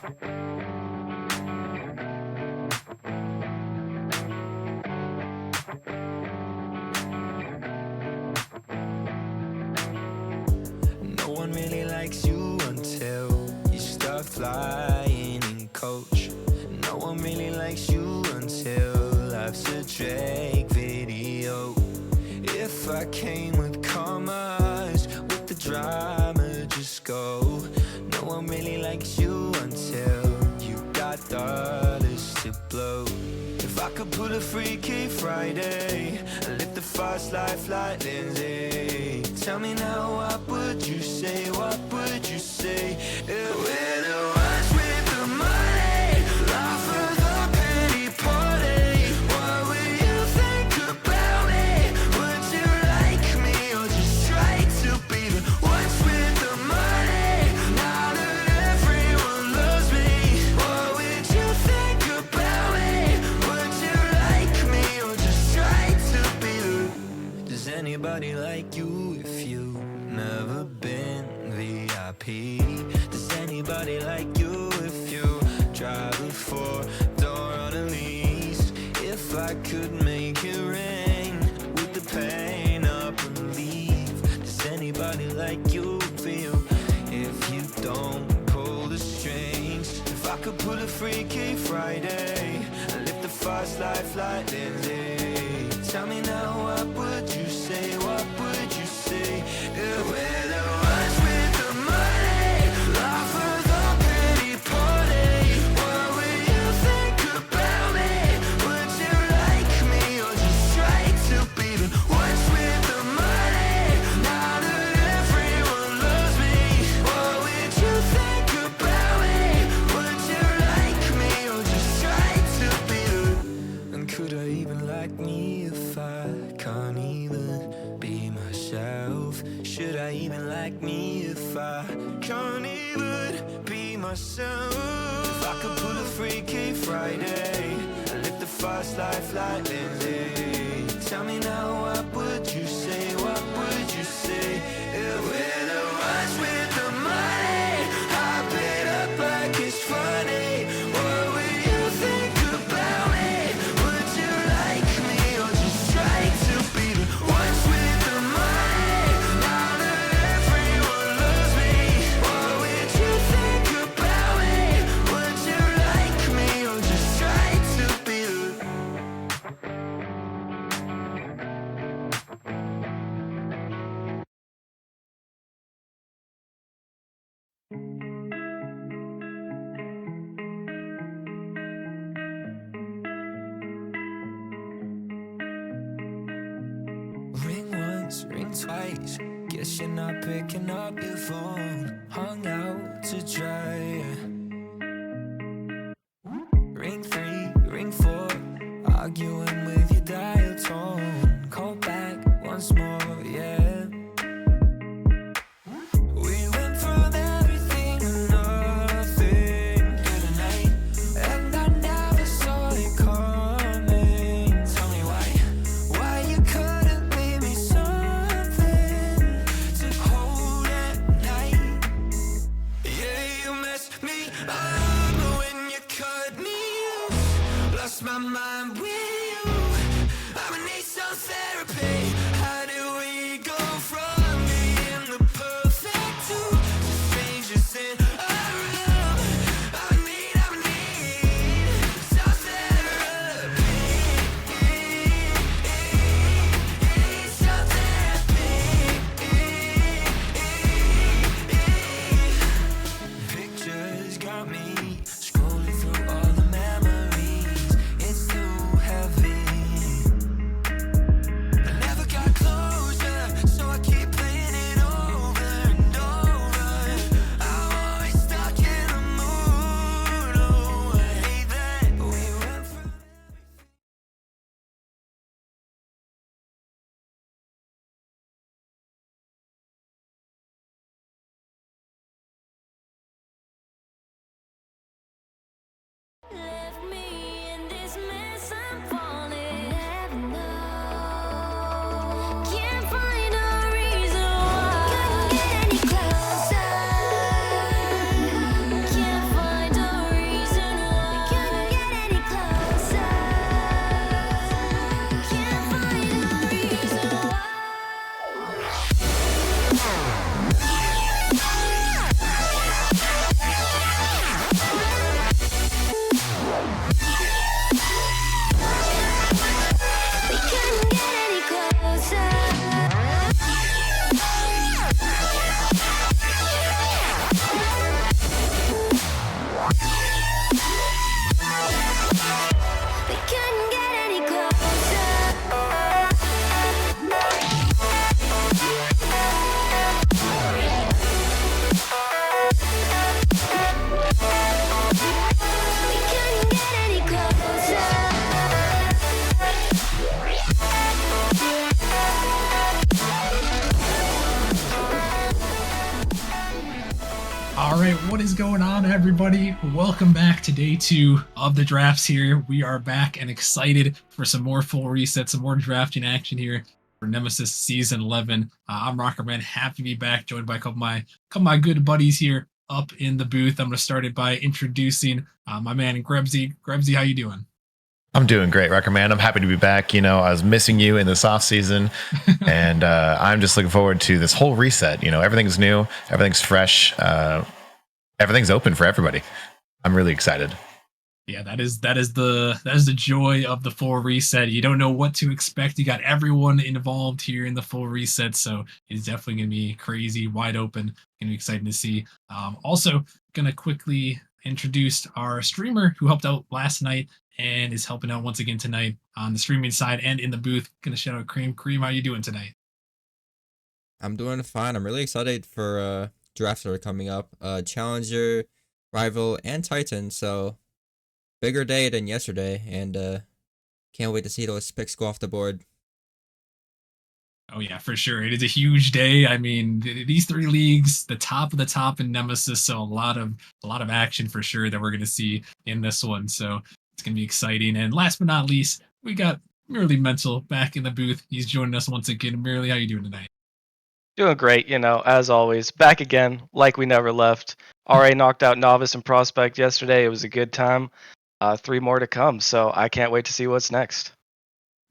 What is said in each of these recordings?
No one really likes you until you start flying in coach. No one really likes you until life's a Drake video. If I came with commas, with the drama, just go. No one really likes you until you got dollars to blow. If I could pull a Freaky Friday and live the fast life like Lindsay, tell me now, what would you say? What would you say? We're the ones with the money, laugh at the pity party. What would you think about me? Would you like me or just try to be the ones with the money? Now that everyone loves me, what would you think about me? Would you like me or just try to be the... Does anybody like you if you never been VIP? Does anybody like you if you drive a four-door on a lease? If I could make it rain, would the pain up and leave? Does anybody like you feel if you don't pull the strings? If I could pull a Freaky Friday and live the fast life like Lindsay, tell me now, what would you say? What would you say? We're the ones with the money, laugh at the pity party. What would you think about me? Would you like me or just try to be the ones with the money? Now that everyone loves me, what would you think about me? Would you like me or just try to be the... And could I even like me if I can't even be myself? Should I even like me if I can't even be myself? If I could pull a Freaky Friday and live the fast life like Lindsay, tell me now, what would you say? What would you say? We're the ones with the money, hype it up like it's funny. What would you think about me? Would you like me or just try to be the ones with the money? Now that everyone loves me, what would you think about me? Would you like me or just try to be the... Ring once, ring twice, guess you're not picking up your phone. Hung out to dry. Ring three, ring four, arguing with your dial tone. Call back once more, yeah. We went from everything to nothing through the night, and I never saw it coming. Tell me why you couldn't leave me something to hold at night. Yeah, you messed me up when you cut me loose. Lost my mind with you. I'ma need some therapy. How do we go from being the perfect to strangers in a room? I need some therapy. Some therapy. Pictures got me scrolling through all the memories. It's too heavy right, what is going on, everybody? Welcome back to day two of the drafts here. We are back and excited for some more full resets, some more drafting action here for Nemesis Season 11. I'm Rockerman, happy to be back, joined by a couple of my good buddies here up in the booth. I'm going to start it by introducing my man Grebsy. Grebsy, how you doing? I'm doing great, Wrecker Man. I'm happy to be back. I was missing you in this off season, and I'm just looking forward to this whole reset. Everything's new, everything's fresh, everything's open for everybody. I'm really excited. Yeah, that is the joy of the full reset. You don't know what to expect. You got everyone involved here in the full reset, so it's definitely gonna be crazy, wide open. Gonna be exciting to see. Also, gonna quickly introduce our streamer who helped out last night and is helping out once again tonight on the streaming side and in the booth. Gonna shout out Cream. Cream, how you doing tonight? I'm doing fine. I'm really excited for drafts that are coming up. Challenger, Rival, and Titan. So bigger day than yesterday, and can't wait to see those picks go off the board. Oh yeah, for sure. It is a huge day. I mean, these three leagues, the top of the top in Nemesis, so a lot of action for sure that we're going to see in this one. So it's going to be exciting. And last but not least, we got Merely Mental back in the booth. He's joining us once again. Merely, how you doing tonight? Doing great, as always. Back again, like we never left. RA knocked out Novice and Prospect yesterday. It was a good time. Three more to come, so I can't wait to see what's next.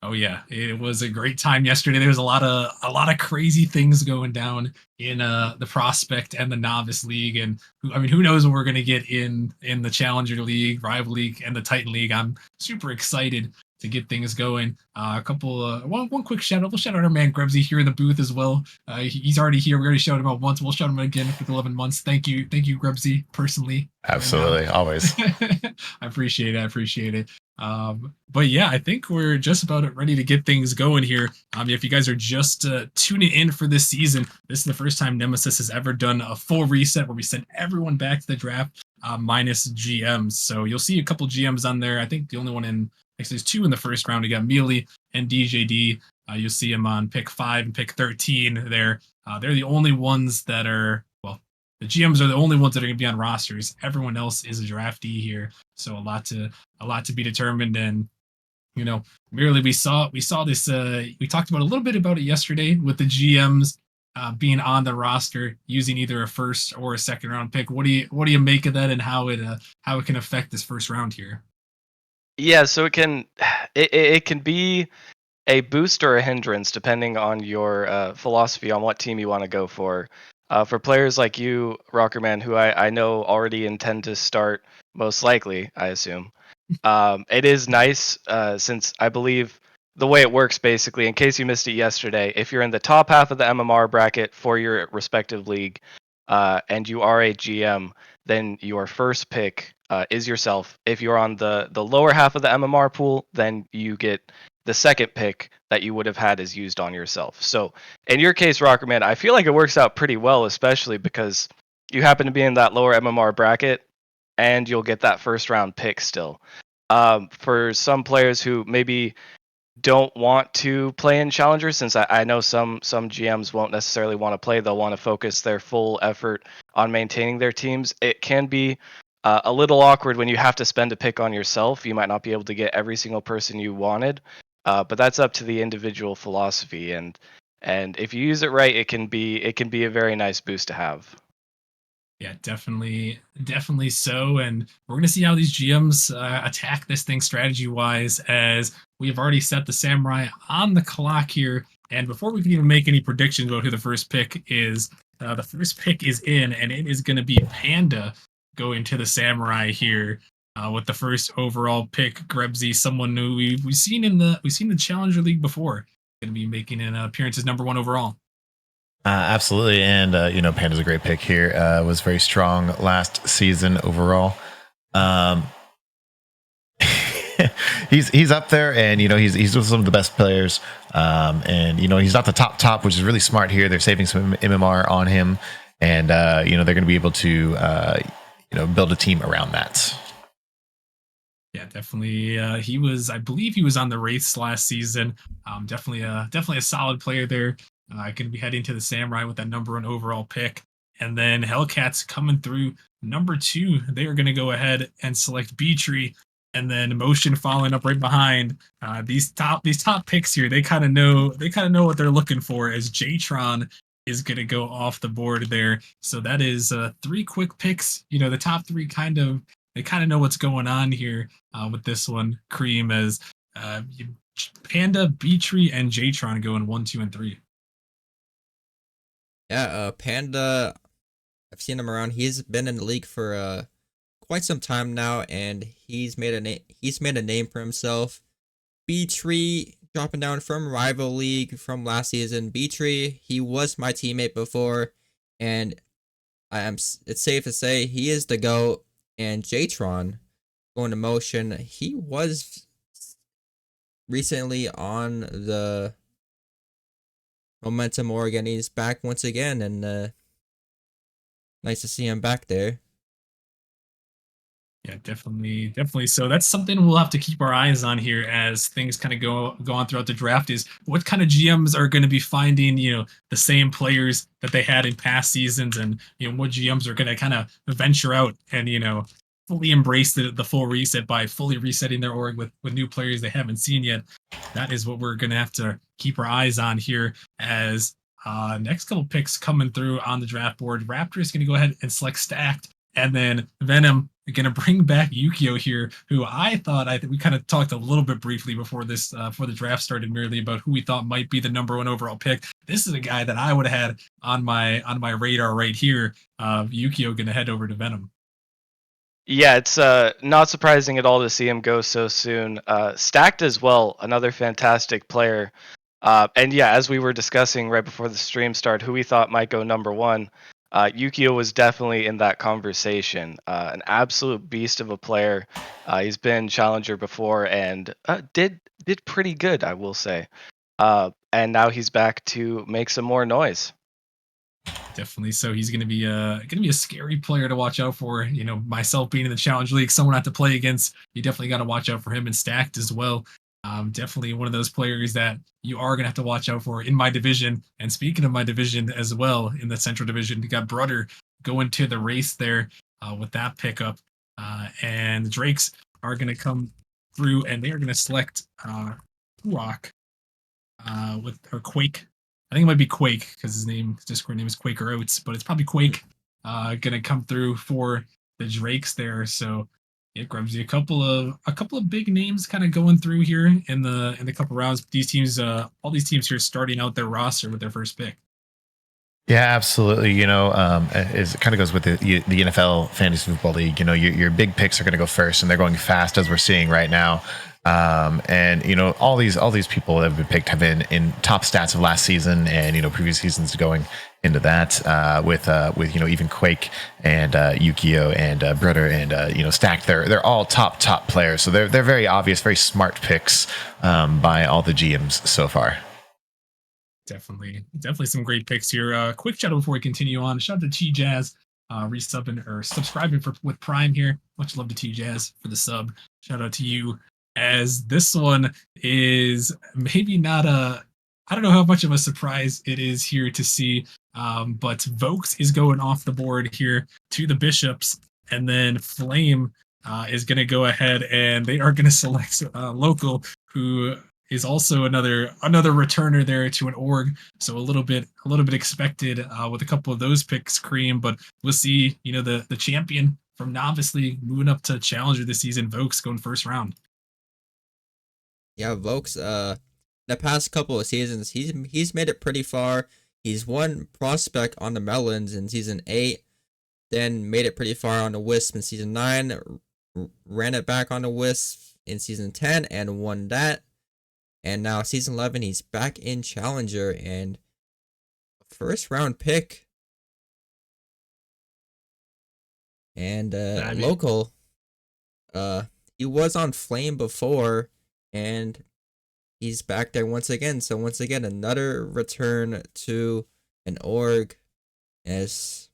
Oh yeah, it was a great time yesterday. There was a lot of crazy things going down in the prospect and the novice league, and who knows what we're gonna get in the challenger league, rival league, and the Titan league. I'm super excited to get things going. One quick shout out. We'll shout out our man Grebsy here in the booth as well. He's already here. We already shouted him out once. We'll shout him out again for the 11 months. Thank you, Grebsy, personally. Absolutely, always. I appreciate it. I appreciate it. But yeah, I think we're just about ready to get things going here. If you guys are just tuning in for this season, this is the first time Nemesis has ever done a full reset where we send everyone back to the draft minus GMs. So you'll see a couple GMs on there. I think the only one actually there's two in the first round. You got Mealy and DJD. You'll see them on pick 5 and pick 13 there. They're the only ones that are, well, the GMs are the only ones that are going to be on rosters. Everyone else is a draftee here, so a lot to be determined. And merely we saw this. We talked about a little bit about it yesterday with the GMs being on the roster using either a first or a second round pick. What do you make of that, and how it can affect this first round here? Yeah, so it can be a boost or a hindrance depending on your philosophy on what team you want to go for. For players like you, Rockerman, who I know already intend to start most likely, I assume. It is nice since I believe the way it works basically, in case you missed it yesterday, if you're in the top half of the MMR bracket for your respective league and you are a GM, then your first pick is yourself. If you're on the lower half of the MMR pool, then you get the second pick that you would have had is used on yourself. So in your case, Rockerman, I feel like it works out pretty well, especially because you happen to be in that lower MMR bracket and you'll get that first round pick still. For some players who maybe don't want to play in Challenger, since I know some GMs won't necessarily want to play, they'll want to focus their full effort on maintaining their teams. It can be a little awkward when you have to spend a pick on yourself. You might not be able to get every single person you wanted, but that's up to the individual philosophy. And if you use it right, it can be a very nice boost to have. Yeah, definitely so. And we're gonna see how these GMs attack this thing strategy wise, as we have already set the samurai on the clock here. And before we can even make any predictions about who the first pick is in, and it is gonna be Panda going to the samurai here. With the first overall pick, Grebsy, someone who we've seen the Challenger League before, going to be making an appearance as number 1 overall. Absolutely, and Panda's a great pick here. Was very strong last season overall. He's up there, and he's with some of the best players. And he's not the top, which is really smart here. They're saving some MMR on him, and they're going to be able to build a team around that. Yeah, definitely. I believe he was on the Wraiths last season. Definitely a solid player there. Going to be heading to the Samurai with that number 1 overall pick. And then Hellcats coming through number 2. They are going to go ahead and select B-Tree, and then Motion following up right behind. These top picks here, they kind of know what they're looking for, as Jtron is going to go off the board there. So that is 3 quick picks. The top 3 they kind of know what's going on here with this one. Cream, as Panda, B-Tree, and Jtron going 1, 2, and 3. Yeah, Panda, I've seen him around. He's been in the league for quite some time now, and he's made a name for himself. B-Tree dropping down from rival league from last season. B-Tree, he was my teammate before, and it's safe to say he is the GOAT. And Jtron going to Motion, he was recently on the Momentum Oregon. He's back once again, and nice to see him back there. Yeah, definitely. So that's something we'll have to keep our eyes on here as things kind of go on throughout the draft. Is what kind of GMs are going to be finding, the same players that they had in past seasons, and what GMs are going to kind of venture out and fully embrace the full reset by fully resetting their org with new players they haven't seen yet. That is what we're going to have to keep our eyes on here as next couple picks coming through on the draft board. Raptor is going to go ahead and select Stacked, and then Venom going to bring back Yukio here, who I think we kind of talked a little bit briefly before the draft started, merely about who we thought might be the number 1 overall pick. This is a guy that I would have had on my radar right here. Yukio going to head over to Venom. Yeah, it's not surprising at all to see him go so soon. Stacked as well, another fantastic player. And yeah, as we were discussing right before the stream started, who we thought might go number 1, Yukio was definitely in that conversation. An absolute beast of a player. He's been challenger before and did pretty good, I will say. And now he's back to make some more noise. Definitely. So he's going to be a scary player to watch out for. Myself being in the Challenge League, someone I have to play against, you definitely got to watch out for him, and Stacked as well. Definitely one of those players that you are going to have to watch out for in my division. And speaking of my division as well, in the Central Division, you got Brother going to the race there with that pickup. And the Drakes are going to come through, and they are going to select Rock or Quake. I think it might be Quake because his Discord name is Quaker Oats, but it's probably Quake gonna come through for the Drakes there. So it grabs you a couple of big names kind of going through here in the couple rounds. These teams, all these teams here, starting out their roster with their first pick. Yeah, absolutely. It kind of goes with the NFL Fantasy Football League. Your big picks are going to go first, and they're going fast, as we're seeing right now. And all these people that have been picked have been in top stats of last season and previous seasons going into that. With even Quake and Yukio and Brother and Stack, they're all top players. So they're very obvious, very smart picks by all the GMs so far. Definitely some great picks here. Quick shout out before we continue on. Shout out to T Jazz, resubbing or subscribing with Prime here. Much love to T Jazz for the sub. Shout out to you, as this one is maybe not I don't know how much of a surprise it is here to see, but Vokes is going off the board here to the Bishops, and then Flame is going to go ahead and they are going to select Local, who is also another returner there to an org. So a little bit expected with a couple of those picks, Cream. But we'll see. The champion from Novice League moving up to Challenger this season, Vokes going first round. Yeah, Vokes. The past couple of seasons, he's made it pretty far. He's won Prospect on the Melons in season 8, then made it pretty far on the Wisp in season 9. Ran it back on the Wisp in season 10 and won that. And now season 11, he's back in Challenger and first round pick. And Local, he was on Flame before, and he's back there once again. So once again, another return to an org. And it's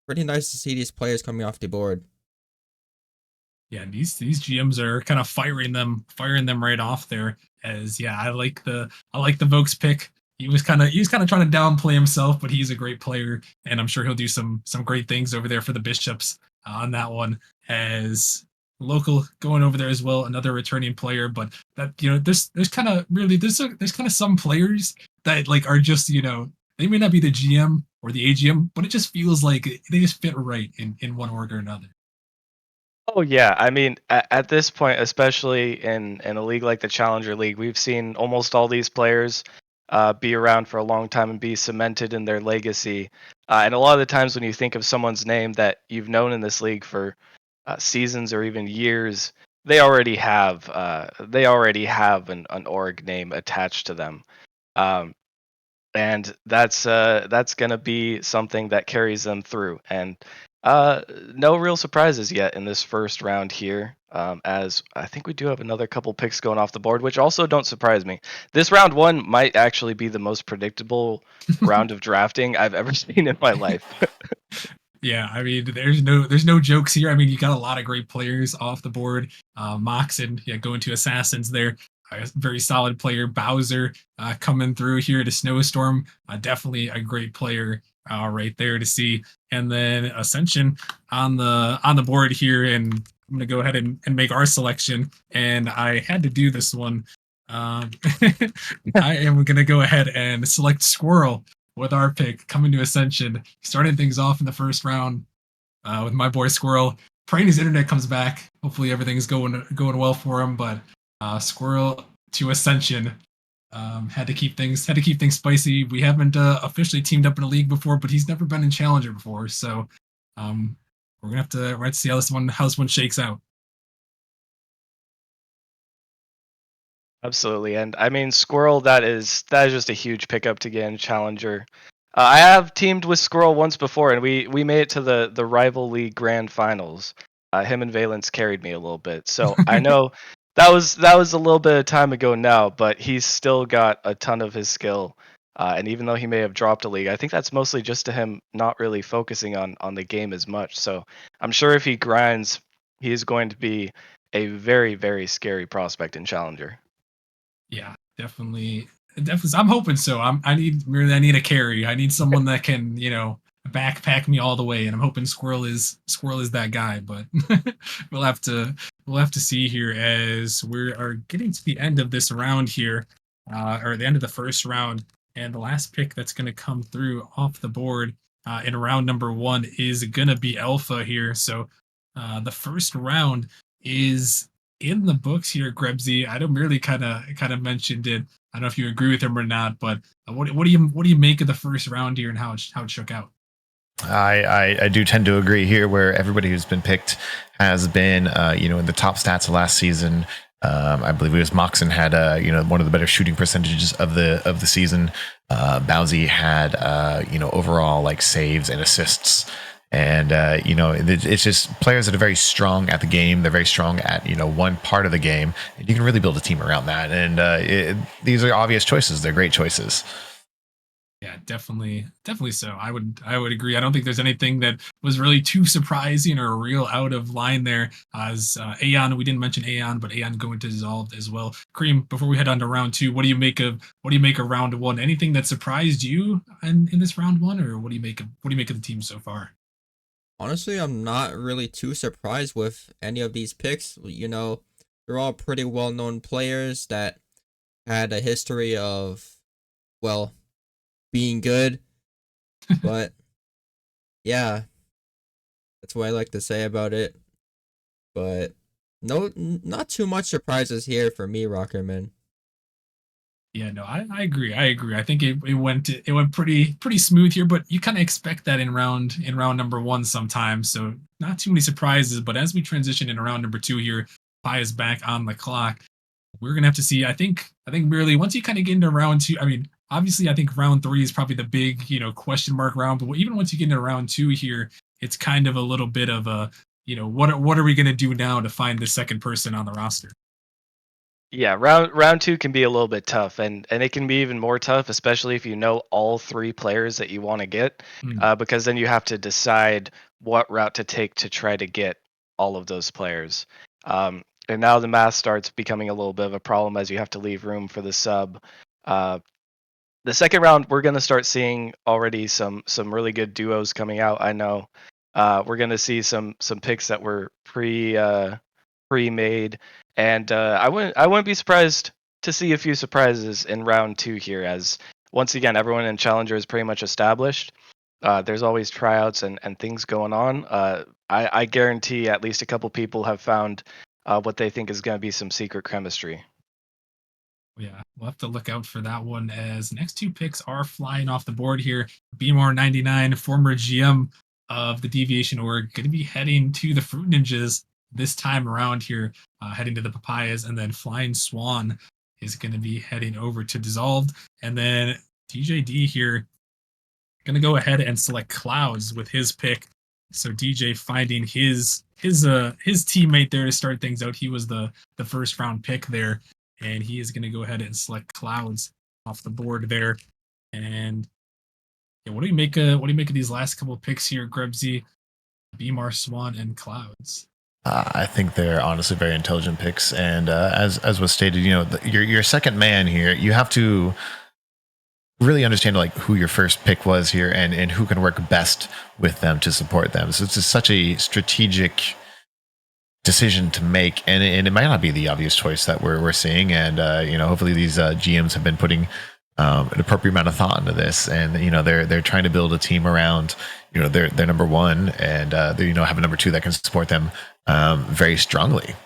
pretty nice to see these players coming off the board. Yeah, these GMs are kind of firing them right off there. As I like the Vokes pick. he was kind of trying to downplay himself, but he's a great player, and I'm sure he'll do some great things over there for the Bishops on that one. As local going over there as well, another returning player, but that there's kind of really there's kind of some players that like are just they may not be the GM or the AGM, but it just feels like they just fit right in one org or another. Oh yeah, I mean, at this point, especially in a league like the Challenger League, we've seen almost all these players be around for a long time and be cemented in their legacy. And a lot of the times, when you think of someone's name that you've known in this league for seasons or even years, they already have an org name attached to them. Um, and that's gonna be something that carries them through. And uh, no real surprises yet in this first round here, as I think we do have another couple picks going off the board, which also don't surprise me. This round one might actually be the most predictable round of drafting I've ever seen in my life. Yeah, I mean, there's no jokes here. I mean, you got a lot of great players off the board. Moxon, yeah, going to Assassins there. A very solid player. Bowser coming through here to Snowstorm. Definitely a great player right there to see. And then Ascension on the board here. And I'm going to go ahead and make our selection. And I had to do this one. Um, I am going to go ahead and select Squirrel with our pick coming to Ascension, starting things off in the first round with my boy Squirrel. Praying his internet comes back. Hopefully everything's going well for him. But Squirrel to Ascension had to keep things spicy. We haven't officially teamed up in a league before, but he's never been in Challenger before, so we're gonna have to see how this one shakes out. Absolutely, and I mean Squirrel. That is just a huge pickup to get in Challenger. I have teamed with Squirrel once before, and we made it to the rival league grand finals. Him and Valence carried me a little bit, so I know that was a little bit of time ago now, but he's still got a ton of his skill. And even though he may have dropped a league, I think that's mostly just to him not really focusing on the game as much. So I'm sure if he grinds, he is going to be a very, very scary prospect in Challenger. Yeah, definitely. I'm hoping so. I need a carry. I need someone that can, backpack me all the way. And I'm hoping Squirrel is that guy. But we'll have to see here as we are getting to the end of this round here, or the end of the first round. And the last pick that's going to come through off the board in round number 1 is going to be Alpha here. So the first round is in the books here, Grebsy. I know merely kind of mentioned it. I don't know if you agree with him or not, but what do you make of the first round here and how it shook out? I do tend to agree here, where everybody who's been picked has been in the top stats of last season. I believe it was Moxon had one of the better shooting percentages of the season. Bowsy had overall like saves and assists. And it's just players that are very strong at the game. They're very strong at one part of the game, and you can really build a team around that. And these are obvious choices. They're great choices. Yeah, definitely so. I would agree. I don't think there's anything that was really too surprising or real out of line there. As Aeon, we didn't mention Aeon, but Aeon going to dissolved as well. Cream, before we head on to round 2, what do you make of round 1? Anything that surprised you in this round 1, or what do you make of the team so far? Honestly, I'm not really too surprised with any of these picks. They're all pretty well-known players that had a history of, well, being good. But yeah, that's what I like to say about it. But no, not too much surprises here for me, Rockerman. Yeah, no, I agree. I think it went pretty smooth here, but you kind of expect that in round number 1 sometimes. So not too many surprises. But as we transition in round number 2 here, Pi is back on the clock. We're gonna have to see. I think really once you kind of get into round 2, I mean, obviously I think round 3 is probably the big question mark round. But even once you get into round 2 here, it's kind of a little bit of a what are we gonna do now to find the second person on the roster? Yeah, round 2 can be a little bit tough, and it can be even more tough, especially if you know all 3 players that you want to get, Hmm. because then you have to decide what route to take to try to get all of those players. And now the math starts becoming a little bit of a problem as you have to leave room for the sub. Uh, the second round, we're gonna start seeing already some really good duos coming out. I know we're gonna see some picks that were pre-made, and I wouldn't be surprised to see a few surprises in round 2 here, as once again everyone in Challenger is pretty much established. There's always tryouts and things going on. I guarantee at least a couple people have found what they think is going to be some secret chemistry. Yeah, we'll have to look out for that one, as next 2 picks are flying off the board here. BMR99, former GM of the Deviation Org, going to be heading to the Fruit Ninjas this time around here, heading to the Papayas, and then Flying Swan is going to be heading over to Dissolved, and then DJD here going to go ahead and select Clouds with his pick. So DJ finding his teammate there to start things out. He was the first round pick there, and he is going to go ahead and select Clouds off the board there. And yeah, what do you make of these last couple of picks here, Grebsy, Beamar, Swan, and Clouds? I think they're honestly very intelligent picks, and as was stated, your second man here, you have to really understand like who your first pick was here, and who can work best with them to support them. So it's just such a strategic decision to make, and it might not be the obvious choice that we're seeing, and hopefully these GMs have been putting an appropriate amount of thought into this, and they're trying to build a team around their number one, and they have a number two that can support them very strongly.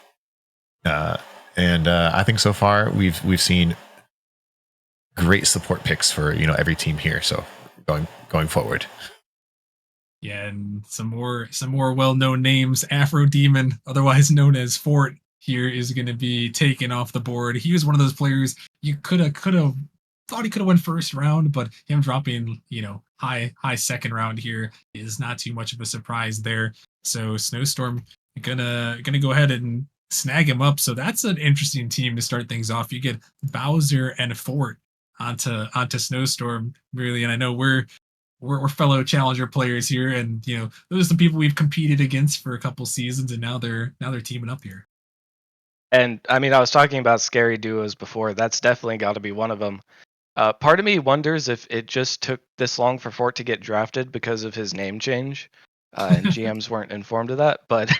And I think so far we've seen great support picks for every team here. So going forward. Yeah, and some more well-known names. Afro Demon, otherwise known as Fort, here is going to be taken off the board. He was one of those players you could have thought he could have went first round, but him dropping high second round here is not too much of a surprise there. So Snowstorm gonna go ahead and snag him up. So that's an interesting team to start things off. You get Bowser and Fort onto Snowstorm, really, and I know we're fellow Challenger players here, and those are some people we've competed against for a couple seasons, and now they're teaming up here. And I mean, I was talking about scary duos before. That's definitely got to be one of them. Part of me wonders if it just took this long for Fort to get drafted because of his name change, and GMs weren't informed of that. But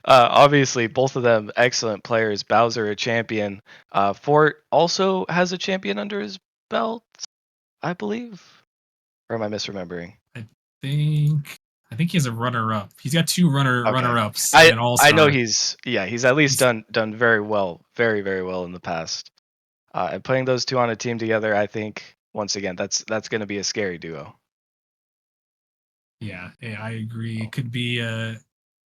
obviously, both of them excellent players. Bowser a champion. Fort also has a champion under his belt, I believe. Or am I misremembering? I think he has a runner-up. He's got 2 runner-ups. I know he's at least done very well, very very well in the past. And putting those 2 on a team together, I think once again that's going to be a scary duo. Yeah, I agree. Could be a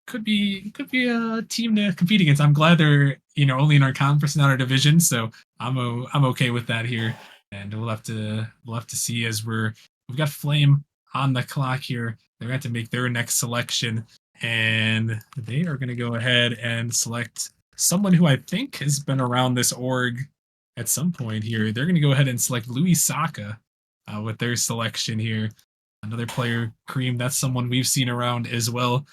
team to compete against. I'm glad they're only in our conference, not our division, so I'm okay with that here. And we'll have to see, as we've got Flame on the clock here. They're going to have to make their next selection, and they are going to go ahead and select someone who I think has been around this org at some point here. They're going to go ahead and select Louis Saka with their selection here. Another player, Cream, that's someone we've seen around as well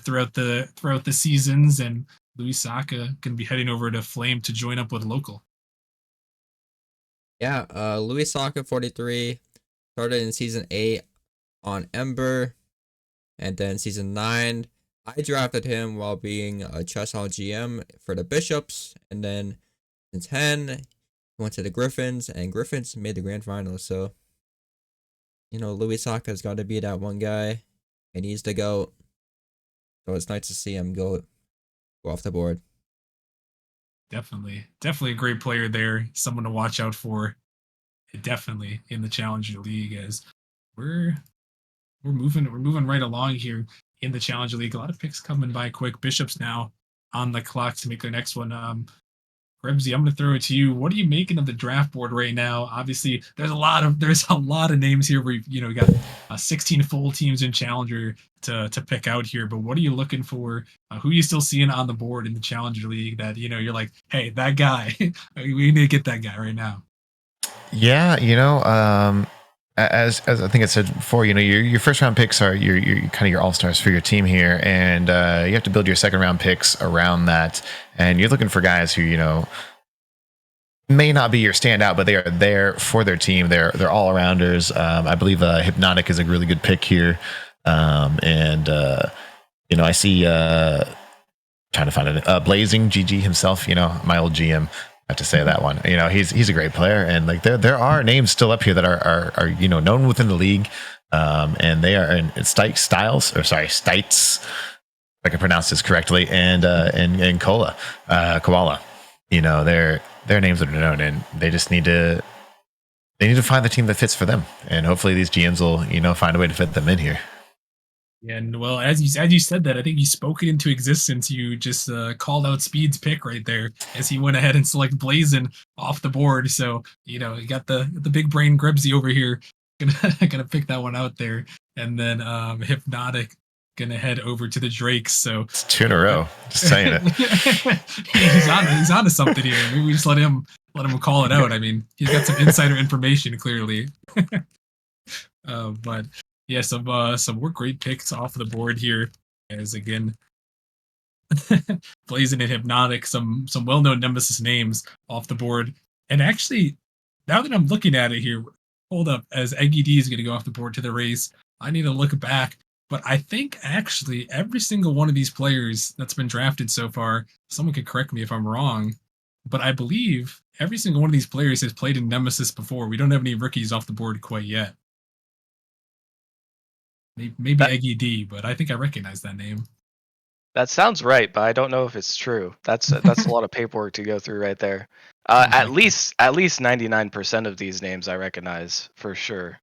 throughout the seasons, and Louis Saka can be heading over to Flame to join up with Local. Yeah, Louis Saka, 43, started in Season 8 on Ember, and then Season 9, I drafted him while being a Chess Hall GM for the Bishops, and then Season 10, he went to the Griffins, and Griffins made the Grand Finals, so Louis Saka's got to be that one guy. He needs to go. So it's nice to see him go off the board. Definitely a great player there. Someone to watch out for. Definitely in the Challenger League, as we're moving right along here in the Challenger League. A lot of picks coming by quick. Bishops now on the clock to make their next one. Rebsy, I'm going to throw it to you. What are you making of the draft board right now? Obviously, there's a lot of names here where you got 16 full teams in Challenger to pick out here. But what are you looking for? Who are you still seeing on the board in the Challenger League that you're like, hey, that guy, we need to get that guy right now? Yeah, as I think I said before, your first round picks are your kind of your all-stars for your team here, and you have to build your second round picks around that, and you're looking for guys who may not be your standout, but they are there for their team. They're all arounders. I believe Hypnotic is a really good pick here, and I see trying to find it. Blazing GG himself, my old GM. I have to say that one. He's a great player, and like there are names still up here that are known within the league, and they are in Stites. If I can pronounce this correctly, and Koala. Their names that are known, and they just need to find the team that fits for them, and hopefully these GMs will find a way to fit them in here. Yeah, and well, as you said that, I think you spoke it into existence. You just called out Speed's pick right there as he went ahead and select Blazin off the board. So you got the big brain Grebsy over here gonna pick that one out there, and then Hypnotic gonna head over to the Drakes. So it's 2 in a row. Just saying it. he's on to something here. Maybe we just let him call it out. I mean, he's got some insider information clearly. But yeah, some more great picks off the board here. As again, Blazing and Hypnotic, some well-known Nemesis names off the board. And actually, now that I'm looking at it here, hold up, as Eggy D is going to go off the board to the race, I need to look back. But I think actually every single one of these players that's been drafted so far, someone could correct me if I'm wrong, but I believe every single one of these players has played in Nemesis before. We don't have any rookies off the board quite yet. Maybe Eggy D, but I think I recognize that name. That sounds right, but I don't know if it's true. That's a lot of paperwork to go through right there. At least 99% of these names I recognize for sure.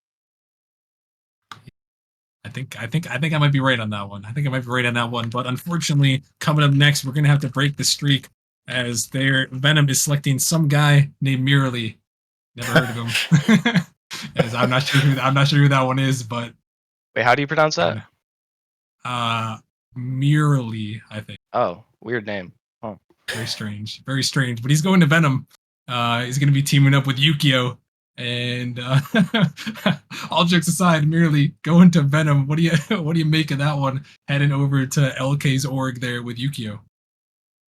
I think I might be right on that one. But unfortunately, coming up next, we're gonna have to break the streak as their Venom is selecting some guy named Merely. Never heard of him. As I'm not sure who that one is, but wait, how do you pronounce that? Merely, I think. Oh, weird name. Oh. Very strange. But he's going to Venom. He's going to be teaming up with Yukio. And all jokes aside, Merely going to Venom. What do you make of that one? Heading over to LK's org there with Yukio.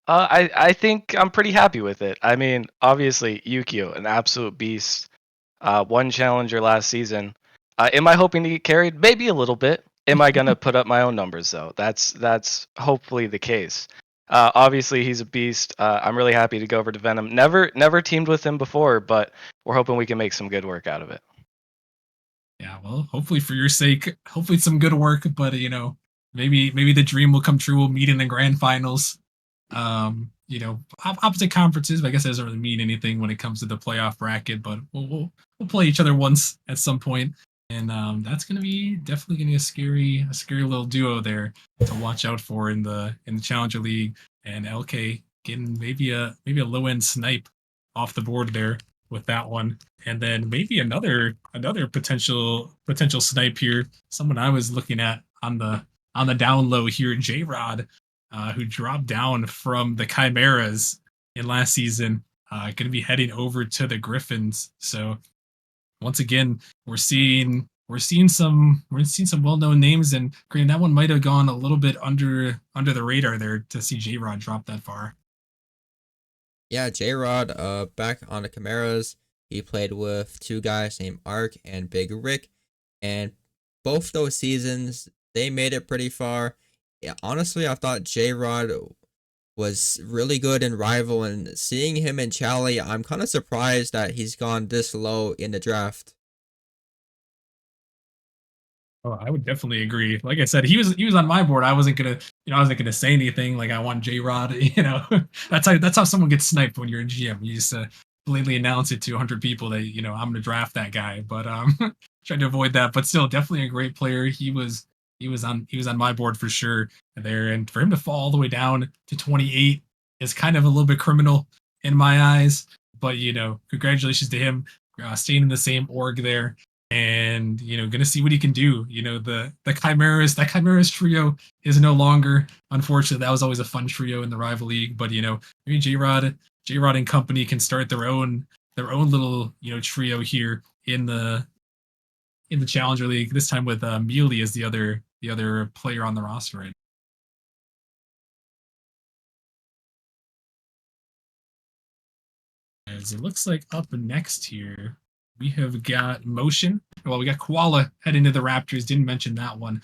I think I'm pretty happy with it. I mean, obviously Yukio, an absolute beast. One challenger last season. Am I hoping to get carried? Maybe a little bit. Am I gonna put up my own numbers though? That's hopefully the case. Obviously he's a beast. I'm really happy to go over to Venom. Never teamed with him before, but we're hoping we can make some good work out of it. Yeah, well, hopefully for your sake, hopefully some good work. But maybe the dream will come true. We'll meet in the grand finals. Opposite conferences. But I guess that doesn't really mean anything when it comes to the playoff bracket. But we'll play each other once at some point. And that's definitely gonna be a scary little duo there to watch out for in the Challenger League. And LK getting maybe a low end snipe off the board there with that one, and then maybe another potential snipe here. Someone I was looking at on the down low here, J-Rod, who dropped down from the Chimeras in last season, going to be heading over to the Griffins. So once again, we're seeing some well-known names, and granted, that one might have gone a little bit under the radar there to see J-Rod drop that far. Yeah, J-Rod, back on the Chimeras, he played with two guys named Ark and Big Rick, and both those seasons they made it pretty far. Yeah, honestly, I thought J-Rod was really good in Rival, and seeing him in Chally, I'm kind of surprised that he's gone this low in the draft. Oh, I would definitely agree. Like I said, he was on my board. I wasn't gonna say anything. Like I want J-Rod. That's how someone gets sniped when you're a GM. You just blatantly announce it to 100 people that I'm gonna draft that guy. But trying to avoid that. But still, definitely a great player. He was on my board for sure there, and for him to fall all the way down to 28 is kind of a little bit criminal in my eyes. But congratulations to him, staying in the same org there, and gonna see what he can do. The Chimeras trio is no longer. Unfortunately, that was always a fun trio in the Rival League. But maybe J-Rod and company can start their own little trio here in the Challenger League, this time with Mealy as the other player on the roster right now. As it looks like up next here, we have got Motion. Well, we got Koala heading to the Raptors. Didn't mention that one.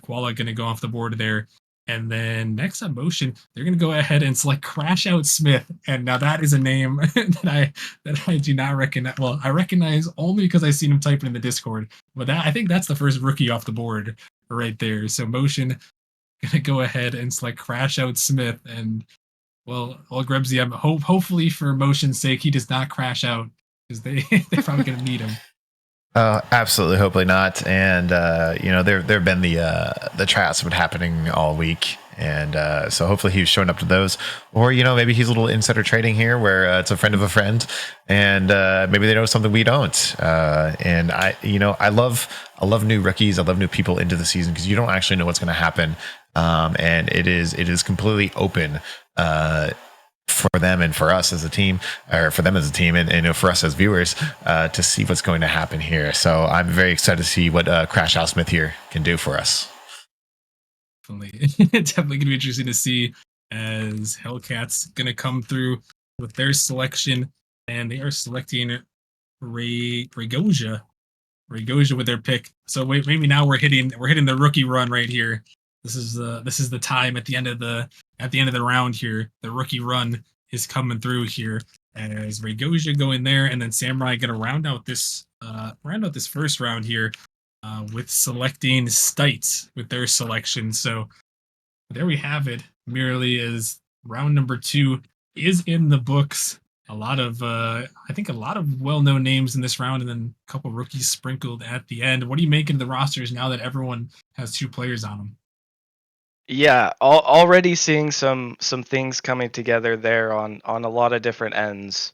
Koala going to go off the board there. And then next on Motion, they're going to go ahead and select Crash Out Smith. And now that is a name that I do not recognize. Well, I recognize only because I seen him type it in the Discord. But I think that's the first rookie off the board right there. So Motion going to go ahead and select Crash Out Smith. And well, Grebsy, hopefully for Motion's sake, he does not crash out because they're probably going to need him. Absolutely, hopefully not. And there have been the tryouts been happening all week, and so hopefully he's showing up to those. Or maybe he's a little insider trading here, where it's a friend of a friend, and maybe they know something we don't. And I love new rookies. I love new people into the season because you don't actually know what's going to happen, and it is completely open. For them and for us as a team, or for them as a team, and for us as viewers, to see what's going to happen here. So I'm very excited to see what Crash Out Smith here can do for us. Definitely going to be interesting to see as Hellcat's going to come through with their selection, and they are selecting Ragoja with their pick. So maybe now we're hitting the rookie run right here. This is the time at the end of the round here. The rookie run is coming through here as Ragoja go in there, and then Samurai going to round out this first round here with selecting Stites with their selection. So there we have it. Merely as round number 2 is in the books. I think a lot of well-known names in this round, and then a couple rookies sprinkled at the end. What do you make of the rosters now that everyone has 2 players on them? Yeah, already seeing some things coming together there on a lot of different ends.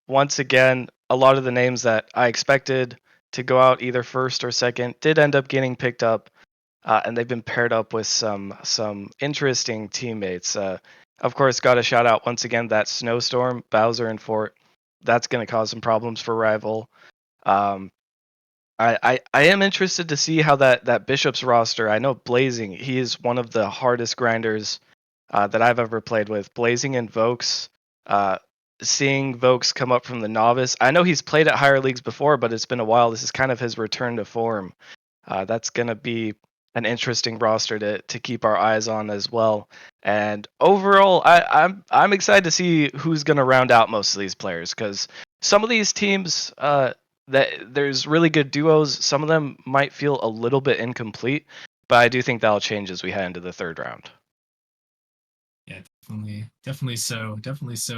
Once again, a lot of the names that I expected to go out either first or second did end up getting picked up, and they've been paired up with some interesting teammates. Of course, got to shout out once again that Snowstorm, Bowser, and Fort. That's going to cause some problems for Rival. I am interested to see how that Bishop's roster. I know Blazing, he is one of the hardest grinders that I've ever played with. Blazing and Vokes, seeing Vokes come up from the novice. I know he's played at higher leagues before, but it's been a while. This is kind of his return to form. That's going to be an interesting roster to keep our eyes on as well. And overall, I'm excited to see who's going to round out most of these players, because some of these teams that there's really good duos. Some of them might feel a little bit incomplete, but I do think that'll change as we head into the third round. Yeah, definitely so.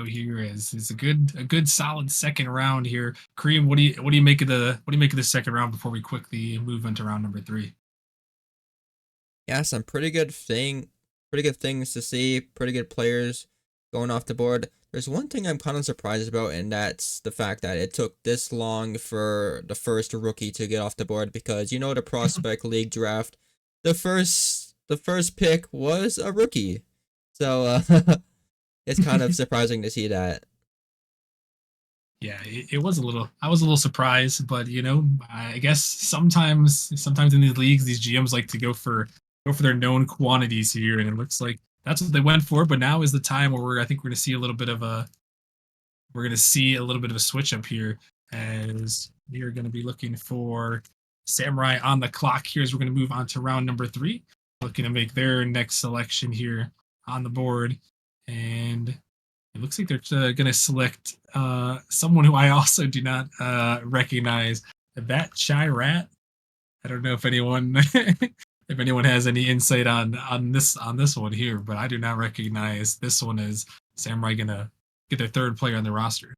Here is a good solid second round here. Kareem, what do you make of the second round before we quickly move into round number 3? Yeah, some pretty good things to see. Pretty good players going off the board. There's one thing I'm kind of surprised about, and that's the fact that it took this long for the first rookie to get off the board, because the Prospect League draft, the first pick was a rookie. So it's kind of surprising to see that. Yeah, it was I was a little surprised, but I guess sometimes in these leagues, these GMs like to go for their known quantities here, and it looks like that's what they went for. But now is the time where I think we're going to see a little bit of a switch up here, as we are going to be looking for Samurai on the clock here as we're going to move on to round number 3, looking to make their next selection here on the board. And it looks like they're going to select someone who I also do not recognize, that Chai Rat. I don't know if anyone has any insight on this one here, but I do not recognize this one as Samurai going to get their third player on the roster.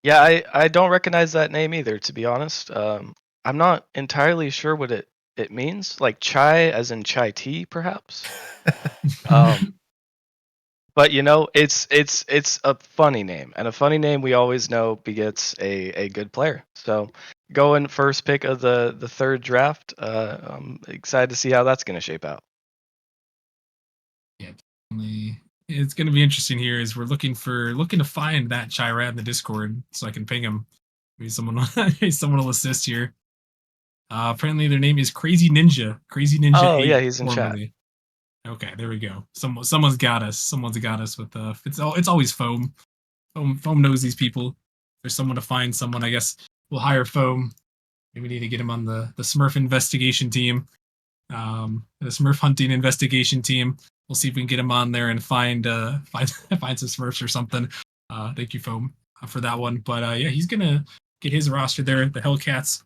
Yeah, I don't recognize that name either, to be honest. I'm not entirely sure what it means, like chai as in chai tea, perhaps. But it's a funny name, and a funny name we always know begets a good player. So going first pick of the third draft, I'm excited to see how that's going to shape out. Yeah, definitely. It's going to be interesting here as we're looking to find that Chai Rat in the Discord so I can ping him. Maybe someone will assist here. Apparently their name is Crazy Ninja. Crazy Ninja. Oh 8 yeah, he's in formerly. chat. Okay, there we go. Someone's got us. Someone's got us with it's always foam. Foam knows these people. If there's someone to find someone, I guess we'll hire Foam. Maybe we need to get him on the Smurf investigation team, the Smurf hunting investigation team. We'll see if we can get him on there and find find some Smurfs or something. Thank you, Foam, for that one. But yeah, he's gonna get his roster there. The Hellcats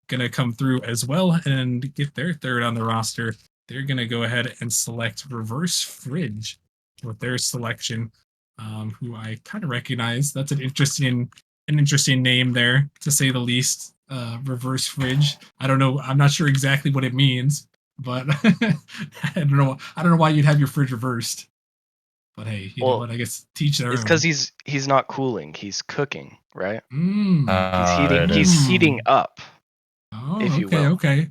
gonna come through as well and get their third on the roster. They're gonna go ahead and select Reverse Fridge with their selection, who I kind of recognize. That's an interesting name there, to say the least. Reverse Fridge. I don't know. I'm not sure exactly what it means, but I don't know. I don't know why you'd have your fridge reversed. But hey, you know what? I guess teach their It's own. because he's not cooling; he's cooking, right? There it He's is. heating up. Oh, if you okay, will. okay.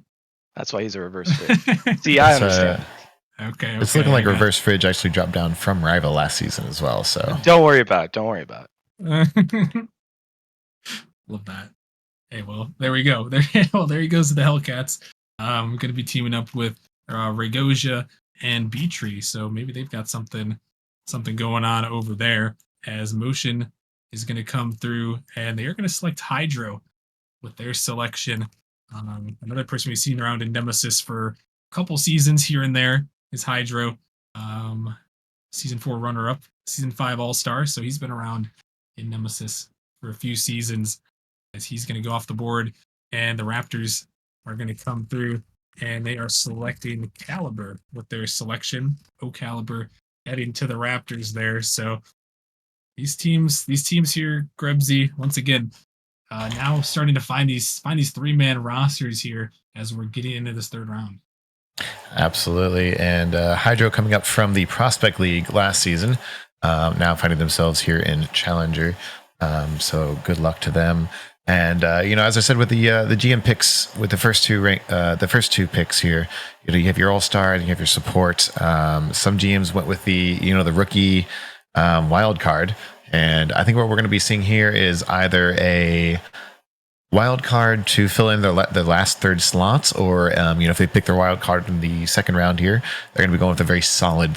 That's why he's a reverse fridge. See, I understand. Okay, It's looking like Reverse Fridge actually dropped down from Rival last season as well. So Don't worry about it. Don't worry about it. Love that. Hey, well, there we go. There he goes to the Hellcats. Going to be teaming up with Ragosia and Beatree, so maybe they've got something going on over there. As Motion is going to come through, and they are going to select Hydro with their selection. Another person we've seen around in Nemesis for a couple seasons here and there is Hydro. Season 4 runner-up, Season 5 All-Star, so he's been around in Nemesis for a few seasons. As he's going to go off the board, and the Raptors are going to come through, and they are selecting Caliber with their selection. Caliber heading to the Raptors there. So these teams here, Grebsy, once again, now starting to find these 3-man rosters here as we're getting into this third round. Absolutely. And Hydro coming up from the Prospect League last season, now finding themselves here in Challenger. So good luck to them. And as I said with the GM picks, with the first two picks here, you have your All-Star and you have your support. Some GMs went with the rookie wild card, and I think what we're going to be seeing here is either a wild card to fill in the last third slots, or if they pick their wild card in the second round here, they're going to be going with a very solid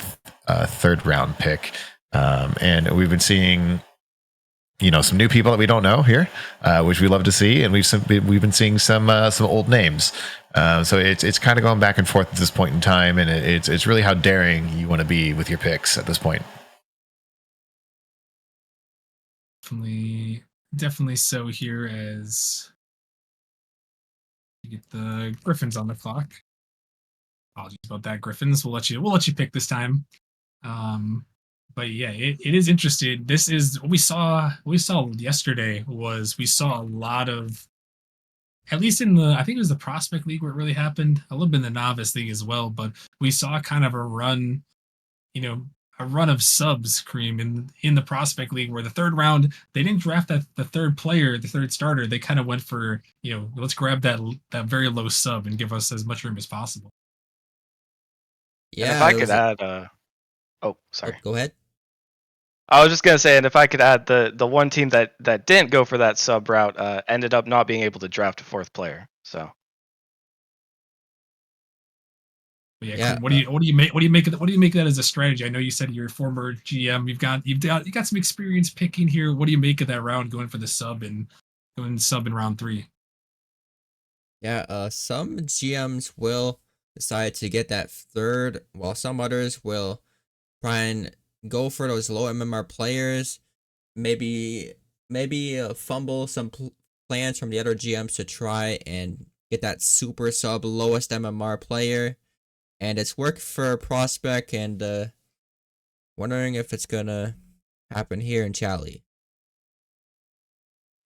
third round pick. And we've been seeing some new people that we don't know here, which we love to see, and we've been seeing some old names. So it's kind of going back and forth at this point in time, and it's really how daring you want to be with your picks at this point. Definitely so here, as you get the Griffins on the clock. Apologies about that, Griffins. We'll let you pick this time. But yeah, it is interesting. This is what we saw yesterday. We saw a lot of, at least in I think it was the Prospect League where it really happened, a little bit in the Novice League as well, but we saw kind of a run of subs, Cream, in the Prospect League, where the third round, they didn't draft the third player, the third starter. They kind of went for, let's grab that very low sub and give us as much room as possible. Yeah. And if I could add, sorry. Go ahead. I was just gonna say, and if I could add, the one team that didn't go for that sub route ended up not being able to draft a fourth player. So. Yeah. What do you make of that as a strategy? I know you said you're a former GM. You got some experience picking here. What do you make of that round, going for the sub and going sub in round 3? Yeah. Some GMs will decide to get that third, while some others will try and go for those low MMR players. Maybe fumble some plans from the other GMs to try and get that super sub lowest MMR player. And it's worked for Prospect, and wondering if it's gonna happen here in Chally.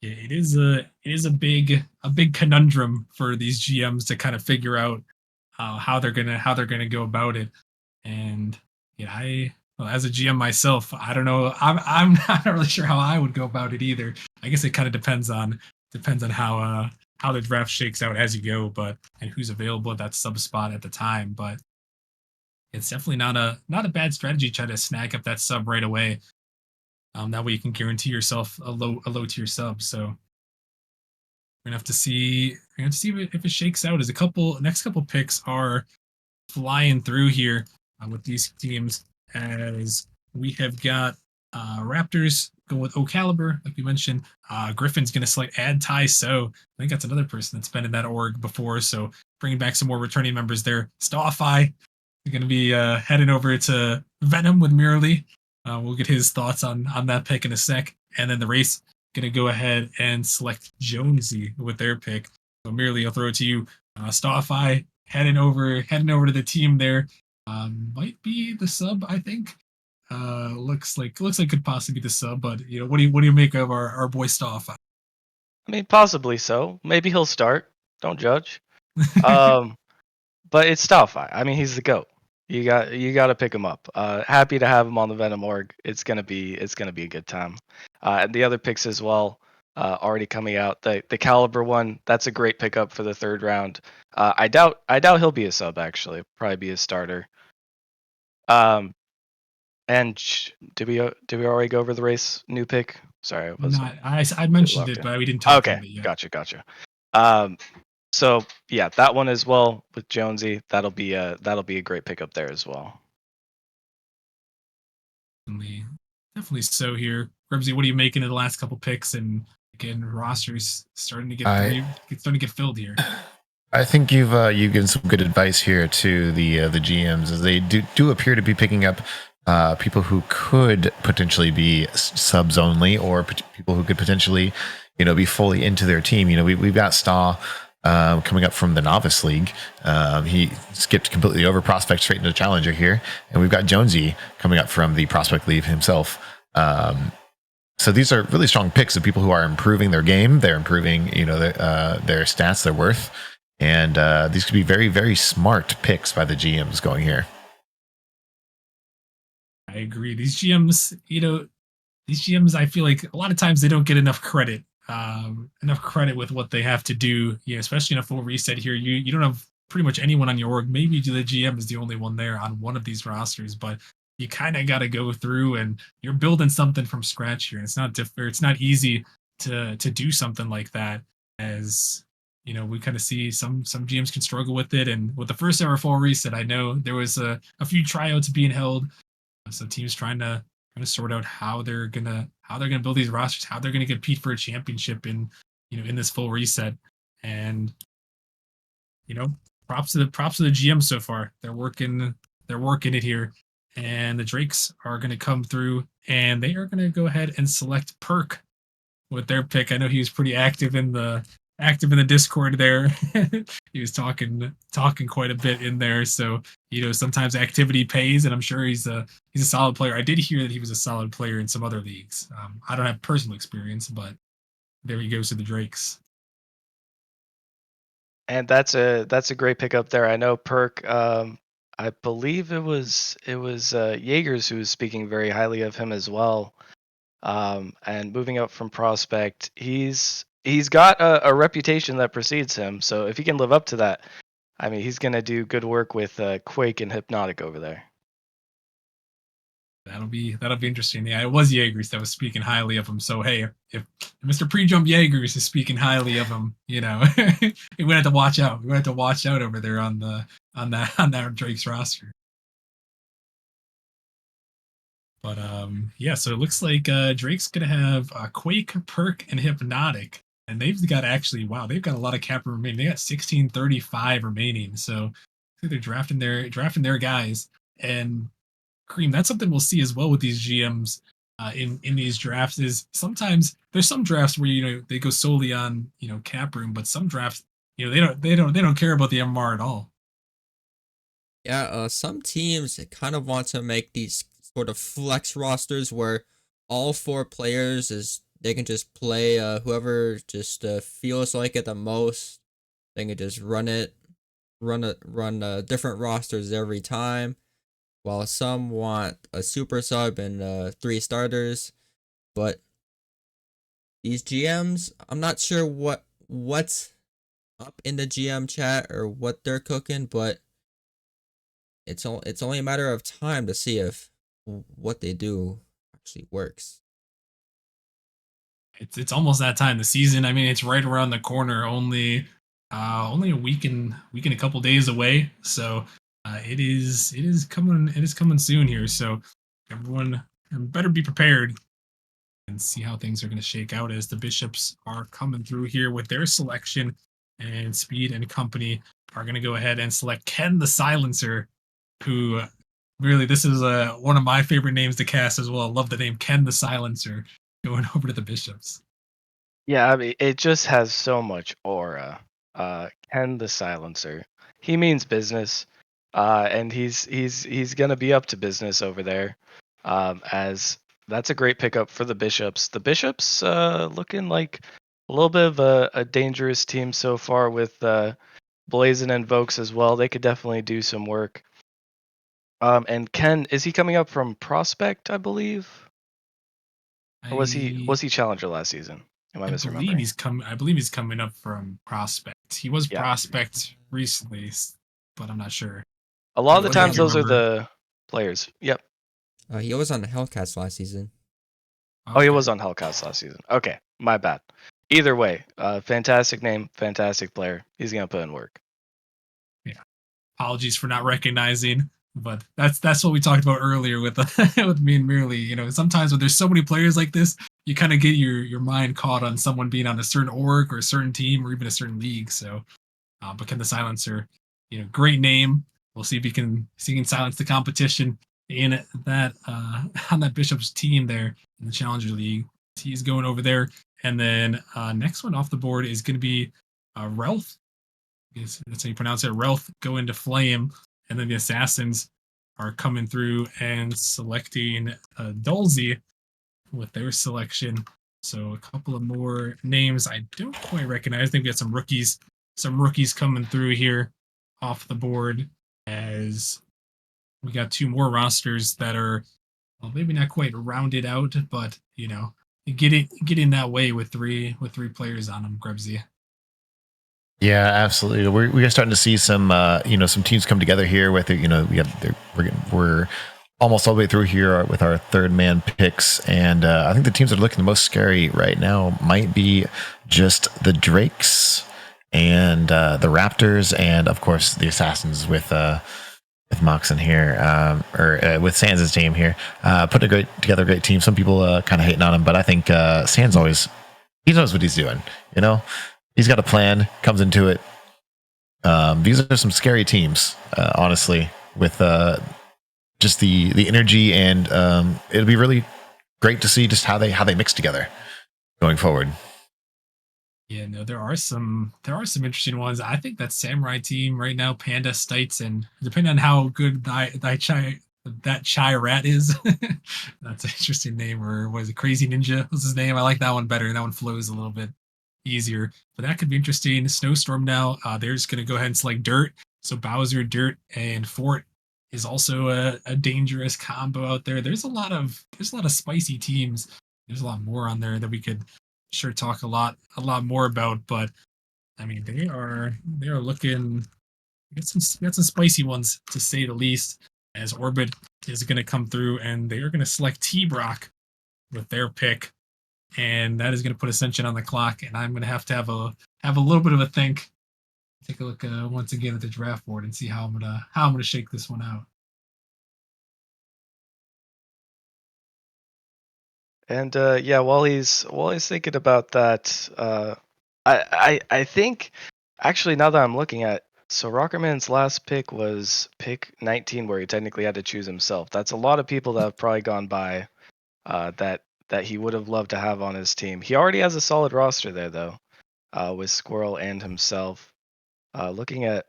Yeah, it is a big conundrum for these GMs to kind of figure out how they're gonna go about it. And yeah, as a GM myself, I don't know. I'm not really sure how I would go about it either. I guess it kind of depends on how the draft shakes out as you go, and who's available at that sub spot at the time. But it's definitely not a bad strategy to try to snag up that sub right away. That way you can guarantee yourself a low tier sub. So we're gonna have to see if it shakes out. As next couple picks are flying through here with these teams, as we have got Raptors go with O'Caliber, like we mentioned. Griffin's going to select Add Tai So. I think that's another person that's been in that org before. So bringing back some more returning members there. Starfy, you're going to be heading over to Venom with Mirrorly. We'll get his thoughts on that pick in a sec. And then the race going to go ahead and select Jonesy with their pick. So Mirrorly, I'll throw it to you. Starfy heading over to the team there. Might be the sub, I think. Looks like could possibly be the sub, but what do you make of our boy Starfy? I mean, possibly so. Maybe he'll start. Don't judge. Um, but it's Starfire. I mean, he's the GOAT. You got to pick him up. Happy to have him on the Venom org. It's gonna be a good time. And the other picks as well, already coming out. The Caliber one, that's a great pickup for the third round. I doubt he'll be a sub actually. Probably be a starter. And did we already go over the race new pick? Sorry, I was not. I mentioned it, but we didn't talk about it yet. Gotcha. So yeah, that one as well with Jonesy. That'll be a great pickup there as well. Definitely so here. Grebsy, what are you making of the last couple picks? And again, rosters starting to get filled here. I think you've given some good advice here to the GMs, as they do appear to be picking up people who could potentially be subs only, or people who could potentially be fully into their team. We've got Staw coming up from the Novice League. He skipped completely over Prospect straight into Challenger here, and we've got Jonesy coming up from the Prospect League himself. So these are really strong picks of people who are improving their game. They're improving their stats, their worth. And these could be very, very smart picks by the GMs going here. I agree. These GMs, I feel like a lot of times they don't get enough credit. With what they have to do, especially in a full reset here. You don't have pretty much anyone on your org. Maybe the GM is the only one there on one of these rosters, but you kind of got to go through and you're building something from scratch here. It's not easy to do something like that, as we kind of see some GMs can struggle with it. And with the first ever full reset, I know there was a few tryouts being held, so teams trying to sort out how they're gonna build these rosters, how they're gonna compete for a championship in this full reset. And props to the GM so far. They're working it here, and the Drakes are gonna come through, and they are gonna go ahead and select Perk with their pick. I know he was pretty active in the Discord there. He was talking quite a bit in there. So sometimes activity pays, and I'm sure he's a solid player. I did hear that he was a solid player in some other leagues. I don't have personal experience, but there he goes to the Drakes. And that's a great pickup there. I know Perk. I believe it was Jaegers who was speaking very highly of him as well. And moving up from Prospect, he's got a reputation that precedes him. So if he can live up to that, I mean, he's gonna do good work with Quake and Hypnotic over there. That'll be interesting. Yeah, it was Jaegers that was speaking highly of him. So hey, if Mr. Pre-Jump Jaegers is speaking highly of him, we're gonna have to watch out. We're gonna have to watch out over there on that Drake's roster. But yeah, so it looks like Drake's gonna have Quake, Perk, and Hypnotic, and they've got they've got a lot of cap remaining. They got 1635 remaining, so they're drafting their guys. And Cream, that's something we'll see as well with these GMs in these drafts. Is sometimes there's some drafts where they go solely on cap room, but some drafts they don't care about the MR at all. Yeah, some teams kind of want to make these sort of flex rosters where all 4 players they can just play whoever just feels like it the most. They can just run different rosters every time, while some want a super sub and 3 starters. But these GMs, I'm not sure what's up in the GM chat or what they're cooking, but it's only a matter of time to see if what they do actually works. It's almost that time. The season, I mean, it's right around the corner. Only a week and a couple days away. So it is coming soon here. So everyone better be prepared. and see how things are going to shake out as the Bishops are coming through here with their selection. And Speed and company are going to go ahead and select Ken the Silencer, who really, this is one of my favorite names to cast as well. I love the name Ken the Silencer going over to the Bishops. Yeah, I mean, it just has so much aura. Ken the Silencer. He means business, and he's gonna be up to business over there. As that's a great pickup for the Bishops. The Bishops looking like a little bit of a dangerous team so far with Blazin and Vokes as well. They could definitely do some work. And Ken, is he coming up from Prospect, I believe? Or was he Challenger last season? Am I misremembering? I believe he's coming up from Prospect. He was Yeah. Prospect recently, but I'm not sure. A lot of the What do you times those are remember? the players. Yep. He was on the Hellcats last season. Oh, he Okay. was on Hellcats last season. Okay, my bad. Either way, fantastic name, fantastic player. He's gonna put in work. Yeah. Apologies for not recognizing, but that's what we talked about earlier with with me and Merely. You know, sometimes when there's so many players like this, you kind of get your mind caught on someone being on a certain org or a certain team or even a certain league. So, but Ken the Silencer, great name. We'll see if he can silence the competition in that on that Bishop's team there in the Challenger League. He's going over there, and then next one off the board is going to be Relf. That's how you pronounce it. Relf go into flame, and then the assassins are coming through and selecting Dulzy with their selection. So a couple of more names I don't quite recognize. I think we got some rookies coming through here off the board as we got two more rosters that are, well, maybe not quite rounded out, but getting that way with three players on them, Grebsy. Yeah, absolutely. We're starting to see some some teams come together here with we're almost all the way through here with our third man picks, and I think the teams that are looking the most scary right now might be just the Drakes and the Raptors, and of course the Assassins with Moxon here, or with Sands' team here, putting together a great team. Some people kind of hating on him, but I think Sands he knows what he's doing. He's got a plan, comes into it. These are some scary teams, honestly, with just the energy, and it'll be really great to see just how they mix together going forward. Yeah, no, there are some interesting ones. I think that Samurai team right now, Panda, Stites, and depending on how good that Chai Rat is, that's an interesting name. Or was it Crazy Ninja? Was his name? I like that one better. That one flows a little bit easier. But that could be interesting. Snowstorm now. They're just gonna go ahead and select Dirt. So Bowser, Dirt, and Fort is also a dangerous combo out there. There's a lot of spicy teams. There's a lot more on there that we could sure talk a lot more about, but I mean they are looking, we got some spicy ones to say the least, as Orbit is going to come through and they are going to select T-Brock with their pick, and that is going to put Ascension on the clock, and I'm going to have a little bit of a think, take a look once again at the draft board and see how I'm gonna shake this one out. And yeah, while he's thinking about that, I think actually now that I'm looking at, so Rockerman's last pick was pick 19, where he technically had to choose himself. That's a lot of people that have probably gone by that he would have loved to have on his team. He already has a solid roster there though, with Squirrel and himself. Looking at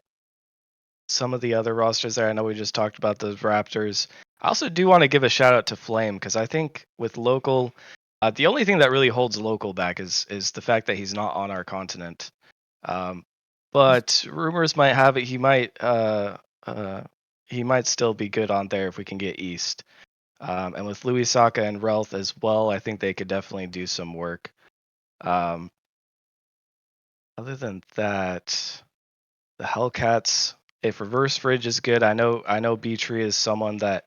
some of the other rosters there, I know we just talked about those Raptors. I also do want to give a shout out to Flame, because I think with local, the only thing that really holds local back is the fact that he's not on our continent. Um, but rumors might have it he might still be good on there if we can get east. And with Louis Saka and Relth as well, I think they could definitely do some work. Um, other than that, the Hellcats, if Reverse Fridge is good, I know B Tree is someone that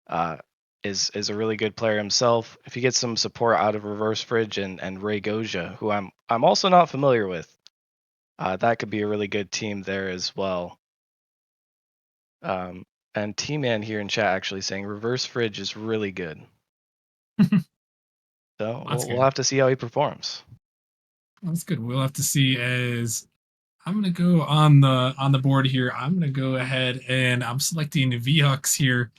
uh, is a really good player himself. If you get some support out of Reverse Fridge and Ray Goja, who I'm also not familiar with, that could be a really good team there as well. And T-Man here in chat actually saying Reverse Fridge is really good. So That's we'll good. have to see how he performs. That's good. We'll have to see. As I'm gonna go on the board here. I'm gonna go ahead and I'm selecting VHux here,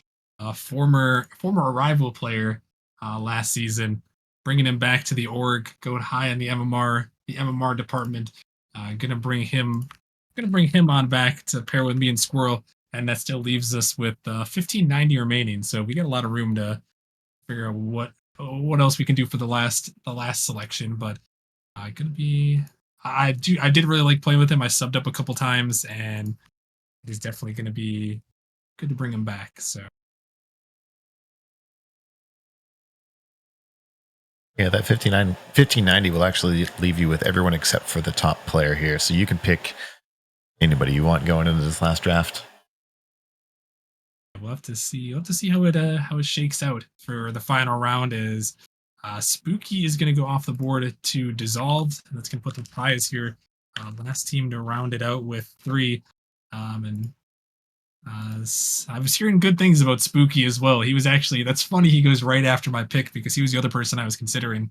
former arrival player last season, bringing him back to the org, going high in the MMR department. Gonna bring him on back to pair with me and Squirrel, and that still leaves us with 1590 remaining. So we got a lot of room to figure out what else we can do for the last selection. But gonna be I did really like playing with him. I subbed up a couple times, and he's definitely gonna be good to bring him back. So Yeah, that 1590 will actually leave you with everyone except for the top player here. So you can pick anybody you want going into this last draft. we'll have to see. We'll have to see how it shakes out for the final round. Is Spooky is going to go off the board to Dissolved. That's going to put the prize here. Last team to round it out with 3. And I was hearing good things about Spooky as well. He was actually, that's funny. He goes right after my pick because he was the other person I was considering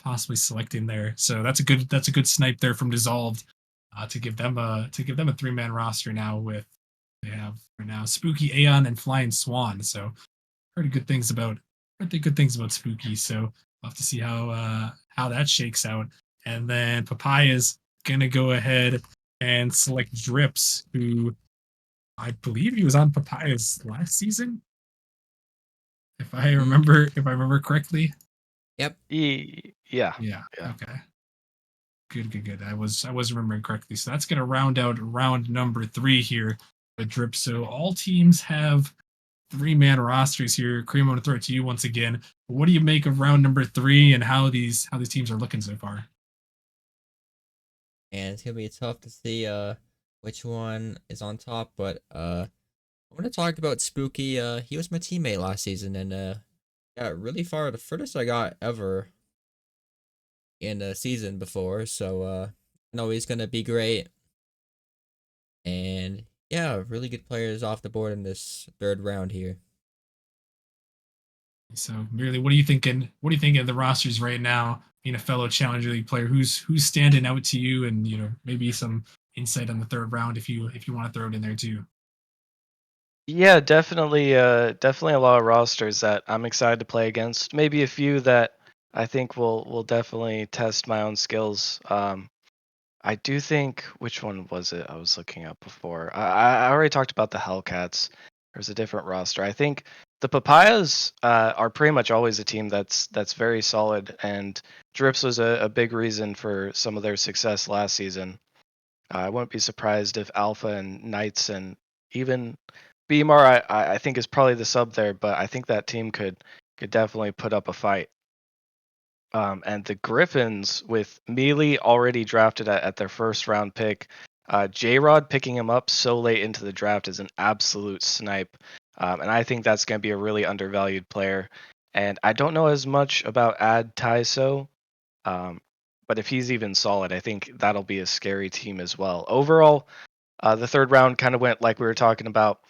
possibly selecting there. So that's a good snipe there from Dissolved to give them a 3-man roster now. With they have right now Spooky, Aeon, and Flying Swan. So heard good things about Spooky. So we'll have to see how that shakes out. And then Papaya's gonna go ahead and select Drips, who I believe he was on Papaya's last season, if I remember correctly. Yep. Yeah. Yeah. Okay. Good. I was remembering correctly. So that's gonna round out round number 3 here with Drip. So all teams have 3-man rosters here. Cream, I'm gonna throw it to you once again. What do you make of round number 3 and how these teams are looking so far? And it's gonna be tough to see which one is on top, but I want to talk about Spooky. He was my teammate last season and got really far. The furthest I got ever in a season before. So I know he's gonna be great. And yeah, really good players off the board in this 3rd round here. So, merely, what are you thinking? What do you think of the rosters right now? Being a fellow Challenger League player, who's standing out to you, and maybe some insight on the 3rd round if you want to throw it in there too. Yeah, definitely a lot of rosters that I'm excited to play against. Maybe a few that I think will definitely test my own skills. I do think, which one was it I was looking at before? I already talked about the Hellcats. There's a different roster. I think the Papayas are pretty much always a team that's very solid, and Drips was a big reason for some of their success last season. I wouldn't be surprised if Alpha and Knights and even BMR I think is probably the sub there, but I think that team could definitely put up a fight. And the Griffins, with Mealy already drafted at their 1st round pick, J Rod picking him up so late into the draft is an absolute snipe. And I think that's going to be a really undervalued player. And I don't know as much about Ad Taiso, but if he's even solid, I think that'll be a scary team as well. Overall, the 3rd round kind of went like we were talking about.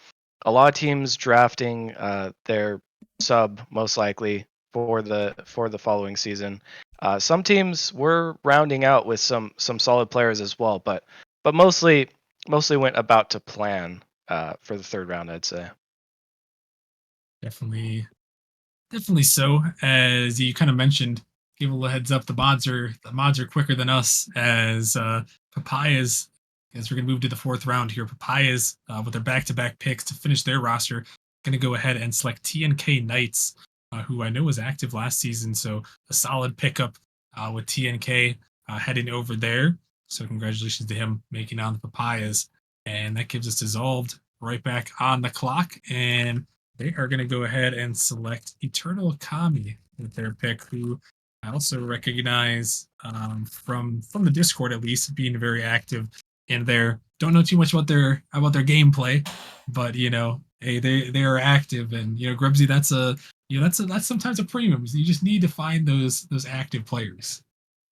A lot of teams drafting their sub most likely for the following season. Some teams were rounding out with some solid players as well, but mostly went about to plan for the 3rd round, I'd say. Definitely so. As you kind of mentioned, give a little heads up. The mods are quicker than us. As Papayas, as we're gonna move to the 4th round here. Papayas with their back-to-back picks to finish their roster, gonna go ahead and select TNK Knights, who I know was active last season. So a solid pickup with TNK heading over there. So congratulations to him making on the Papayas, and that gives us Dissolved right back on the clock. And they are going to go ahead and select Eternal Kami with their pick, who I also recognize from the Discord, at least, being very active in there. Don't know too much about their gameplay, but hey, they are active, and Grubsy, that's sometimes a premium. So you just need to find those active players.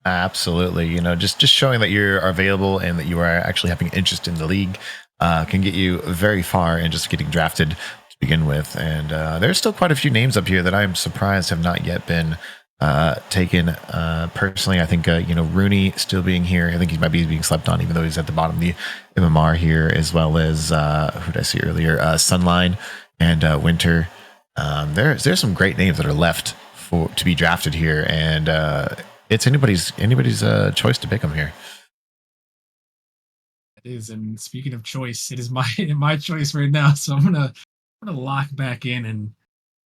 Absolutely. Just showing that you're available and that you are actually having interest in the league can get you very far in just getting drafted to begin with. And there's still quite a few names up here that I'm surprised have not yet been taken. Personally, I think Rooney still being here. I think he might be being slept on, even though he's at the bottom of the MMR here, as well as who did I see earlier? Sunline and Winter. There's some great names that are left to be drafted here, and it's anybody's choice to pick them here. It is, and speaking of choice, it is my choice right now. So I'm gonna lock back in and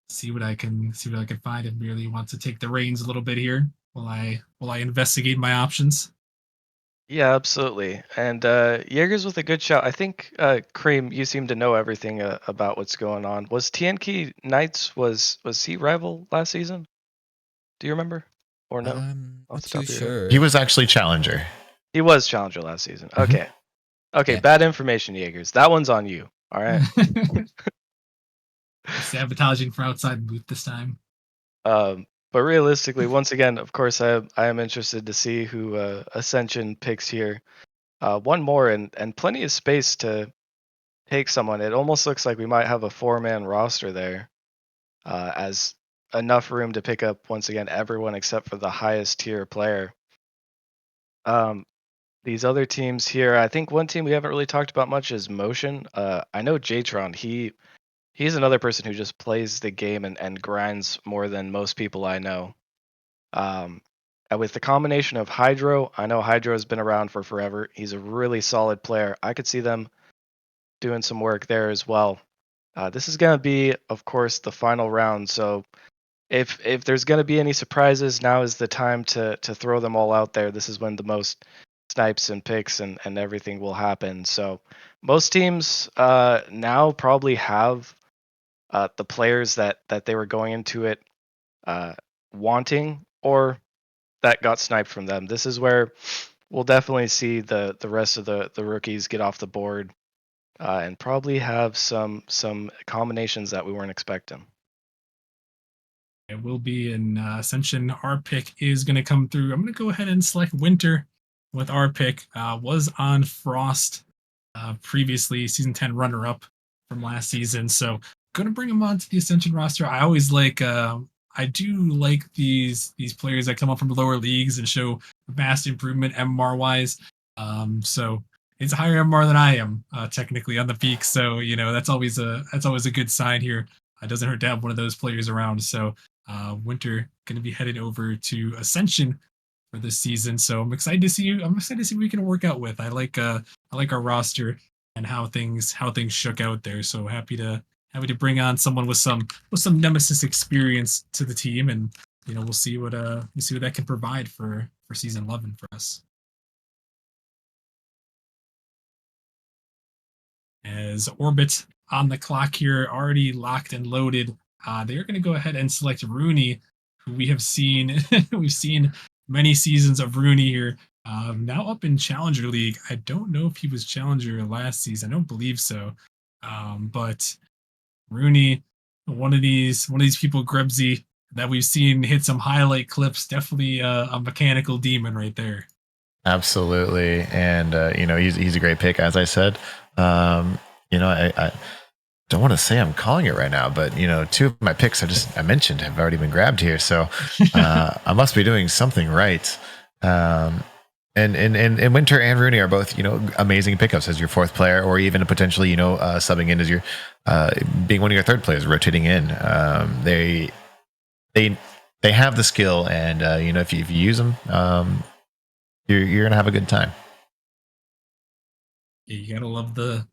see what I can find. If Merely wants to take the reins a little bit here, while I investigate my options. Yeah, absolutely. And Jaeger's with a good shout. I think Cream, you seem to know everything about what's going on. Was TNK Knights was he rival last season? Do you remember or no? I'm Off not the too top of your head? sure. He was actually challenger. He was challenger last season. Mhm. Okay. Okay, Yeah. bad information, Jaegers. That one's on you. All right. Sabotaging for outside booth this time. But realistically, once again, of course, I am interested to see who Ascension picks here. One more and plenty of space to take someone. It almost looks like we might have a 4-man roster there, as enough room to pick up once again everyone except for the highest tier player. These other teams here, I think one team we haven't really talked about much is Motion. I know Jtron. He's another person who just plays the game and grinds more than most people I know. And with the combination of Hydro, I know Hydro has been around for forever. He's a really solid player. I could see them doing some work there as well. This is going to be, of course, the final round. So if there's going to be any surprises, now is the time to throw them all out there. This is when the most snipes and picks and everything will happen. So most teams now probably have the players that they were going into it wanting, or that got sniped from them. This is where we'll definitely see the rest of the rookies get off the board and probably have some combinations that we weren't expecting. It will be in Ascension. Our pick is going to come through. I'm going to go ahead and select Winter with our pick. Was on Frost previously, season 10 runner up from last season. So going to bring him onto the Ascension roster. I always like. I do like these players that come up from lower leagues and show vast improvement MMR wise. So it's a higher MMR than I am technically on the peak. So that's always a good sign here. It doesn't hurt to have one of those players around. So Winter going to be headed over to Ascension for this season. So I'm excited to see you. I'm excited to see what we can work out with. I like our roster and how things shook out there. So happy to bring on someone with some Nemesis experience to the team, and we'll see what that can provide for season 11 for us. As Orbit on the clock here, already locked and loaded. They're going to go ahead and select Rooney, who we have seen. We've seen many seasons of Rooney here. Now up in Challenger League. I don't know if he was Challenger last season. I don't believe so. But Rooney, one of these people, Grebsy, that we've seen hit some highlight clips. Definitely a mechanical demon right there. Absolutely, and he's a great pick, as I said. I don't want to say I'm calling it right now, but two of my picks I mentioned have already been grabbed here, so I must be doing something right. And Winter and Rooney are both amazing pickups as your fourth player, or even potentially subbing in as your being one of your third players, rotating in. They have the skill, and if you use them, you're gonna have a good time. Yeah, you gotta love the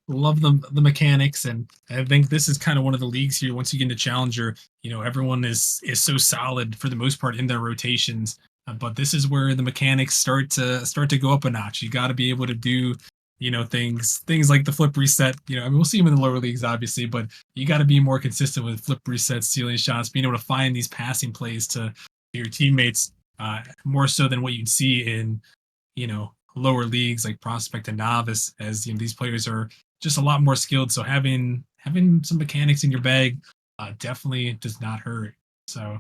mechanics, and I think this is kind of one of the leagues here. Once you get into Challenger, everyone is so solid for the most part in their rotations, but this is where the mechanics start to go up a notch. You got to be able to do things like the flip reset. I mean, we'll see them in the lower leagues, obviously, but you got to be more consistent with flip resets, stealing shots, being able to find these passing plays to your teammates, more so than what you'd see in lower leagues like prospect and novice, as these players are just a lot more skilled. So having some mechanics in your bag definitely does not hurt. So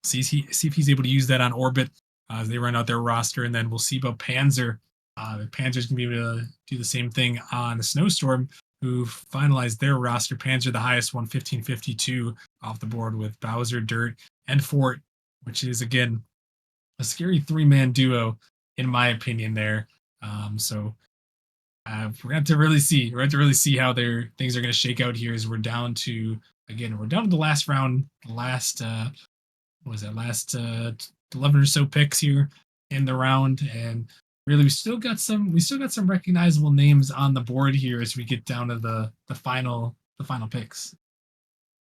see if he's able to use that on Orbit as they run out their roster, and then we'll see about Panzer. Panzer's gonna be able to do the same thing on Snowstorm, who finalized their roster. Panzer, the highest one, 1552 off the board, with Bowser, Dirt, and Fort which is again a scary 3-man duo in my opinion there. So we're going to really see. We're going to really see how their things are going to shake out here. As we're down to the last round, the last what was that last 11 or so picks here in the round, and really we still got some recognizable names on the board here as we get down to the final picks.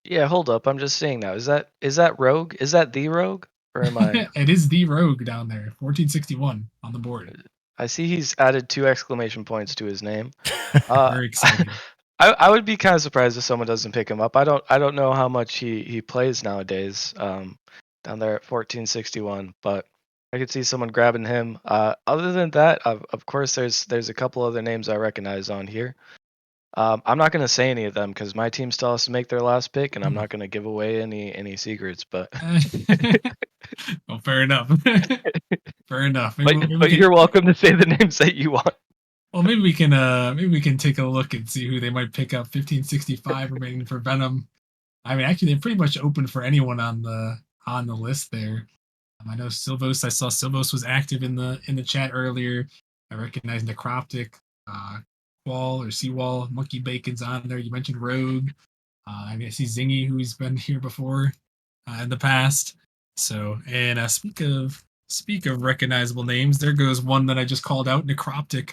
Yeah, hold up. I'm just seeing now. Is that Rogue? Is that the Rogue? Or am I? It is the Rogue down there, 1461 on the board. I see he's added 2 exclamation points to his name. Uh, Very exciting. I would be kind of surprised if someone doesn't pick him up. I don't know how much he plays nowadays. Down there at 1461, but I could see someone grabbing him. Other than that, of course, there's a couple other names I recognize on here. I'm not gonna say any of them because my team still has to make their last pick, and I'm not gonna give away any secrets. But Well, fair enough. Fair enough. Maybe we but can. you're welcome to say the names that you want. Well, maybe we can take a look and see who they might pick up. 1565 remaining for Venom. I mean, actually, they're pretty much open for anyone on the list there. I know Silvos. I saw Silvos was active in the chat earlier. I recognize Necroptic, Wall or Seawall, Monkey Bacon's on there. You mentioned Rogue. I mean, I see Zingy, who's been here before in the past. So, and speak of recognizable names, there goes one that I just called out, Necroptic,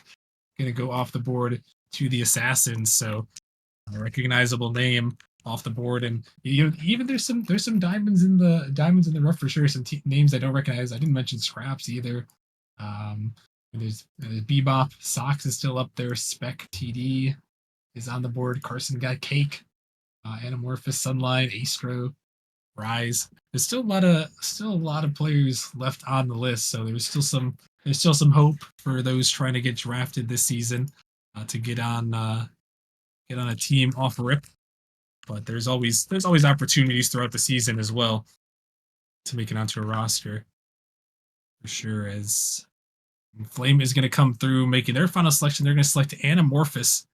gonna go off the board to the Assassins. So, a recognizable name off the board, and even there's some diamonds in the rough for sure. Some names I don't recognize. I didn't mention Scraps either. There's Bebop. Sox is still up there. Spec TD is on the board. Carson got Cake. Anamorphous, Sunlight, Astro, Rise. There's still a lot of players left on the list, so there's still some hope for those trying to get drafted this season to get on a team off rip. But there's always opportunities throughout the season as well to make it onto a roster for sure. As Flame is going to come through making their final selection, they're going to select Anamorphous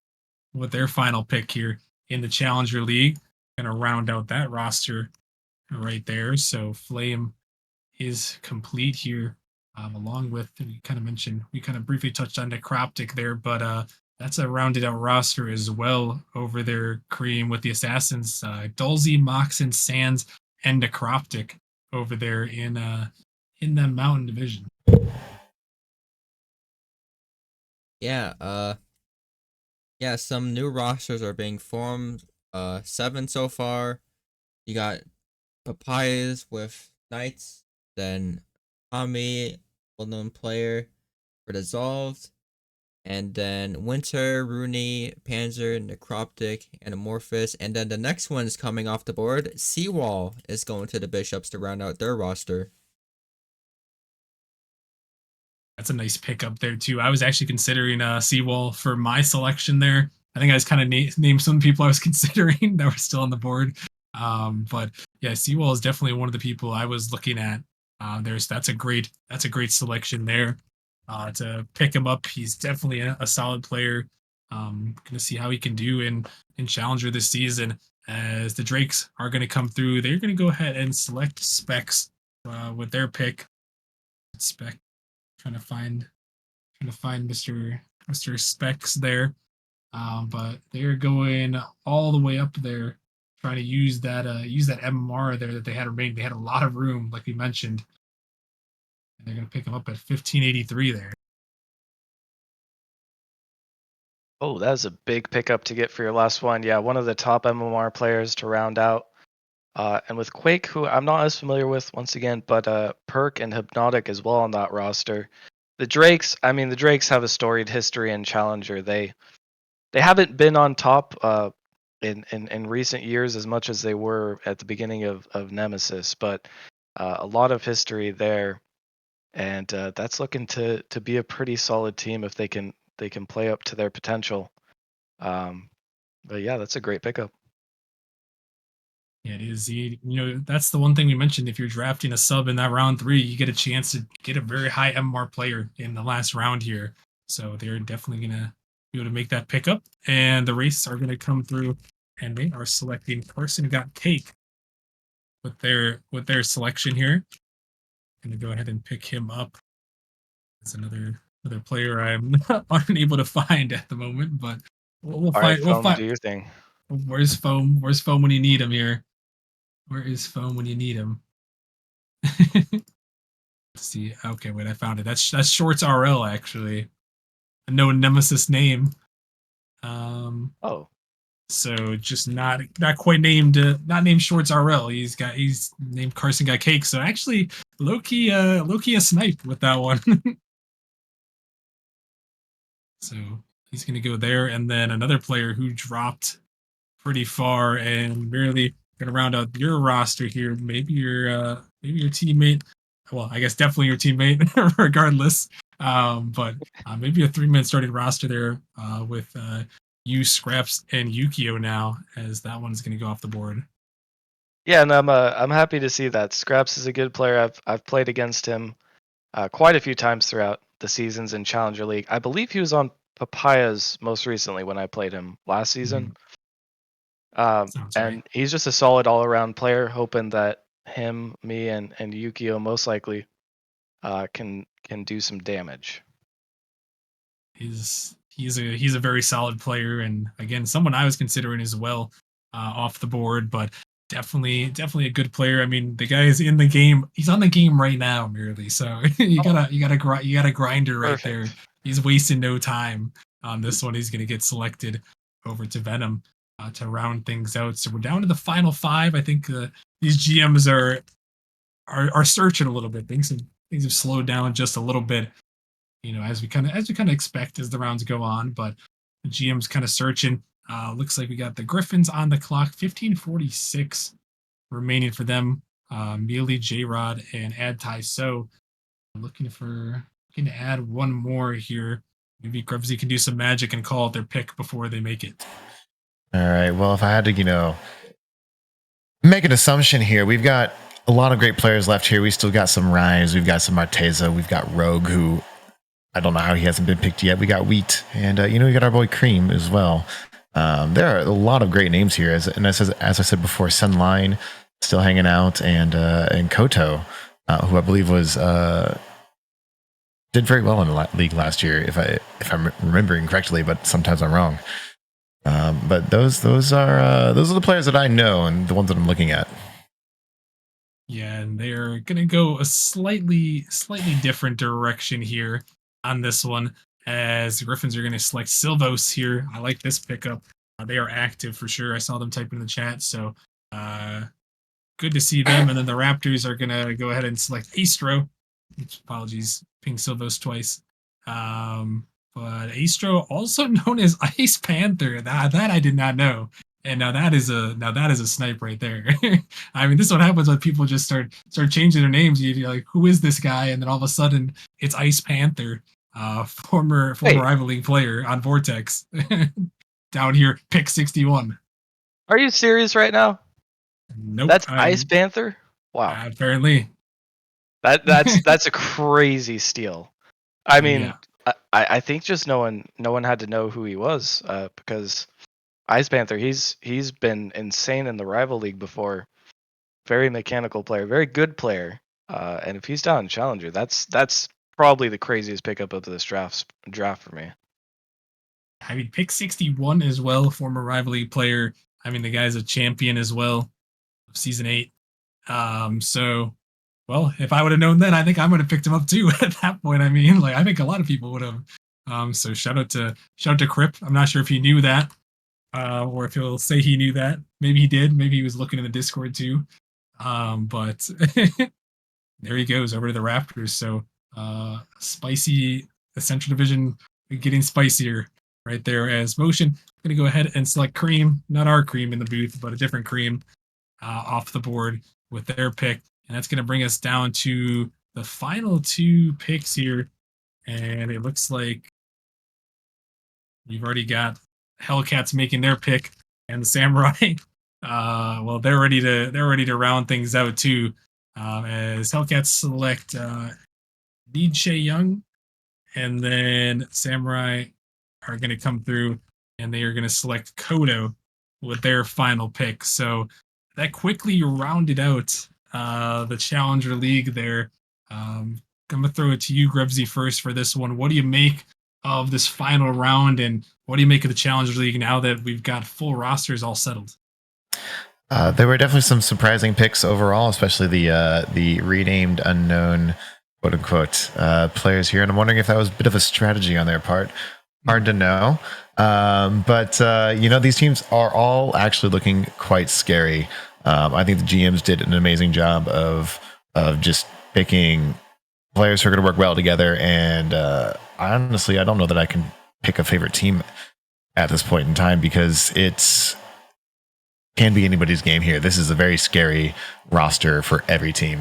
with their final pick here in the Challenger League. Going to round out that roster right there. So Flame is complete here, along with, we kind of briefly touched on Necroptic there, but that's a rounded out roster as well over there, Cream, with the Assassins, Dulzy, Moxon, Sands, and Necroptic over there in the Mountain Division. Yeah, some new rosters are being formed. 7 so far. You got Papayas with Knights, then Tommy, well-known player, for Dissolved, and then Winter, Rooney, Panzer, Necroptic, Anamorphous, and then the next one's coming off the board. Seawall is going to the Bishops to round out their roster. That's a nice pickup there too. I was actually considering Seawall for my selection there. I think I just kind of named some people I was considering that were still on the board. But yeah, Seawall is definitely one of the people I was looking at. That's a great selection there. To pick him up, he's definitely a solid player. Gonna see how he can do in Challenger this season. As the Drakes are going to come through, they're going to go ahead and select Specs with their pick. Spec. Trying to find Mr. Specs there. But they're going all the way up there, trying to use that MMR there that they had remaining. They had a lot of room, like we mentioned. And they're gonna pick them up at 1583 there. Oh, that was a big pickup to get for your last one. Yeah, one of the top MMR players to round out. And with Quake, who I'm not as familiar with once again, but Perk and Hypnotic as well on that roster. The Drakes have a storied history in Challenger. They haven't been on top in recent years as much as they were at the beginning of Nemesis, but a lot of history there, and that's looking to be a pretty solid team if they can play up to their potential. But yeah, that's a great pickup. Yeah, it is. That's the one thing we mentioned. If you're drafting a sub in that round 3, you get a chance to get a very high MMR player in the last round here. So they're definitely gonna be able to make that pickup. And the races are gonna come through, and they are selecting Carson Got Cake with their selection here. Gonna go ahead and pick him up. It's another player I'm unable to find at the moment, but we'll All right, find. We'll Foam, find. do your thing. Where's Foam? Where's Foam when you need him here? Where is Foam when you need him? Let's see. Okay, wait, I found it. That's Shorts RL actually. A no Nemesis name. Oh, So just not quite named not named Shorts RL. He's named Carson Got Cake. So actually low key a snipe with that one. So he's gonna go there, and then another player who dropped pretty far and barely gonna round out your roster here. Maybe your teammate. Well, I guess definitely your teammate, regardless. But maybe a 3-man starting roster there with you, Scraps, and Yukio now, as that one's gonna go off the board. yeah, and I'm happy to see that. Scraps is a good player. I've played against him quite a few times throughout the seasons in Challenger League. I believe he was on Papayas most recently when I played him last season. Sounds right. And he's just a solid all around player, hoping that him, me, and Yukio most likely can do some damage. He's a very solid player, and again, someone I was considering as well off the board, but definitely a good player. I mean, the guy is in the game. He's on the game right now, merely. So you got a grinder right there. Perfect. He's wasting no time on this one. He's gonna get selected over to Venom to round things out. So we're down to the final 5. I think these GMs are searching a little bit. Things have slowed down just a little bit, as we kind of expect as the rounds go on. But the GM's kind of searching. Looks like we got the Griffins on the clock. 15:46 remaining for them. Mealy, J Rod, and Ad Tai. So looking to add one more here. Maybe Grubsy can do some magic and call out their pick before they make it. All right. Well, if I had to, make an assumption here, we've got a lot of great players left here. We still got some Rise, we've got some Marteza, we've got Rogue, who I don't know how he hasn't been picked yet. We got Wheat, and we got our boy Cream as well. There are a lot of great names here, as I said before, Sunline still hanging out, and Koto, who I believe was did very well in the league last year, if I'm remembering correctly, but sometimes I'm wrong. But those are the players that I know and the ones that I'm looking at. Yeah, and they're gonna go a slightly different direction here on this one, as the Griffins are gonna select Silvos here. I like this pickup. They are active for sure. I saw them type in the chat, so good to see them. And then the Raptors are gonna go ahead and select Astro. Apologies, ping Silvos twice. But Astro, also known as Ice Panther, that I did not know. And now that is a snipe right there. I mean, this is what happens when people just start changing their names. You're like, who is this guy? And then all of a sudden, it's Ice Panther, former Wait. Rival League player on Vortex. Down here, pick 61. Are you serious right now? Nope. That's Ice Panther? Wow. Apparently. That's a crazy steal. I mean, Yeah. I think just no one had to know who he was, because Ice Panther, he's been insane in the rival league before. Very mechanical player, very good player. And if he's down in Challenger, that's probably the craziest pickup of this draft for me. I mean, pick 61 as well, former Rival League player. I mean, the guy's a champion as well of Season 8. So, well, if I would have known then, I think I would have picked him up too at that point. I mean, I think a lot of people would have. So shout out to Crip. I'm not sure if he knew that, or if he'll say he knew that. Maybe he did. Maybe he was looking in the Discord too. But there he goes over to the Raptors. So spicy, the Central Division getting spicier right there. As Motion going to go ahead and select Cream, not our Cream in the booth, but a different Cream off the board with their pick. And that's going to bring us down to the final 2 picks here. And it looks like we've already got Hellcats making their pick, and the Samurai. Well, they're ready to round things out too. As Hellcats select Nietzsche Young, and then Samurai are going to come through, and they are going to select Kodo with their final pick. So that quickly rounded out the Challenger League there. I'm gonna throw it to you, Grebsy, first for this one. What do you make of this final round, and what do you make of the Challenge League now that we've got full rosters all settled? There were definitely some surprising picks overall, especially the renamed unknown quote unquote players here, and I'm wondering if that was a bit of a strategy on their part. Hard to know, but these teams are all actually looking quite scary. I think the GMs did an amazing job of just picking players who are going to work well together, and honestly, I don't know that I can pick a favorite team at this point in time because it's can be anybody's game here. This is a very scary roster for every team.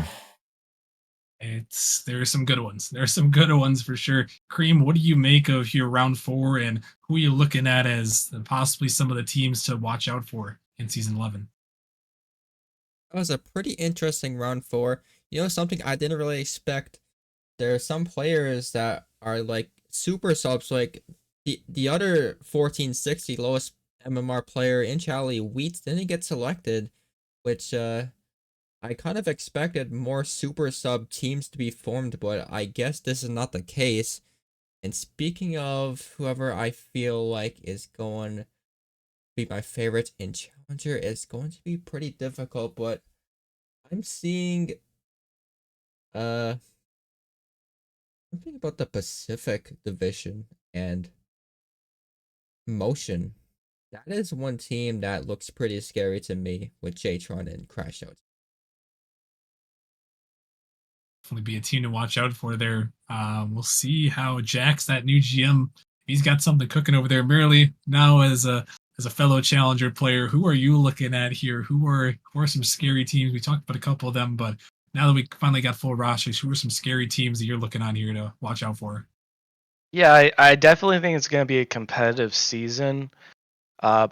There are some good ones. There are some good ones for sure. Cream, what do you make of your round 4, and who are you looking at as possibly some of the teams to watch out for in season 11? That was a pretty interesting round 4. Something I didn't really expect. There are some players that are like super subs, like the other 1460 lowest MMR player in Charlie Wheat didn't get selected, which I kind of expected more super sub teams to be formed, but I guess this is not the case. And speaking of whoever I feel like is going to be my favorite in Challenger, it's going to be pretty difficult, but I'm seeing something about the Pacific Division and Motion. That is one team that looks pretty scary to me with Jtron and Crash Out. Definitely be a team to watch out for there. We'll see how Jax, that new GM, he's got something cooking over there. Merely now as a fellow Challenger player, who are you looking at here? Who are some scary teams? We talked about a couple of them, but now that we finally got full rosters, who are some scary teams that you're looking on here to watch out for? Yeah, I definitely think it's going to be a competitive season.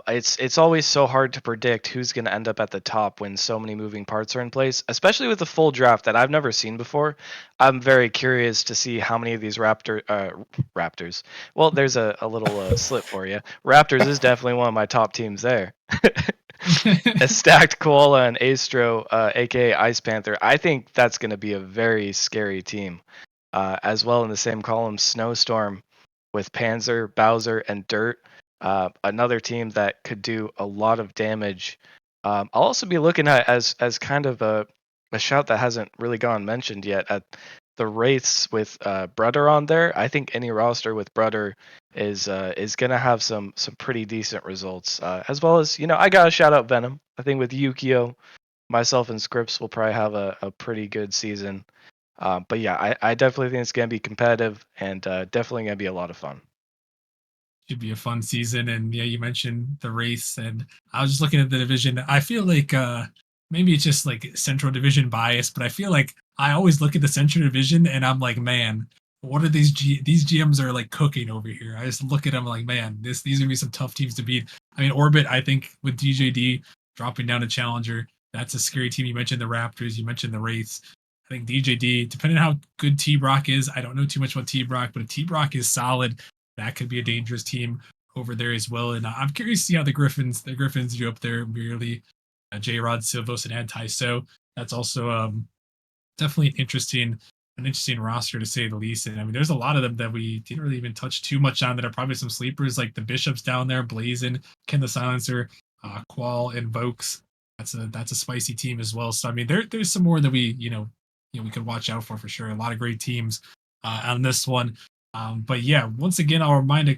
It's always so hard to predict who's going to end up at the top when so many moving parts are in place, especially with the full draft that I've never seen before. I'm very curious to see how many of these Raptors. Well, there's a little slip for you. Raptors is definitely one of my top teams there. A stacked Koala and Astro, aka Ice Panther. I think that's going to be a very scary team. As well in the same column, Snowstorm with Panzer, Bowser, and Dirt. Another team that could do a lot of damage. I'll also be looking at as kind of a shout that hasn't really gone mentioned yet at the Wraiths with Brudder on there. I think any roster with Brudder is gonna have some pretty decent results. As well as I gotta shout out Venom. I think with Yukio, myself and Scripps will probably have a pretty good season. But yeah, I definitely think it's gonna be competitive and definitely gonna be a lot of fun. Should be a fun season. And yeah, you mentioned the race, and I was just looking at the division. I feel like maybe it's just like Central Division bias, but I feel like I always look at the Central Division and I'm like, man, what are these GMs are like cooking over here? I just look at them like, man, these are gonna be some tough teams to beat. I mean, Orbit, I think with DJD dropping down to Challenger, that's a scary team. You mentioned the Raptors, you mentioned the Wraiths. I think DJD, depending on how good T Brock is, I don't know too much about T Brock, but if T Brock is solid, that could be a dangerous team over there as well. And I'm curious to see how the Griffins do up there. Merely J Rod, Silvos, and Anti. So that's also definitely an interesting roster to say the least. And I mean, there's a lot of them that we didn't really even touch too much on that are probably some sleepers, like the Bishops down there, Blazin, Ken the Silencer, Qual, and Vokes. That's a spicy team as well. So I mean, there's some more that we could watch out for sure. A lot of great teams on this one. But yeah, once again, I'll remind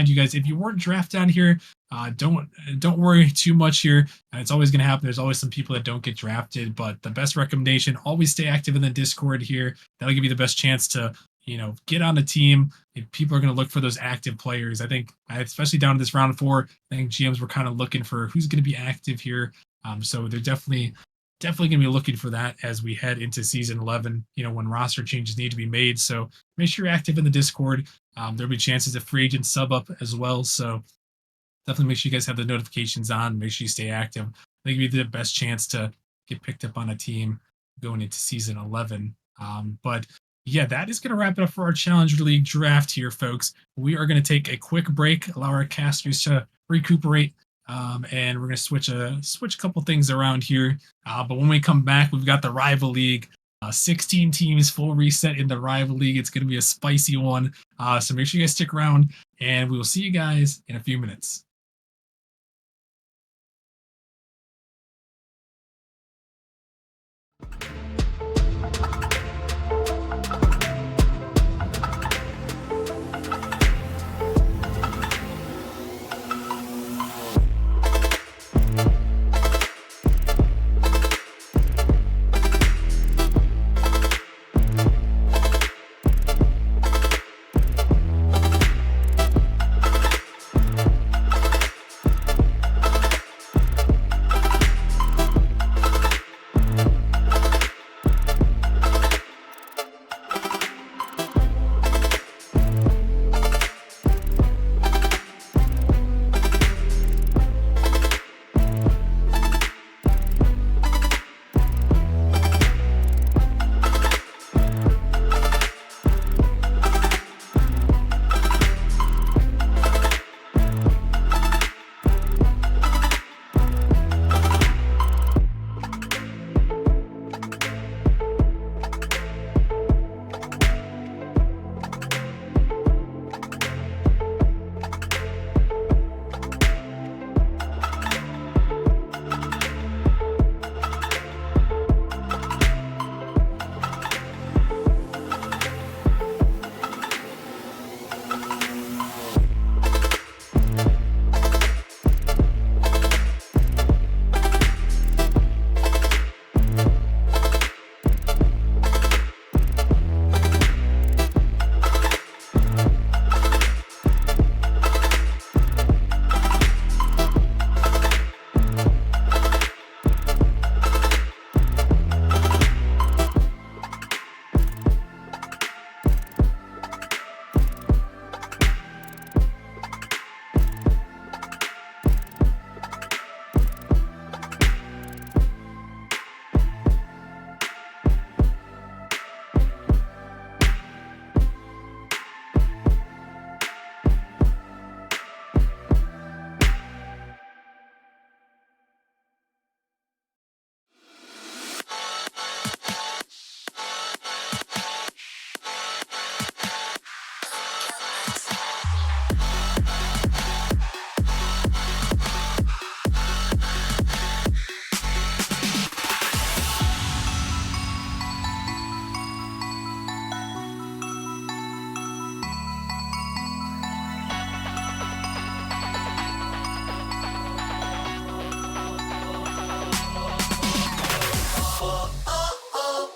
you guys, if you weren't drafted down here, don't worry too much here. It's always going to happen. There's always some people that don't get drafted, but the best recommendation, always stay active in the Discord here. That'll give you the best chance to get on the team. If people are going to look for those active players, I think, especially down to this round 4, I think GMs were kind of looking for who's going to be active here. So they're definitely going to be looking for that as we head into season 11, when roster changes need to be made. So make sure you're active in the Discord. There'll be chances of free agent sub up as well. So definitely make sure you guys have the notifications on. Make sure you stay active. I think it'll be the best chance to get picked up on a team going into season 11. But yeah, that is going to wrap it up for our Challenger League draft here, folks. We are going to take a quick break, allow our casters to recuperate, and we're going to switch a couple things around here. But when we come back, we've got the Rival League. 16 teams, full reset in the rival league. It's going to be a spicy one. So make sure you guys stick around, and we will see you guys in a few minutes.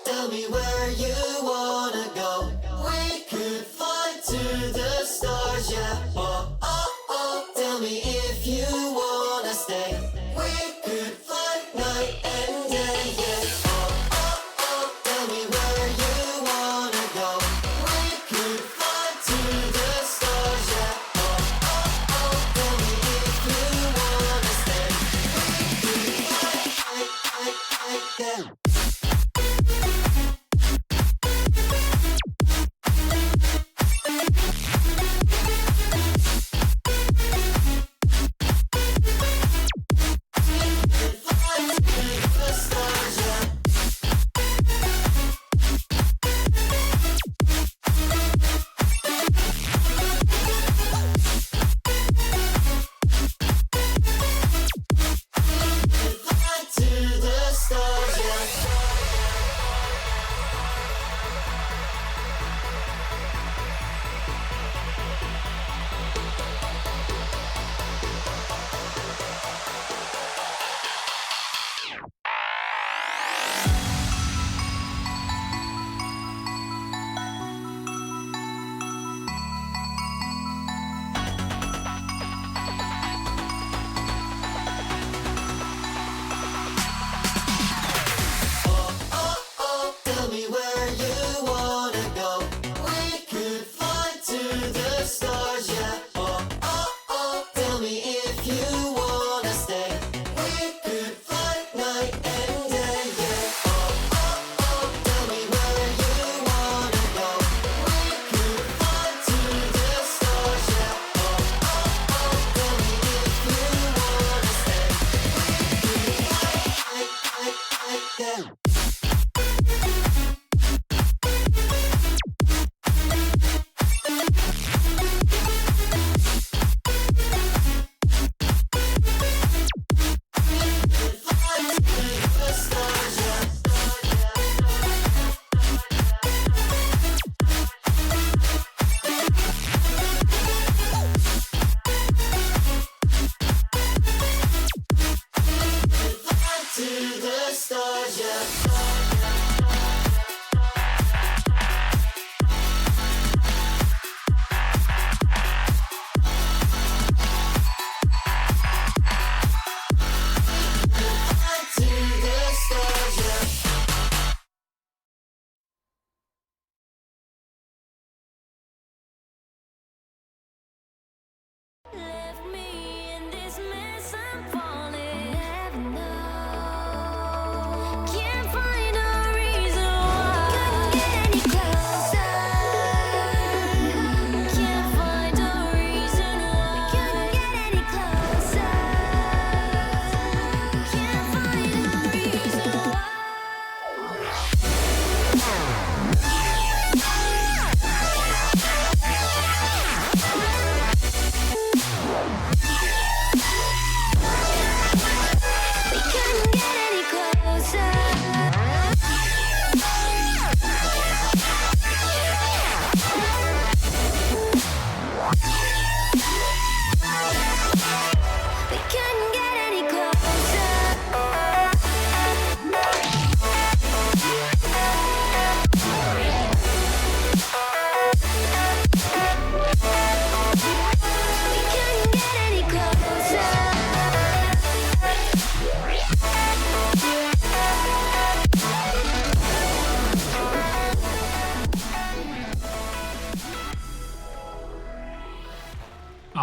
Tell me where you wanna go. We could fly to the stars, yeah. Tell me if you wanna stay. We could fly night and day, yeah. Tell me where you wanna go. We could fly to the stars, yeah. Tell me if you wanna stay. We could fly, yeah.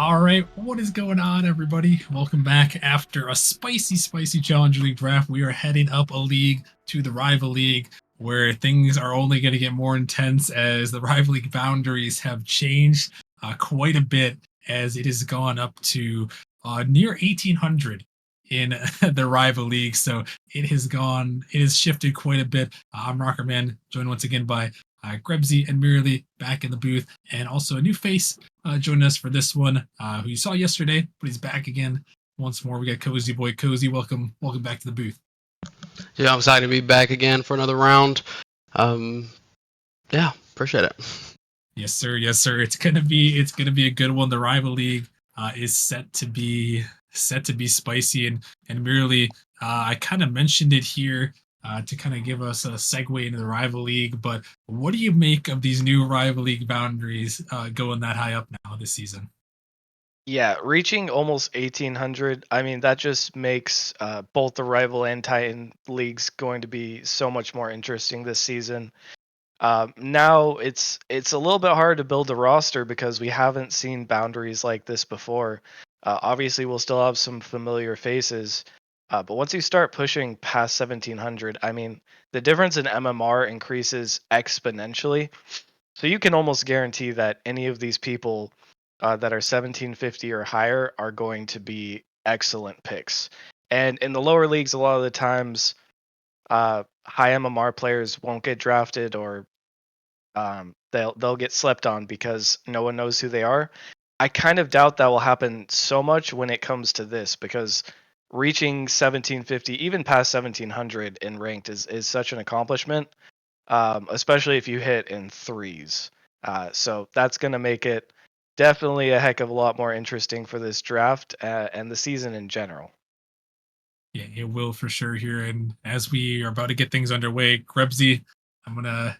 All right, what is going on, everybody? Welcome back after a spicy Challenger League draft. We are heading up a league to the Rival League, where things are only going to get more intense as the Rival League boundaries have changed quite a bit, as it has gone up to near 1800 in the Rival League. So it has shifted quite a bit. I'm Rockerman, joined once again by Grebsy and Mirley back in the booth, and also a new face joining us for this one, who you saw yesterday, but he's back again once more. We got Cozy Boy Cozy. Welcome back to the booth. Yeah, I'm excited to be back again for another round. Yeah, appreciate it. Yes, sir. Yes, sir. It's gonna be a good one. The Rival League is set to be spicy, and merely I kind of mentioned it here to kind of give us a segue into the Rival League. But what do you make of these new Rival League boundaries going that high up now this season? Yeah, reaching almost 1800. I mean, that just makes both the Rival and Titan leagues going to be so much more interesting this season. Now it's a little bit hard to build a roster because we haven't seen boundaries like this before. Obviously, we'll still have some familiar faces, but once you start pushing past 1700, I mean, the difference in MMR increases exponentially. So you can almost guarantee that any of these people that are 1750 or higher are going to be excellent picks. And in the lower leagues, a lot of the times, high MMR players won't get drafted, or they'll get slept on because no one knows who they are. I kind of doubt that will happen so much when it comes to this, because reaching 1750, even past 1700 in ranked is such an accomplishment, especially if you hit in threes. So that's going to make it definitely a heck of a lot more interesting for this draft and the season in general. Yeah, it will for sure here. And as we are about to get things underway, Grebsy, I'm gonna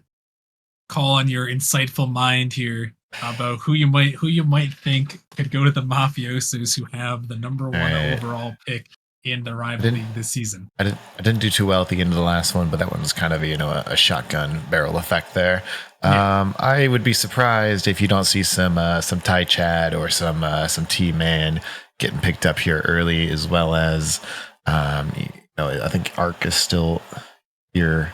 call on your insightful mind here about who you might think could go to the mafiosos who have the number one overall pick in the Rival League this season. I didn't do too well at the end of the last one, but that one was kind of a shotgun barrel effect there. Yeah. I would be surprised if you don't see some Ty Chad or some T Man getting picked up here early, as well as I think Arc is still here.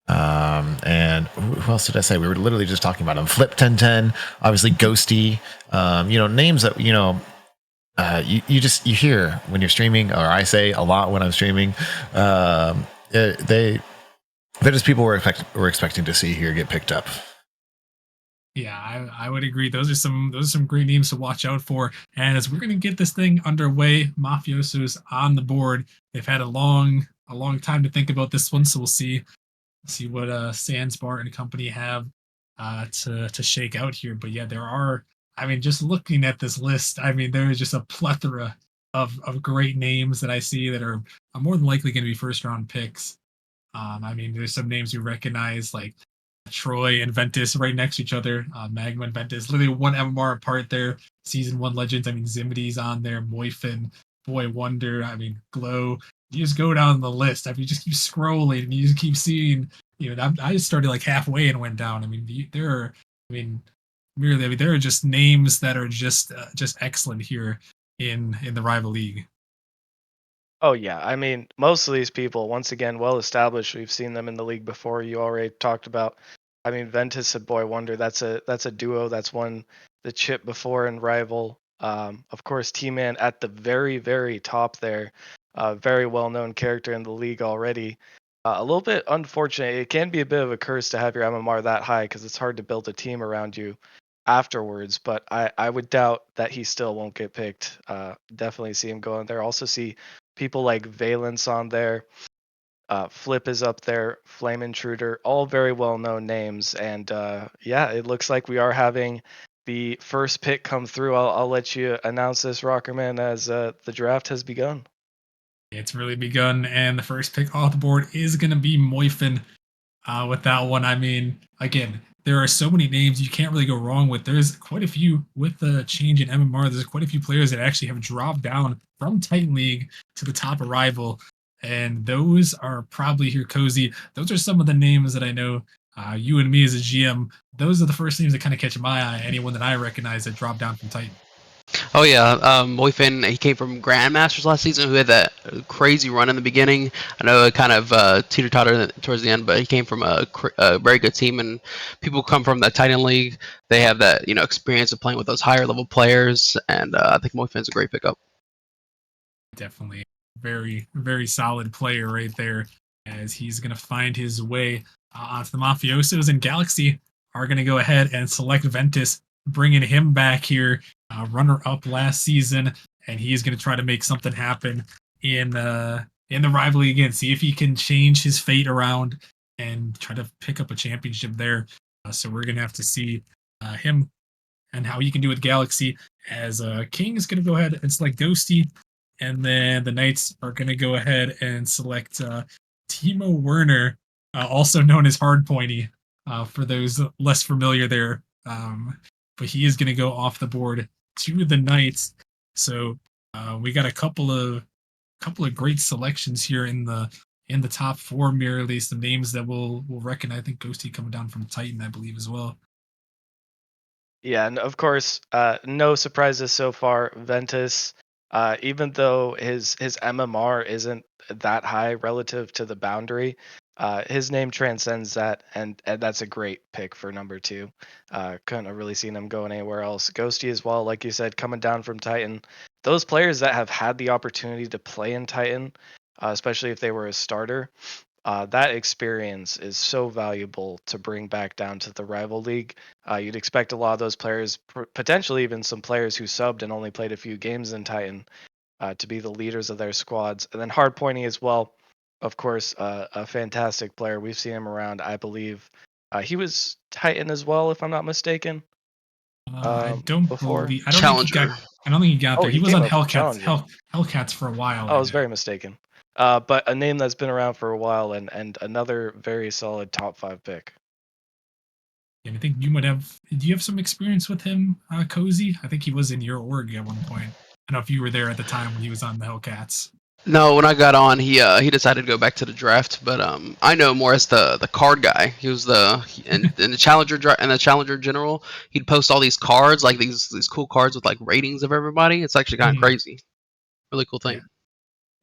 And who else did I say? We were literally just talking about him. Flip 1010, obviously Ghosty. Names that you hear when you're streaming, or I say a lot when I'm streaming. They're just people we're expecting to see here get picked up. Yeah, I would agree. Those are some great names to watch out for. And as we're going to get this thing underway, mafiosos on the board. They've had a long time to think about this one, so we'll see what Sandsbar and company have to shake out here. But yeah, there are. I mean, just looking at this list, I mean, there is just a plethora of great names that I see that are more than likely going to be first round picks. I mean, there's some names you recognize like Troy and Ventus right next to each other. Magma and Ventus, literally one MMR apart there. Season 1 legends. I mean, Zimity's on there. Moifin, Boy Wonder. I mean, Glow. You just go down the list. I mean, you just keep scrolling and you just keep seeing. I just started like halfway and went down. I mean, there are just names that are just excellent here in the Rival League. Oh yeah, I mean, most of these people, once again, well established. We've seen them in the league before. You already talked about. I mean, Ventus and Boy Wonder. That's a duo that's won the chip before in Rival. Of course, T-Man at the very top there. Very well known character in the league already. A little bit unfortunate. It can be a bit of a curse to have your MMR that high because it's hard to build a team around you afterwards. But I would doubt that he still won't get picked. Definitely see him going there. Also see people like Valence on there. Flip is up there. Flame Intruder, all very well known names. And yeah, it looks like we are having the first pick come through. I'll let you announce this, Rockerman, as the draft has begun. It's really begun, and the first pick off the board is going to be Moifin. With that one, I mean, again, there are so many names you can't really go wrong with. There's quite a few with the change in MMR. There's quite a few players that actually have dropped down from Titan League to the top arrival, and those are probably here, Cozy. Those are some of the names that I know. You and me as a GM, those are the first names that kind of catch my eye. Anyone that I recognize that dropped down from Titan. Oh yeah, Moifin, he came from Grandmasters last season, who had that crazy run in the beginning. I know it kind of teeter-totter towards the end, but he came from a very good team, and people come from that Titan League. They have that experience of playing with those higher level players, and I think Moifin's a great pickup. Definitely very, very solid player right there, as he's going to find his way onto the Mafiosos, and Galaxy are going to go ahead and select Ventus, bringing him back here, runner up last season, and he's going to try to make something happen in the rivalry again, see if he can change his fate around and try to pick up a championship there. So we're going to have to see him and how he can do with Galaxy, as King is going to go ahead and select Ghosty, and then the Knights are going to go ahead and select Timo Werner, also known as Hard Pointy, for those less familiar there. But he is going to go off the board to the Knights. So we got a couple of great selections here in the top four, merely some names that we'll reckon. I think Ghosty coming down from Titan, I believe, as well. Yeah, and of course, no surprises so far. Ventus, even though his MMR isn't that high relative to the boundary, his name transcends that, and that's a great pick for number two. Couldn't have really seen him going anywhere else. Ghosty as well, like you said, coming down from Titan. Those players that have had the opportunity to play in Titan, especially if they were a starter, that experience is so valuable to bring back down to the rival league. You'd expect a lot of those players, potentially even some players who subbed and only played a few games in Titan, to be the leaders of their squads. And then Hard Pointy as well, of course, a fantastic player. We've seen him around, I believe. He was Titan as well, if I'm not mistaken. I don't Before. believe. I don't think he got. Challenger. I don't think he got Oh, there. He he was came on up from Hellcats. Challenger. Hellcats for a while. Oh, I I was know. very mistaken. But a name that's been around for a while, and another very solid top 5 pick. And I think you might have. Do you have some experience with him, Cozy? I think he was in your org at one point. I don't know if you were there at the time when he was on the Hellcats. No, when I got on, he decided to go back to the draft, but I know more as the card guy. He was in the challenger general. He'd post all these cards, like these cool cards with like ratings of everybody. It's actually kind of Mhm. crazy, really cool Yeah. thing.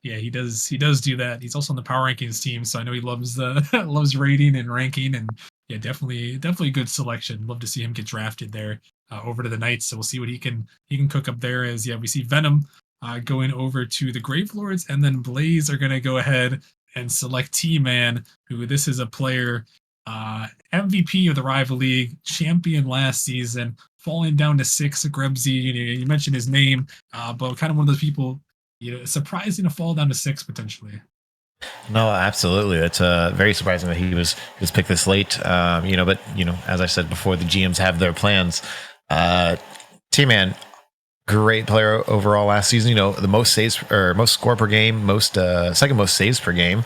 Yeah, he does. He does do that. He's also on the power rankings team, so I know he loves the loves rating and ranking. And yeah, definitely a good selection. Love to see him get drafted there over to the Knights. So we'll see what he can cook up there. As yeah, we see Venom going over to the Grave Lords, and then Blaze are gonna go ahead and select T-Man, who this is a player MVP of the rival league, champion last season, falling down to 6. Grebsy, you mentioned his name, but kind of one of those people, surprising to fall down to 6 potentially. No, absolutely. It's very surprising that he was picked this late. But as I said before, the GMs have their plans. T-Man, great player overall last season. The most saves or most score per game, most second most saves per game,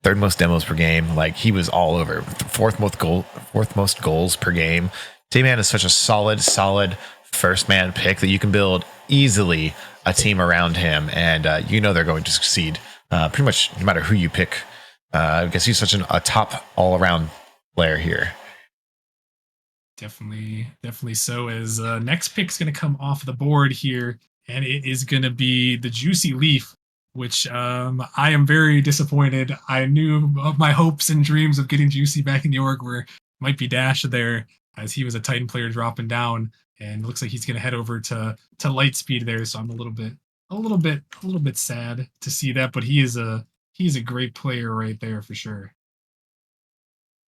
third most demos per game. Like, he was all over. Fourth most goals per game. T-Man is such a solid first man pick that you can build easily a team around him, and they're going to succeed. Pretty much no matter who you pick. I guess he's such a top all around player here. Definitely so. As next pick's going to come off the board here, and it is going to be the Juicy Leaf, which I am very disappointed. I knew of my hopes and dreams of getting Juicy back in the org where might be Dash there, as he was a Titan player dropping down, and it looks like he's going to head over to Lightspeed there. So I'm a little bit sad to see that, but he is a great player right there for sure.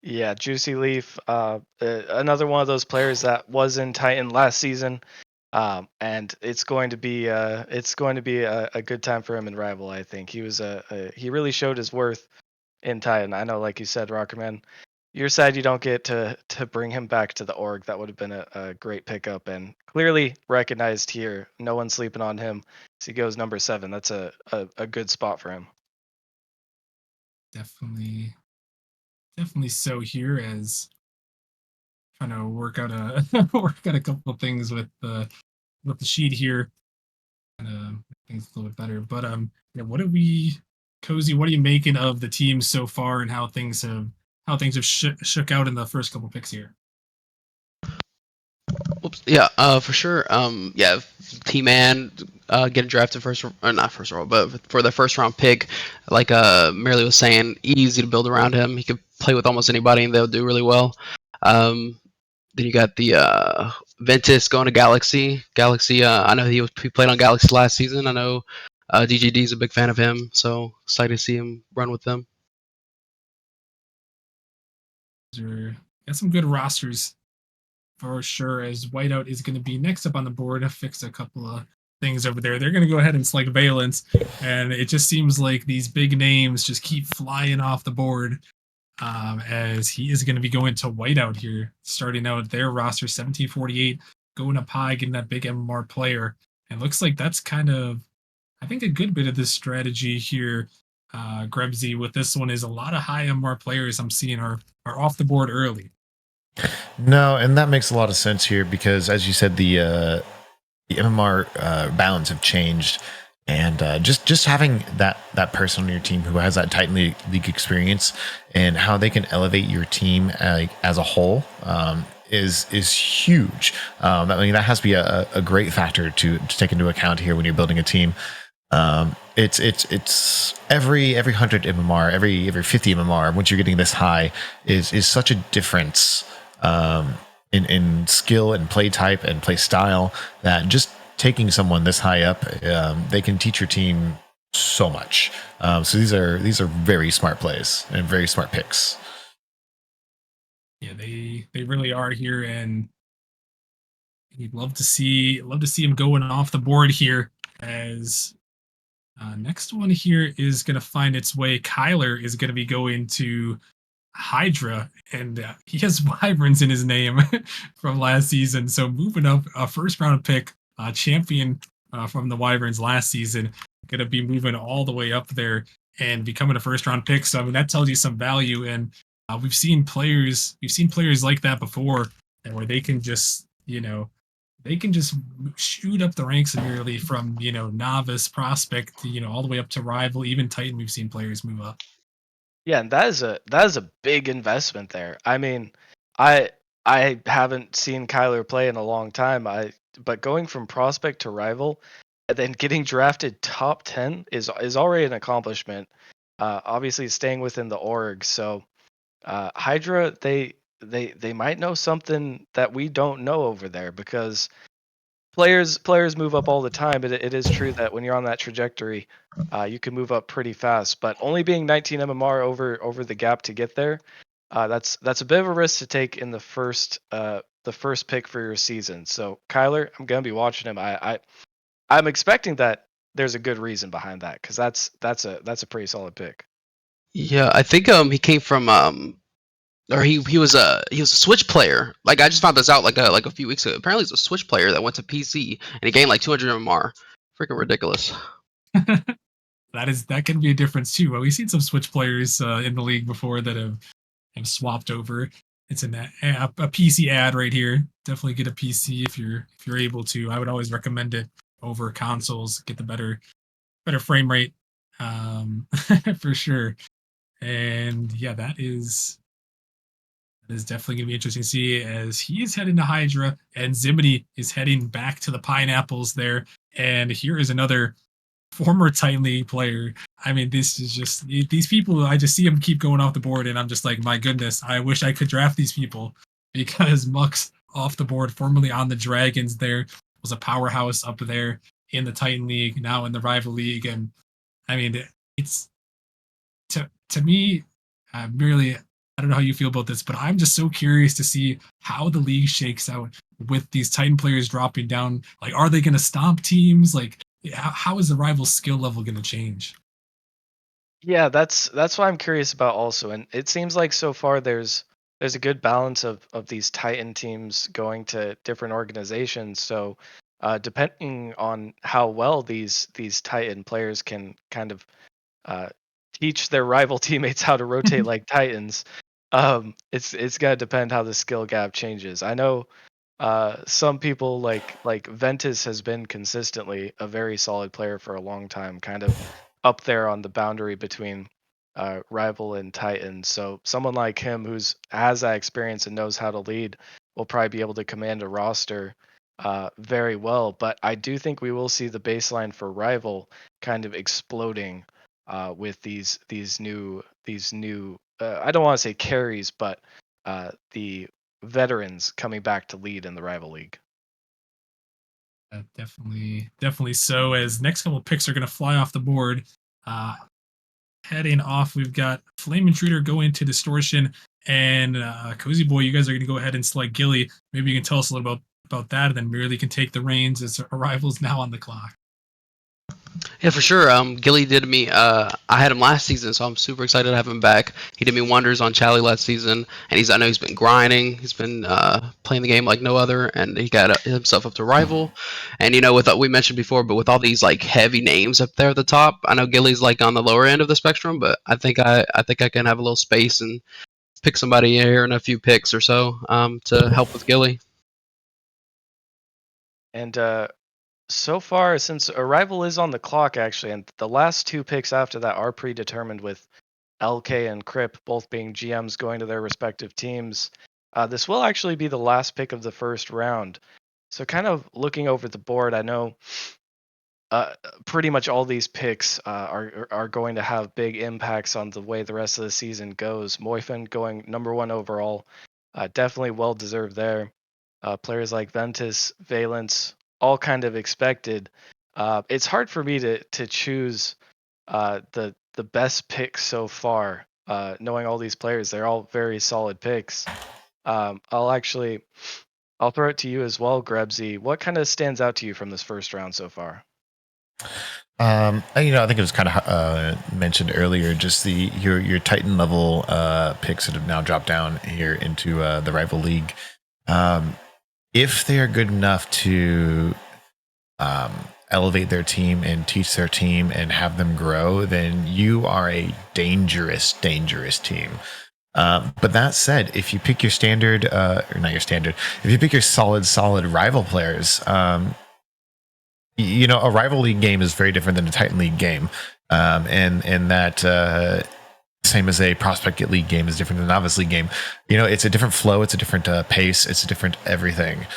Yeah, Juicy Leaf, another one of those players that was in Titan last season, and it's going to be a good time for him in Rival. I think he really showed his worth in Titan. I know, like you said, Rockerman, you're sad you don't get to bring him back to the org. That would have been a great pickup, and clearly recognized here. No one's sleeping on him. So he goes number 7. That's a good spot for him. Definitely so here, as trying to work out a couple of things with the sheet here, and things a little bit better. But yeah, Cozy, what are you making of the team so far, and how things have shook out in the first couple picks here? Well, Oops. Yeah, for sure. Yeah, T-Man getting drafted first, or not first round, but for the first round pick, like Merely was saying, easy to build around him. He could play with almost anybody, and they'll do really well. Then you got the Ventus going to Galaxy. Galaxy. I know he played on Galaxy last season. I know DGD is a big fan of him, so excited to see him run with them. Got some good rosters for sure, as Whiteout is going to be next up on the board to fix a couple of things over there. They're going to go ahead and select Valence, and it just seems like these big names just keep flying off the board, as he is going to be going to Whiteout here, starting out their roster 1748, going up high, getting that big MMR player. And looks like that's kind of, I think, a good bit of this strategy here, Grebsy, with this one is a lot of high MMR players I'm seeing are off the board early. No, and that makes a lot of sense here because, as you said, the MMR balance have changed, and just having that person on your team who has that Titan League experience and how they can elevate your team as a whole is huge. I mean, that has to be a great factor to take into account here when you're building a team. It's every 100 MMR, every 50 MMR, once you're getting this high, is such a difference in skill and play type and play style that just taking someone this high up, they can teach your team so much. So these are very smart plays and very smart picks. Yeah, they really are here, and you'd love to see him going off the board here. As next one here is going to find its way. Kyler is going to be going to Hydra, and he has Wyverns in his name from last season. So moving up, a first round pick, champion from the Wyverns last season, going to be moving all the way up there and becoming a first round pick. So I mean, that tells you some value. And we've seen players like that before, and where they can just shoot up the ranks immediately from novice prospect to all the way up to rival, even Titan. We've seen players move up. Yeah, and that is a big investment there. I mean, I I haven't seen Kyler play in a long time. But going from prospect to rival, and then getting drafted top 10 is already an accomplishment. Obviously staying within the org. So Hydra, they might know something that we don't know over there, because players move up all the time. It is true that when you're on that trajectory, you can move up pretty fast. But only being 19 MMR over the gap to get there, that's a bit of a risk to take in the first pick for your season. So Kyler, I'm gonna be watching him. I'm expecting that there's a good reason behind that, because that's a pretty solid pick. Yeah, I think he came from or he was a Switch player. Like I just found this out like a few weeks ago. Apparently he's a Switch player that went to PC and he gained like 200 MMR. Freaking ridiculous. That can be a difference too. Well, we've seen some Switch players in the league before that have swapped over. It's a PC ad right here. Definitely get a PC if you're able to. I would always recommend it over consoles. Get the better frame rate, for sure. And yeah, that is definitely going to be interesting to see, as he is heading to Hydra and Zimini is heading back to the Pineapples there. And here is another former Titan League player. I mean, this is just these people. I just see them keep going off the board, and I'm just like, my goodness, I wish I could draft these people, because Muck's off the board, formerly on the Dragons. There was a powerhouse up there in the Titan League, now in the Rival League, and I mean, it's to me, merely. I don't know how you feel about this, but I'm just so curious to see how the league shakes out with these Titan players dropping down. Like, are they going to stomp teams? Like, how is the rival skill level going to change? Yeah, that's what I'm curious about also. And it seems like so far there's a good balance of these Titan teams going to different organizations. So depending on how well these Titan players can kind of uh, teach their rival teammates how to rotate like Titans, it's gonna depend how the skill gap changes. I know some people like Ventus has been consistently a very solid player for a long time, kind of up there on the boundary between rival and Titan. So someone like him who's has that experience and knows how to lead will probably be able to command a roster very well. But I do think we will see the baseline for Rival kind of exploding with these new I don't want to say carries, but the veterans coming back to lead in the Rival League. Definitely so. As next couple of picks are going to fly off the board. Heading off, we've got Flame Intruder going to Distortion, and Cozy Boy, you guys are going to go ahead and select Gilly. Maybe you can tell us a little about that, and then Merely can take the reins as Arrival's now on the clock. Yeah, for sure. Gilly did me. I had him last season, so I'm super excited to have him back. He did me wonders on Chally last season, and I know he's been grinding. He's been playing the game like no other, and he got himself up to Rival. And with what we mentioned before, but with all these like heavy names up there at the top, I know Gilly's like on the lower end of the spectrum, but I think I can have a little space and pick somebody here in a few picks or so to help with Gilly. And so far, since Arrival is on the clock, actually, and the last two picks after that are predetermined with LK and Crip both being GMs going to their respective teams, this will actually be the last pick of the first round. So, kind of looking over the board, I know pretty much all these picks are going to have big impacts on the way the rest of the season goes. Moifen going number 1 overall, definitely well deserved there. Players like Ventus, Valence, all kind of expected. It's hard for me to choose the best picks so far. Knowing all these players, they're all very solid picks. I'll throw it to you as well, Grebsy. What kind of stands out to you from this first round so far? I think it was kind of mentioned earlier, just your Titan level picks that have now dropped down here into the Rival League. If they are good enough to elevate their team and teach their team and have them grow, then you are a dangerous team. But that said, if you pick your standard, or not your standard, if you pick your solid rival players, a Rival League game is very different than a Titan League game, and that same as a Prospect League game is different than a Novice League game. It's a different flow, it's a different pace, it's a different everything.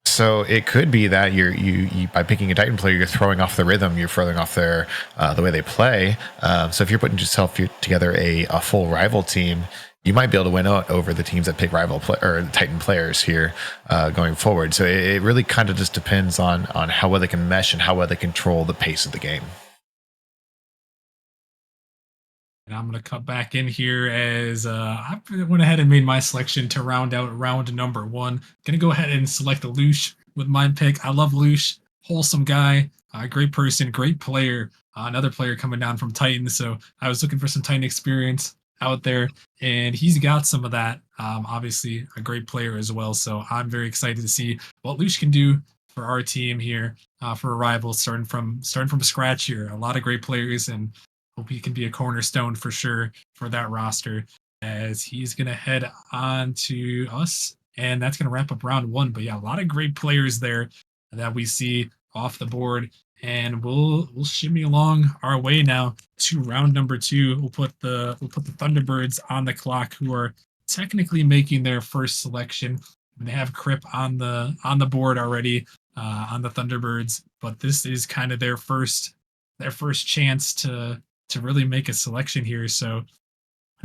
So it could be that you by picking a Titan player, you're throwing off the rhythm, you're throwing off their the way they play. So if you're putting yourself together a full Rival team, you might be able to win out over the teams that pick or Titan players here going forward. So it really kind of just depends on how well they can mesh and how well they control the pace of the game. And I'm going to cut back in here as I went ahead and made my selection to round out round number 1. Going to go ahead and select a Lush with my pick. I love Lush. Wholesome guy. Great person. Great player. Another player coming down from Titan. So I was looking for some Titan experience out there, and he's got some of that. Obviously, a great player as well. So I'm very excited to see what Lush can do for our team here for Arrival, starting from scratch here. A lot of great players, and hope he can be a cornerstone for sure for that roster, as he's going to head on to us. And that's going to wrap up round 1. But yeah, a lot of great players there that we see off the board. And we'll shimmy along our way now to round number 2. We'll put the Thunderbirds on the clock, who are technically making their first selection. They have Crip on the board already on the Thunderbirds, but this is kind of their first chance to really make a selection here. So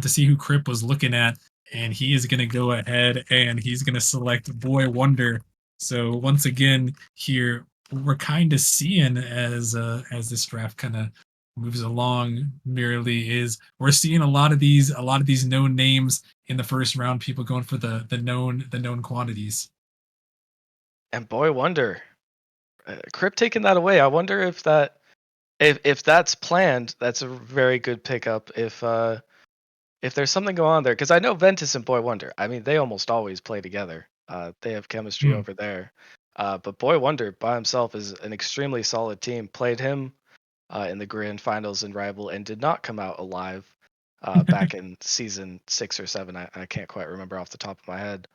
to see who Crip was looking at, and he is going to go ahead and he's going to select Boy Wonder. So once again here, we're kind of seeing as this draft kind of moves along, merely is we're seeing a lot of these known names in the first round, people going for the known quantities. And Boy Wonder, Crip taking that away. I wonder if that's planned. That's a very good pickup. If there's something going on there, because I know Ventus and Boy Wonder, I mean, they almost always play together. They have chemistry over there. But Boy Wonder by himself is an extremely solid team. Played him in the grand finals in Rival and did not come out alive back in season 6 or 7. I can't quite remember off the top of my head.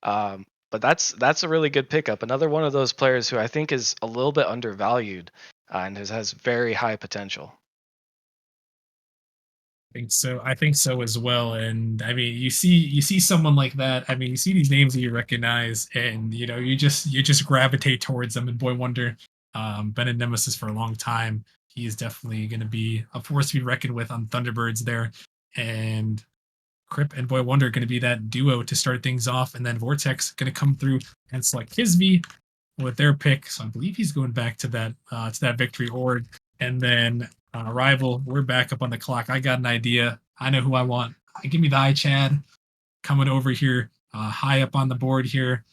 But that's a really good pickup. Another one of those players who I think is a little bit undervalued and has very high potential. I think so as well. And I mean, you see someone like that. I mean, you see these names that you recognize, and you just gravitate towards them. And Boy Wonder, been in Nemesis for a long time. He is definitely going to be a force to be reckoned with on Thunderbirds there. And Crip and Boy Wonder are going to be that duo to start things off, and then Vortex going to come through and select Kisby with their pick. So I believe he's going back to that victory org, and then Rival. We're back up on the clock. I got an idea. I know who I want. Give me the iChad coming over here, high up on the board here.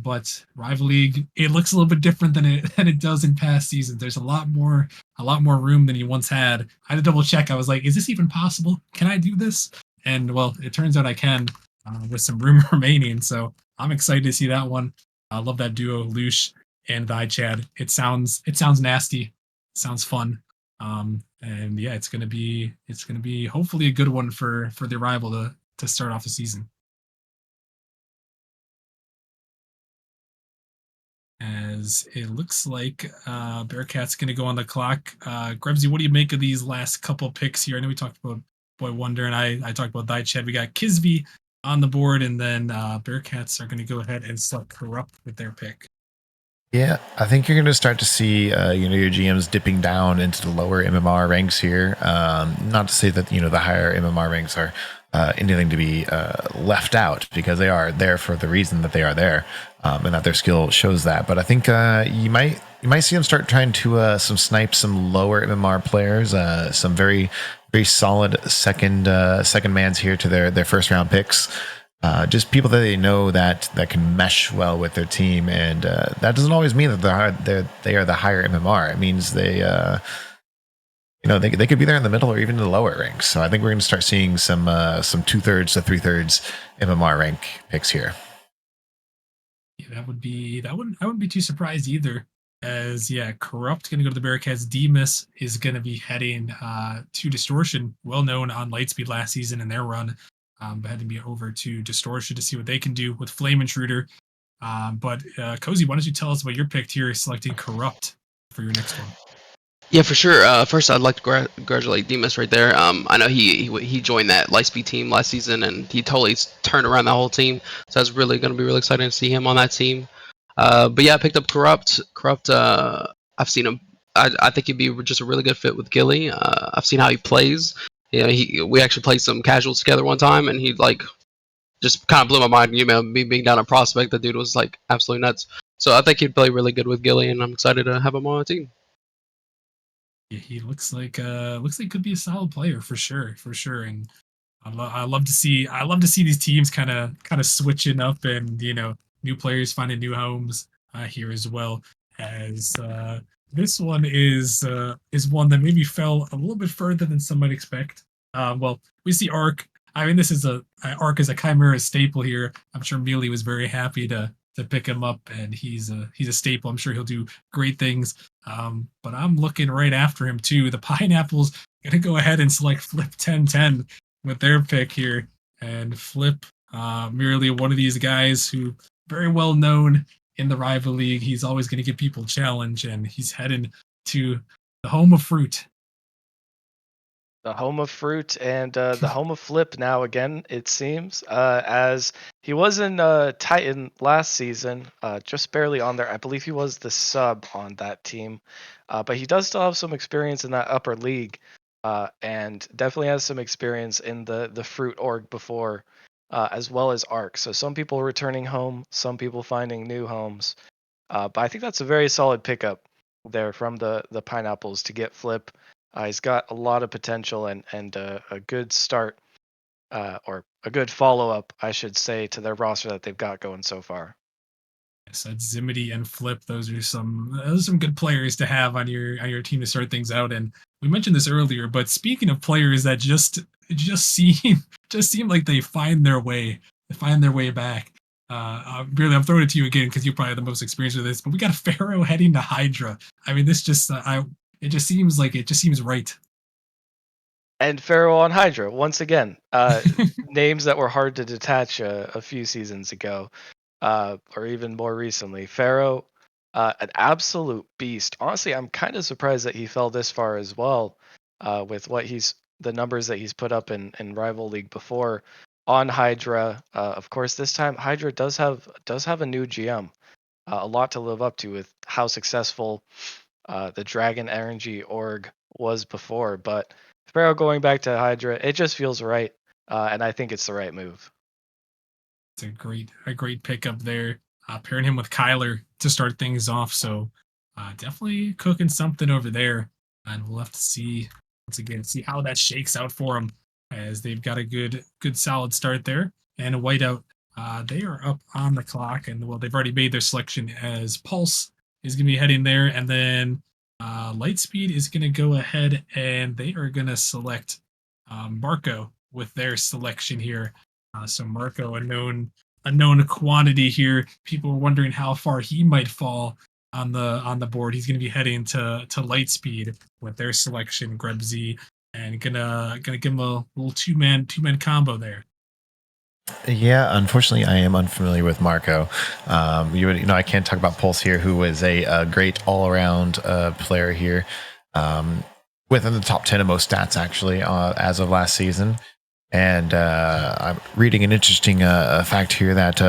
But Rival League, it looks a little bit different than it does in past seasons. There's a lot more room than you once had. I had to double check. I was like, is this even possible? Can I do this? And well, it turns out I can, with some room remaining. So I'm excited to see that one. I love that duo, Lush and Chad. It sounds nasty. It sounds fun. And yeah, it's gonna be hopefully a good one for the rival to start off the season. As it looks like Bearcat's going to go on the clock. Grebsy, what do you make of these last couple picks here? I know we talked about Boy Wonder, and I talked about Ched. We got Kisby on the board, and then Bearcats are going to go ahead and select Corrupt with their pick. Yeah, I think you're going to start to see, your GMs dipping down into the lower MMR ranks here. Not to say that, the higher MMR ranks are anything to be left out, because they are there for the reason that they are there, and that their skill shows that. But I think you might see them start trying to snipe some lower MMR players, some very very solid second mans here to their first round picks. Just people that they know that can mesh well with their team, and that doesn't always mean that they are the higher MMR. It means they could be there in the middle or even in the lower ranks. So I think we're going to start seeing some 2/3 to 3/3 MMR rank picks here. Yeah, I wouldn't be too surprised either. As yeah, Corrupt going to go to the Bearcats. Demas is going to be heading to Distortion, well known on Lightspeed last season in their run. But had to be over to Distortion to see what they can do with Flame Intruder. But Cozy, why don't you tell us about your pick here, selecting Corrupt for your next one? Yeah, for sure. First, I'd like to congratulate Demas right there. I know he joined that Lightspeed team last season, and he totally turned around that whole team. So that's really going to be really exciting to see him on that team. But yeah, I picked up Corrupt. Corrupt, I've seen him. I think he'd be just a really good fit with Gilly. I've seen how he plays. We actually played some casuals together one time, and he just kind of blew my mind. Me being down a prospect, the dude was like absolutely nuts. So I think he'd play really good with Gilly, and I'm excited to have him on the team. Yeah, he looks like he could be a solid player for sure. And I love to see these teams kind of switching up, and new players finding new homes here as well. As this one is one that maybe fell a little bit further than some might expect. Well, we see Arc. I mean, this is Arc is a Chimera staple here. I'm sure Mealy was very happy to pick him up, and he's a staple. I'm sure he'll do great things. But I'm looking right after him too. The Pineapples gonna go ahead and select Flip 1010 with their pick here, and Flip, merely one of these guys who very well known in the rival league. He's always going to give people challenge, and he's heading to the home of fruit. The home of fruit and the home of flip now again, it seems, as he was in Titan last season, just barely on there. I believe he was the sub on that team, but he does still have some experience in that upper league, and definitely has some experience in the fruit org before, as well as Arc. So some people returning home, some people finding new homes, but I think that's a very solid pickup there from the Pineapples to get Flip. He's got a lot of potential and a good start, or a good follow up, I should say, to their roster that they've got going so far. So that's Zimity and Flip. Those are some good players to have on your team to start things out. And we mentioned this earlier, but speaking of players that just seem just seem like they find their way back. Really, I'm throwing it to you again because you probably have the most experience with this. But we got Pharaoh heading to Hydra. I mean, this just it just seems like it just seems right. And Pharaoh on Hydra once again. Names that were hard to detach a few seasons ago, or even more recently. Pharaoh, an absolute beast. Honestly, I'm kind of surprised that he fell this far as well, with what he's the numbers that he's put up in Rival League before on Hydra. Of course, this time Hydra does have a new GM, a lot to live up to with how successful the Dragon RNG org was before. But Pharaoh going back to Hydra, it just feels right, and I think it's the right move. It's a great pickup there. Pairing him with Kyler to start things off. So definitely cooking something over there. And we'll have to see once again, see how that shakes out for them as they've got a good solid start there. And a whiteout. They are up on the clock, and well, they've already made their selection as Pulse is going to be heading there, and then Lightspeed is going to go ahead and they are going to select Marco with their selection here. So Marco, a known quantity here. People are wondering how far he might fall on the board. He's going to be heading to Lightspeed with their selection, Grebzy, and gonna give him a little two man combo there. Yeah, unfortunately, I am unfamiliar with Marco. I can't talk about Pulse here, who was a great all-around player here, within the top 10 of most stats actually as of last season. And I'm reading an interesting fact here that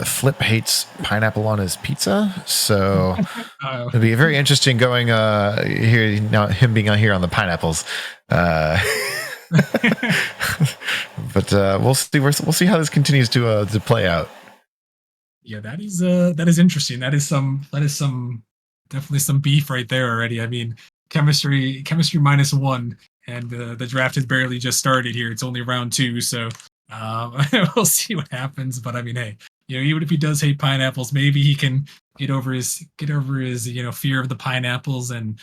Flip hates pineapple on his pizza. So it'll be very interesting going here now, him being out here on the pineapples. But we'll see. We'll see how this continues to play out. Yeah, that is interesting. That is some definitely some beef right there already. I mean, chemistry -1, and the draft has barely just started here. It's only round 2, so we'll see what happens. But I mean, hey, even if he does hate pineapples, maybe he can get over his fear of the pineapples and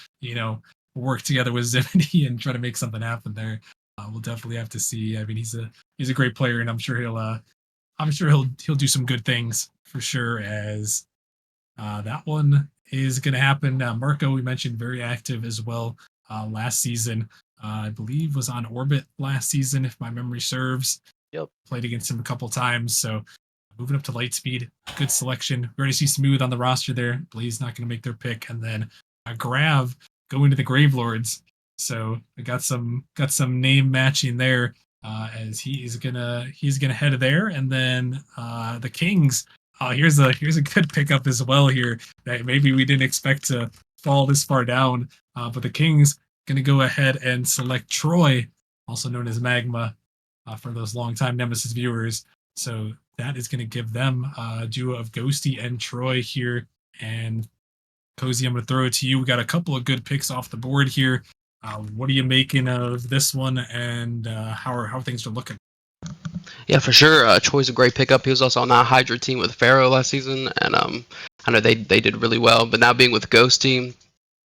work together with Zimini and try to make something happen there. We'll definitely have to see. I mean, he's a great player, and I'm sure he'll do some good things for sure. As that one is going to happen. Marco, we mentioned, very active as well last season. I believe was on Orbit last season, if my memory serves. Yep. Played against him a couple times. So moving up to Lightspeed, good selection. We already see Smooth on the roster there. Blaze not going to make their pick, and then Grav going to the Gravelords. So I got some name matching there. As he's gonna head there, and then the Kings. Here's a good pickup as well here that maybe we didn't expect to fall this far down. But the Kings gonna go ahead and select Troy, also known as Magma, for those longtime Nemesis viewers. So that is gonna give them a duo of Ghosty and Troy here. And Cozy, I'm gonna throw it to you. We got a couple of good picks off the board here. What are you making of this one, and how things are looking? Yeah, for sure. Troy's a great pickup. He was also on that Hydra team with Pharaoh last season, and I know they did really well. But now being with Ghosty,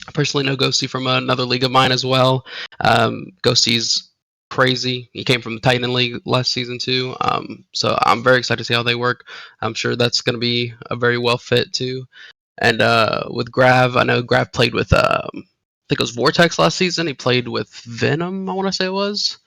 I personally know Ghosty from another league of mine as well. Ghosty's crazy. He came from the Titan League last season too. So I'm very excited to see how they work. I'm sure that's going to be a very well fit too. And with Grav, I know Grav played with I think it was Vortex last season. He played with Venom, I want to say it was,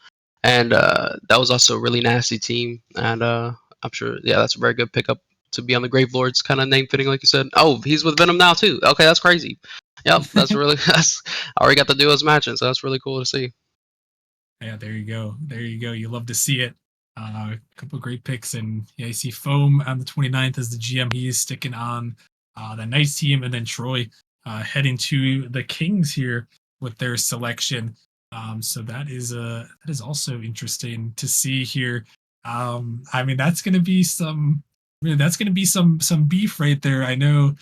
and that was also a really nasty team. And I'm sure, yeah, that's a very good pickup to be on the Gravelords, kind of name fitting, like you said. Oh, he's with Venom now too. Okay, that's crazy. Yep, that's really that's I already got the duos matching, so that's really cool to see. Yeah, there you go. There you go. You love to see it. A couple of great picks, and yeah, you see Foam on the 29th as the GM. He is sticking on the Knights team, and then Troy heading to the Kings here with their selection. So that is also interesting to see here. I mean, that's going to be some. That's going to be some beef right there. I know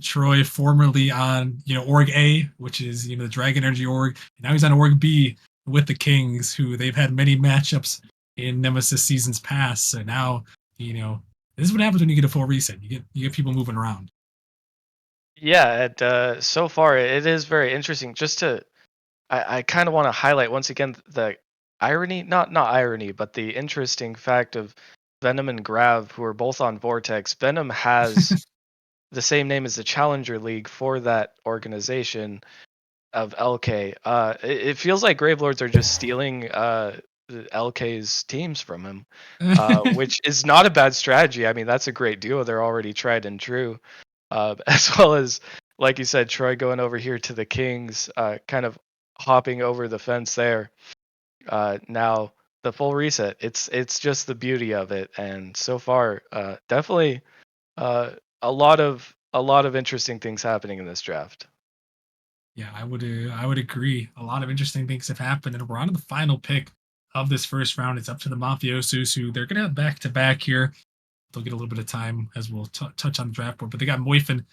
Troy formerly on Org A, which is the Dragon Energy org. And now he's on Org B with the Kings, who they've had many matchups in Nemesis seasons past. So now this is what happens when you get a full reset. You get people moving around. Yeah, so far it is very interesting. I kind of want to highlight once again the irony, not irony, but the interesting fact of Venom and Grav, who are both on Vortex. Venom has the same name as the Challenger League for that organization of LK. It feels like Gravelords are just stealing LK's teams from him, which is not a bad strategy. I mean, that's a great duo. They're already tried and true. As well as, like you said, Troy going over here to the Kings, kind of hopping over the fence there. now the full reset. It's just the beauty of it, and so far, definitely a lot of interesting things happening in this draft. Yeah, I would agree. A lot of interesting things have happened, and we're on to the final pick of this first round. It's up to the Mafiosos, who they're gonna have back to back here. They'll get a little bit of time as we'll touch on the draft board, but they got Moifin.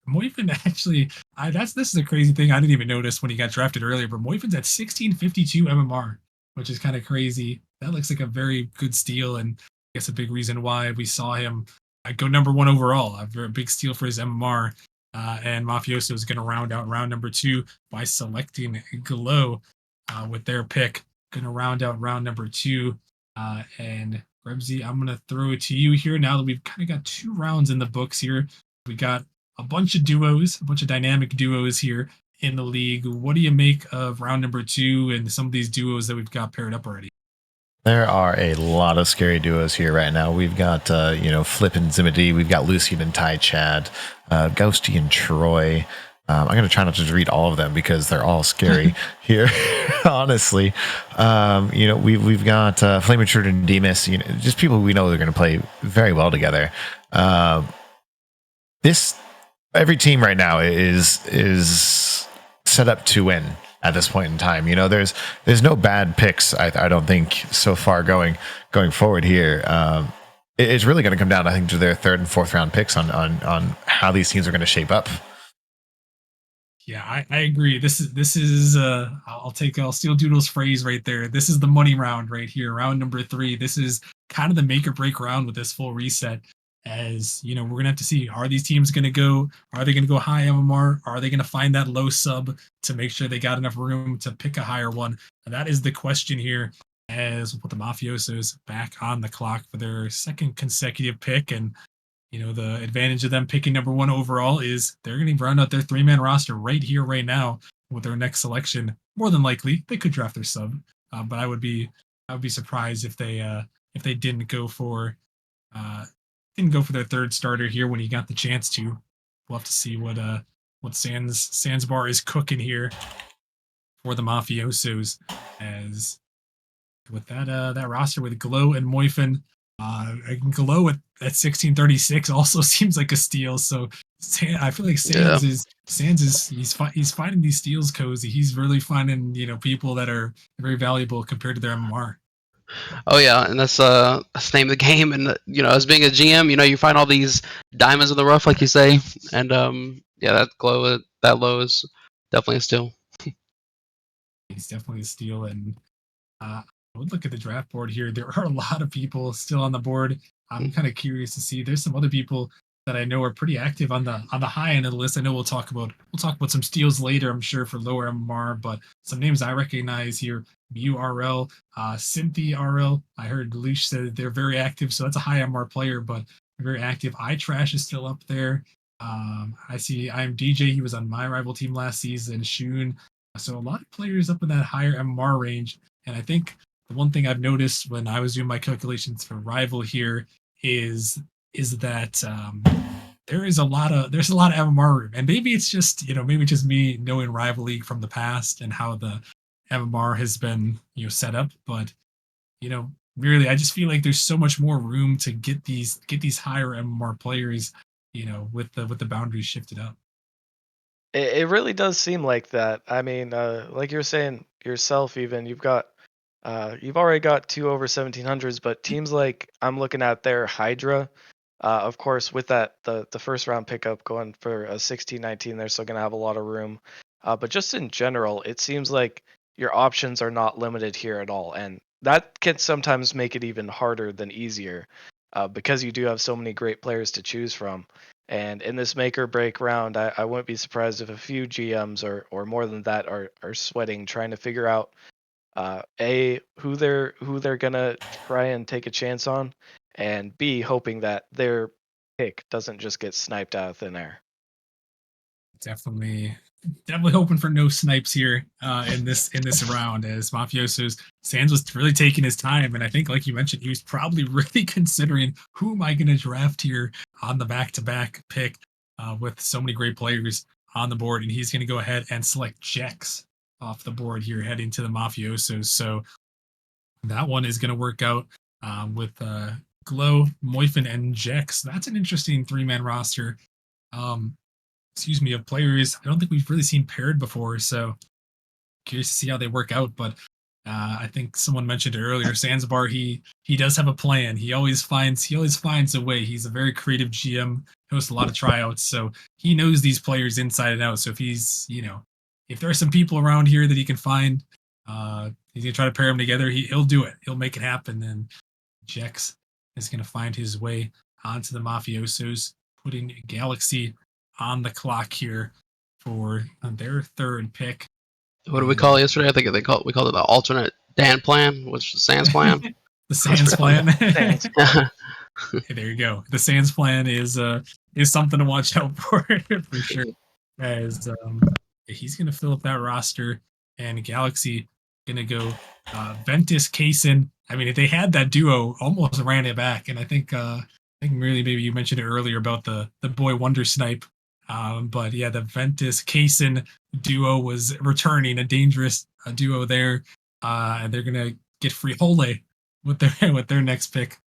Moifin actually, this is a crazy thing. I didn't even notice when he got drafted earlier, but Moifin's at 1652 MMR, which is kind of crazy. That looks like a very good steal, and I guess a big reason why we saw him go number one overall. A very big steal for his MMR. And Mafioso is going to round out round number 2 by selecting Glow with their pick. Going to round out round number 2. And Rebsy, I'm going to throw it to you here now that we've kind of got 2 rounds in the books here. We got a bunch of duos, a bunch of dynamic duos here in the league. What do you make of round number 2 and some of these duos that we've got paired up already? There are a lot of scary duos here right now. We've got, Flip and Zimity. We've got Lucian and Tai Chad, Ghosty and Troy. I'm going to try not to read all of them because they're all scary here, honestly. We've got Flame Intruder and Demas, just people we know they're going to play very well together. Every team right now is set up to win at this point in time. There's no bad picks. I don't think so far going forward here. It's really going to come down, I think, to their 3rd and 4th round picks on how these teams are going to shape up. Yeah, I agree. This is I'll steal Doodle's phrase right there. This is the money round right here, round number 3. This is kind of the make or break round with this full reset. As we're gonna have to see, are these teams gonna go? Are they gonna go high MMR? Are they gonna find that low sub to make sure they got enough room to pick a higher one? And that is the question here. As we'll put the Mafiosos back on the clock for their 2nd consecutive pick, and the advantage of them picking number 1 overall is they're going to round out their 3-man roster right here, right now with their next selection. More than likely, they could draft their sub, but I would be surprised if they didn't go for their 3rd starter here when he got the chance to. We'll have to see what Sandsbar is cooking here for the Mafiosos. As with that roster with Glow and Moifin. Glow at 1636 also seems like a steal. So I feel like he's finding these steals cozy. He's really finding people that are very valuable compared to their MMR. Oh yeah, and that's the name of the game. And as being a GM, you find all these diamonds in the rough, like you say. And that Glow that low is definitely a steal. He's definitely a steal, and I would look at the draft board here. There are a lot of people still on the board. I'm kind of curious to see. There's some other people that I know are pretty active on the high end of the list. I know we'll talk about some steals later, I'm sure, for lower MMR, but some names I recognize here: MuRL, Cynthia RL. I heard Leash said they're very active, so that's a high MMR player, but very active. iTrash is still up there. I see I'm DJ. He was on my rival team last season. Shun. So a lot of players up in that higher MMR range, and I think the one thing I've noticed when I was doing my calculations for rival here is that there's a lot of MMR room, and maybe it's just me knowing rival league from the past and how the MMR has been set up, but really I just feel like there's so much more room to get these higher MMR players with the boundaries shifted up. It really does seem like that. I mean, like you're saying yourself, even you've already got 2 over 1700s, but teams like I'm looking at their Hydra, of course, with that the first round pickup going for a 1619, they're still gonna have a lot of room. But just in general, it seems like your options are not limited here at all, and that can sometimes make it even harder than easier, because you do have so many great players to choose from. And in this make or break round, I wouldn't be surprised if a few GMs or more than that are sweating, trying to figure out who they're gonna try and take a chance on, and B, hoping that their pick doesn't just get sniped out of thin air. Definitely hoping for no snipes here in this round, as Mafioso's Sands was really taking his time, and I think, like you mentioned, he was probably really considering who am I going to draft here on the back-to-back pick with so many great players on the board, and he's going to go ahead and select Jex off the board here, heading to the Mafiosos. So that one is going to work out with Glow, Moifin, and Jex. That's an interesting 3-man roster. Excuse me, of players I don't think we've really seen paired before. So curious to see how they work out. But I think someone mentioned it earlier. Zanzibar, he does have a plan. He always finds a way. He's a very creative GM. Hosts a lot of tryouts, so he knows these players inside and out. So if he's if there are some people around here that he can find, he's gonna try to pair them together. He'll do it. He'll make it happen. And Jex is gonna find his way onto the mafiosos, putting Galaxy on the clock here for their third pick. What did we call it yesterday? I think we called it the alternate Dan plan, which is Sans plan. The Sans plan. Sans. Okay, there you go. The Sans plan is something to watch out for sure. As he's gonna fill up that roster, and Galaxy gonna go Ventus, Kaysen. I mean, if they had that duo, almost ran it back. And I think really maybe you mentioned it earlier about the boy Wonder Snipe. But yeah, the Ventus Kaysen duo was returning, a dangerous duo there. And they're gonna get Frihole with their next pick.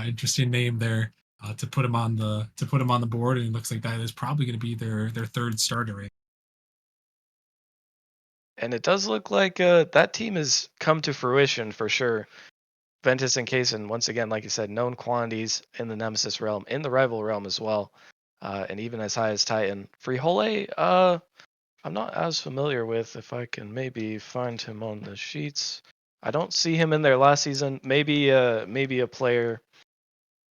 Interesting name there to put him on the board, and it looks like that is probably going to be their third starter. Right? And it does look like that team has come to fruition for sure. Ventus and Kaysen, once again, like you said, known quantities in the Nemesis realm, in the rival realm as well, and even as high as Titan. Frihole, I'm not as familiar with. If I can maybe find him on the sheets, I don't see him in there last season. Maybe a player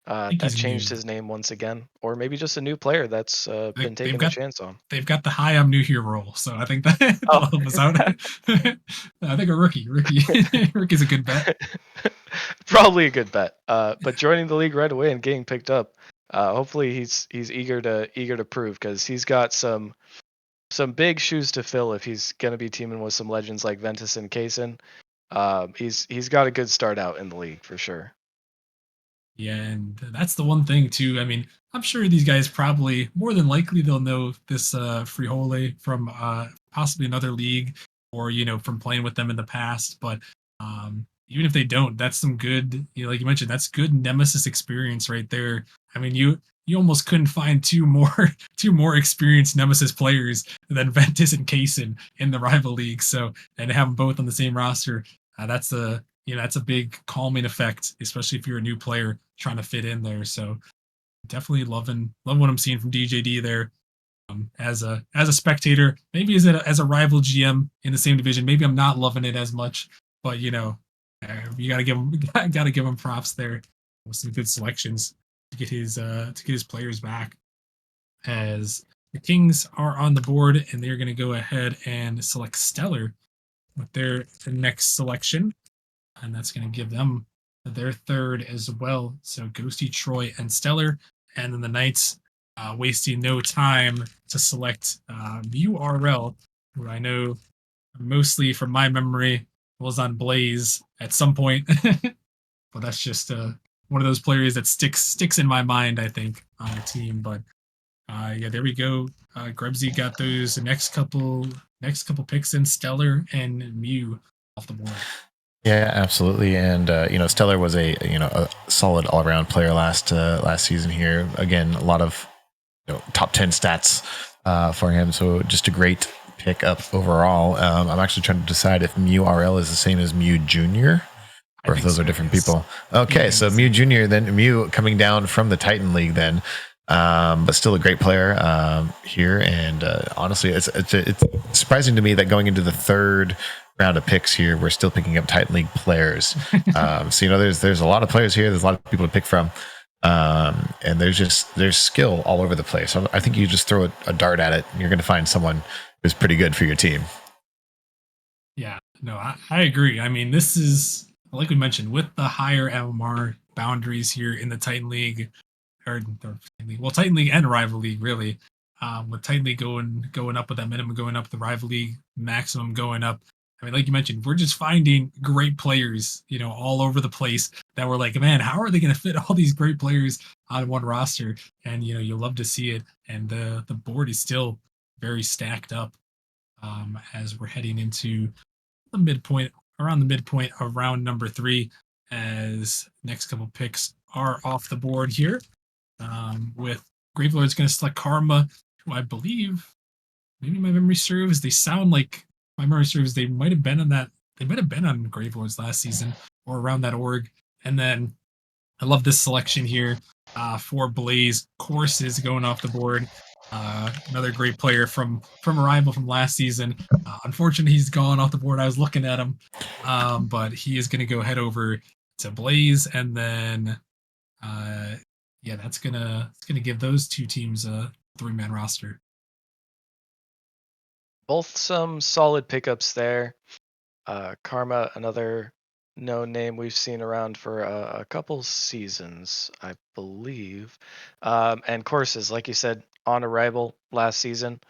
that changed his name once again, or maybe just a new player that's been taking a chance on. They've got the high I'm new here role, so I think that that'll help us out. I think a rookie. Rookie's a good bet. Probably a good bet. But joining the league right away and getting picked up, hopefully he's eager to prove, because he's got some big shoes to fill if he's gonna be teaming with some legends like Ventus and Kaysen. He's got a good start out in the league for sure. Yeah, and that's the one thing too. I mean, I'm sure these guys probably more than likely they'll know this Frihole from possibly another league, or from playing with them in the past. But even if they don't, that's some good, like you mentioned, that's good Nemesis experience right there. I mean, you almost couldn't find two more experienced Nemesis players than Ventus and Kaysen in the rival league. So, and to have them both on the same roster, that's a big calming effect, especially if you're a new player trying to fit in there. So definitely loving what I'm seeing from DJD there. As a spectator, maybe as a rival GM in the same division, maybe I'm not loving it as much, but you gotta give him props there with some good selections to get his players back. As the Kings are on the board, and they're going to go ahead and select Stellar with their next selection, and that's going to give them their third as well. So Ghosty, Troy, and Stellar. And then the Knights, wasting no time to select URL, who I know mostly from my memory was on Blaze at some point. But that's just one of those players that sticks in my mind, I think, on the team. But yeah, there we go. Grebsy got those next couple picks in, Stellar and Mew off the board. Yeah, absolutely. And Stellar was a solid all around player last season here. Again, a lot of top 10 stats for him. So just a great pick up overall. I'm actually trying to decide if Mew RL is the same as Mew Junior, or if those are different people. Okay, so Mew Junior, then Mew coming down from the Titan League then. But still a great player here. And honestly, it's surprising to me that going into the third round of picks here, we're still picking up Titan League players. So there's a lot of players here. There's a lot of people to pick from, and there's skill all over the place. So I think you just throw a dart at it, and you're going to find someone who's pretty good for your team. Yeah, no, I agree. I mean, this is, like we mentioned, with the higher MMR boundaries here in the Titan League, Titan League and Rival League, really. With Titan League going up with that minimum going up, the Rival League maximum going up. I mean, like you mentioned, we're just finding great players, all over the place that we're like, man, how are they going to fit all these great players on one roster? And, you'll love to see it. And the board is still very stacked up as we're heading into the midpoint around the midpoint of round number 3, as next couple picks are off the board here. With Gravelord's going to select Karma, who I believe, maybe my memory serves, they sound like my memory serves. They might have been on that. They might have been on Gravelords last season or around that org. And then I love this selection here for Blaze. Course is going off the board. Another great player from Arrival from last season. Unfortunately, he's gone off the board. I was looking at him, but he is going to go head over to Blaze, and then yeah, it's gonna give those two teams a 3-man roster. Both some solid pickups there. Karma, another known name we've seen around for a couple seasons, I believe. And Courses, like you said, on Arrival last season.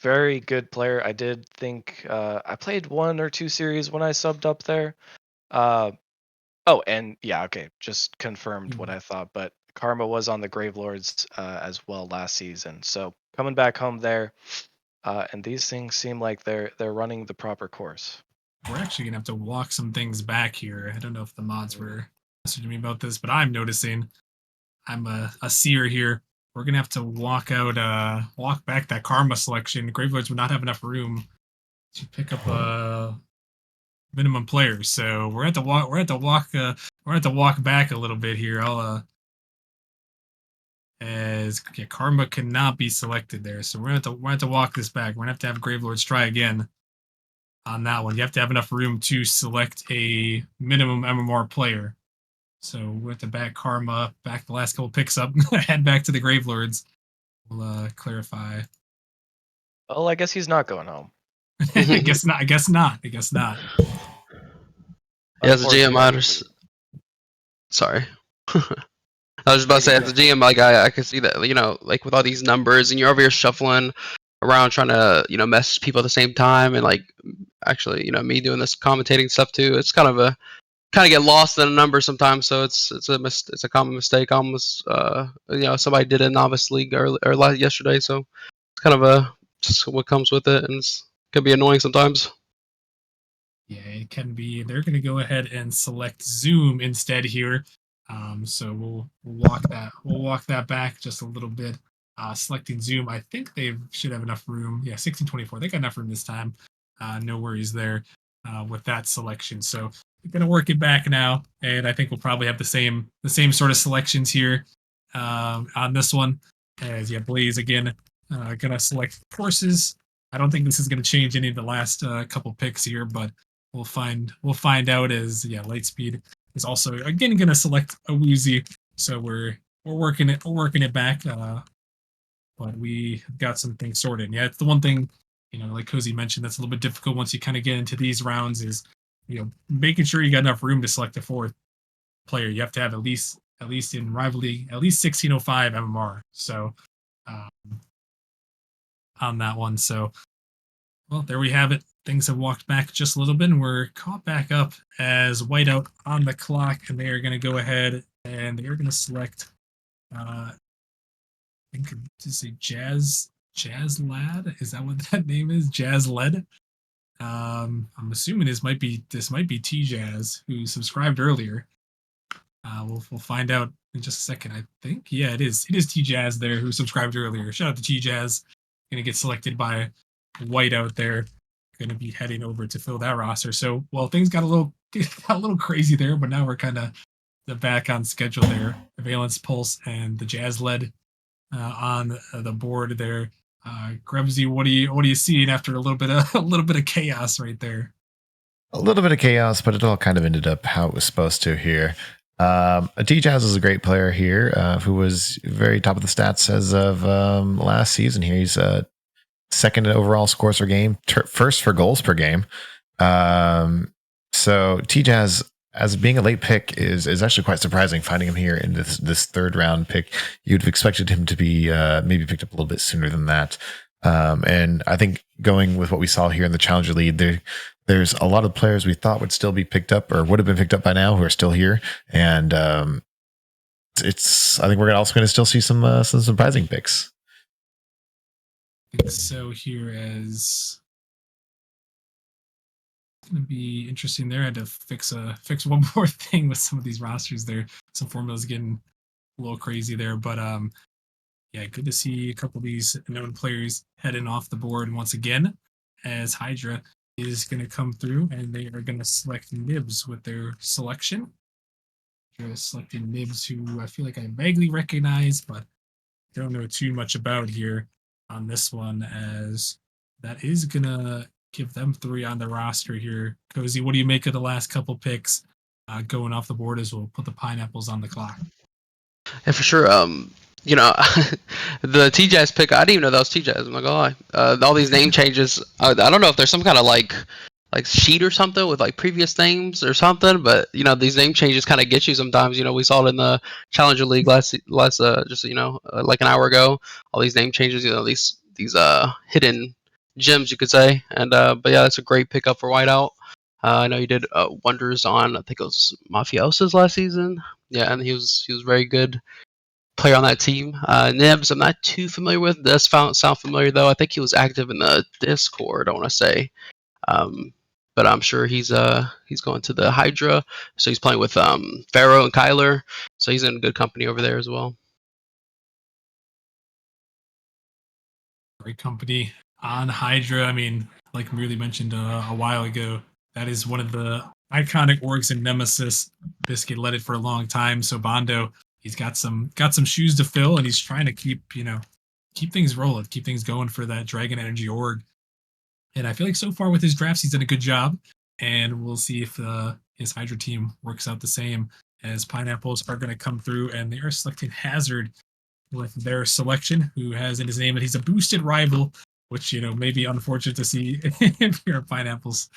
Very good player. I did think I played 1 or 2 series when I subbed up there. Oh, and yeah, okay, just confirmed what I thought. But Karma was on the Gravelords as well last season. So coming back home there. And these things seem like they're running the proper course. We're actually gonna have to walk some things back here. I don't know if the mods were messaging me about this, but I'm noticing I'm a seer here. We're gonna have to walk back that Karma selection. Gravelords would not have enough room to pick up a minimum players, so we're at the walk back a little bit here. Karma cannot be selected there, so we're gonna have to walk this back. We're gonna have Gravelords try again on that one. You have to have enough room to select a minimum MMR player. So we're at the back Karma, back the last couple picks up, head back to the Gravelords. We'll clarify. Well, I guess he's not going home. I guess not. Yeah, as a GM, sorry. I was just about to say, as a GM, like I can see that, like with all these numbers, and you're over here shuffling around trying to, message people at the same time, and like actually, me doing this commentating stuff too. It's kind of get lost in a number sometimes. So it's a common mistake. Almost, somebody did a novice league yesterday, so it's kind of just what comes with it, and it can be annoying sometimes. Yeah, it can be. They're going to go ahead and select Zoom instead here. So we'll walk that back just a little bit. Selecting Zoom, I think they should have enough room. Yeah, 1624. They got enough room this time. No worries there with that selection. So we're gonna work it back now, and I think we'll probably have the same sort of selections here on this one. As Blaze again, gonna select courses. I don't think this is gonna change any of the last couple picks here, but we'll find out as Lightspeed is also again going to select a Woozy. So we're working it back, but we got some things sorted. Yeah, it's the one thing, like Cozy mentioned, that's a little bit difficult once you kind of get into these rounds is, making sure you got enough room to select a 4th player. You have to have at least in Rival League, at least 1605 MMR. So on that one. So, well, there we have it. Things have walked back just a little bit, and we're caught back up as Whiteout on the clock, and they are going to go ahead and they are going to select, I think to say Jazz Lad. Is that what that name is? Jazz Led. I'm assuming this might be T Jazz, who subscribed earlier. We'll find out in just a second. I think it is T Jazz there who subscribed earlier. Shout out to T Jazz. Going to get selected by Whiteout there. Going to be heading over to fill that roster. So, well, things got a little crazy there, but now we're kind of back on schedule there. The Valence Pulse and the Jazz Led on the board there. Grebsy, what are you seeing after a little bit of chaos right there? A little bit of chaos, but it all kind of ended up how it was supposed to here. T-Jazz is a great player here, who was very top of the stats as of last season here. He's second in overall scores per game, first for goals per game. So T-Jazz, as being a late pick, is actually quite surprising, finding him here in this 3rd round pick. You'd have expected him to be maybe picked up a little bit sooner than that. And I think going with what we saw here in the Challenger League, there's a lot of players we thought would still be picked up or would have been picked up by now who are still here. And I think we're also going to still see some surprising picks. I think so here as gonna be interesting there. I had to fix one more thing with some of these rosters there. Some formulas getting a little crazy there, but yeah, good to see a couple of these known players heading off the board once again, as Hydra is going to come through and they are going to select Nibs with their selection. They're selecting Nibs, who I feel like I vaguely recognize, but don't know too much about here on this one, as that is going to give them 3 on the roster here. Cozy, what do you make of the last couple picks going off the board as we'll put the pineapples on the clock? Yeah, for sure. You know, the TJ's pick, I didn't even know that was TJ's. I'm not gonna lie. All these name changes, I don't know if there's some kind of like sheet or something with like previous names or something, but you know, these name changes kind of get you sometimes. You know, we saw it in the Challenger League last just like an hour ago. All these name changes, you know, these hidden gems, you could say. And but yeah, that's a great pickup for Whiteout. I know he did wonders on, I think it was Mafiosos last season. Yeah, and he was very good player on that team. Nibs, I'm not too familiar with. Does sound familiar though. I think he was active in the Discord, I want to say. Um, but I'm sure he's going to the Hydra, so he's playing with Pharaoh and Kyler, so he's in good company over there as well. Great company on Hydra. I mean, like Merely mentioned a while ago, that is one of the iconic orgs in Nemesis. Biscuit led it for a long time, so Bondo, he's got some shoes to fill, and he's trying to keep things rolling, keep things going for that Dragon Energy org. And I feel like so far with his drafts, he's done a good job. And we'll see if his Hydra team works out the same, as Pineapples are going to come through, and they are selecting Hazard with their selection, who has in his name that he's a boosted rival, which may be unfortunate to see if you're a Pineapples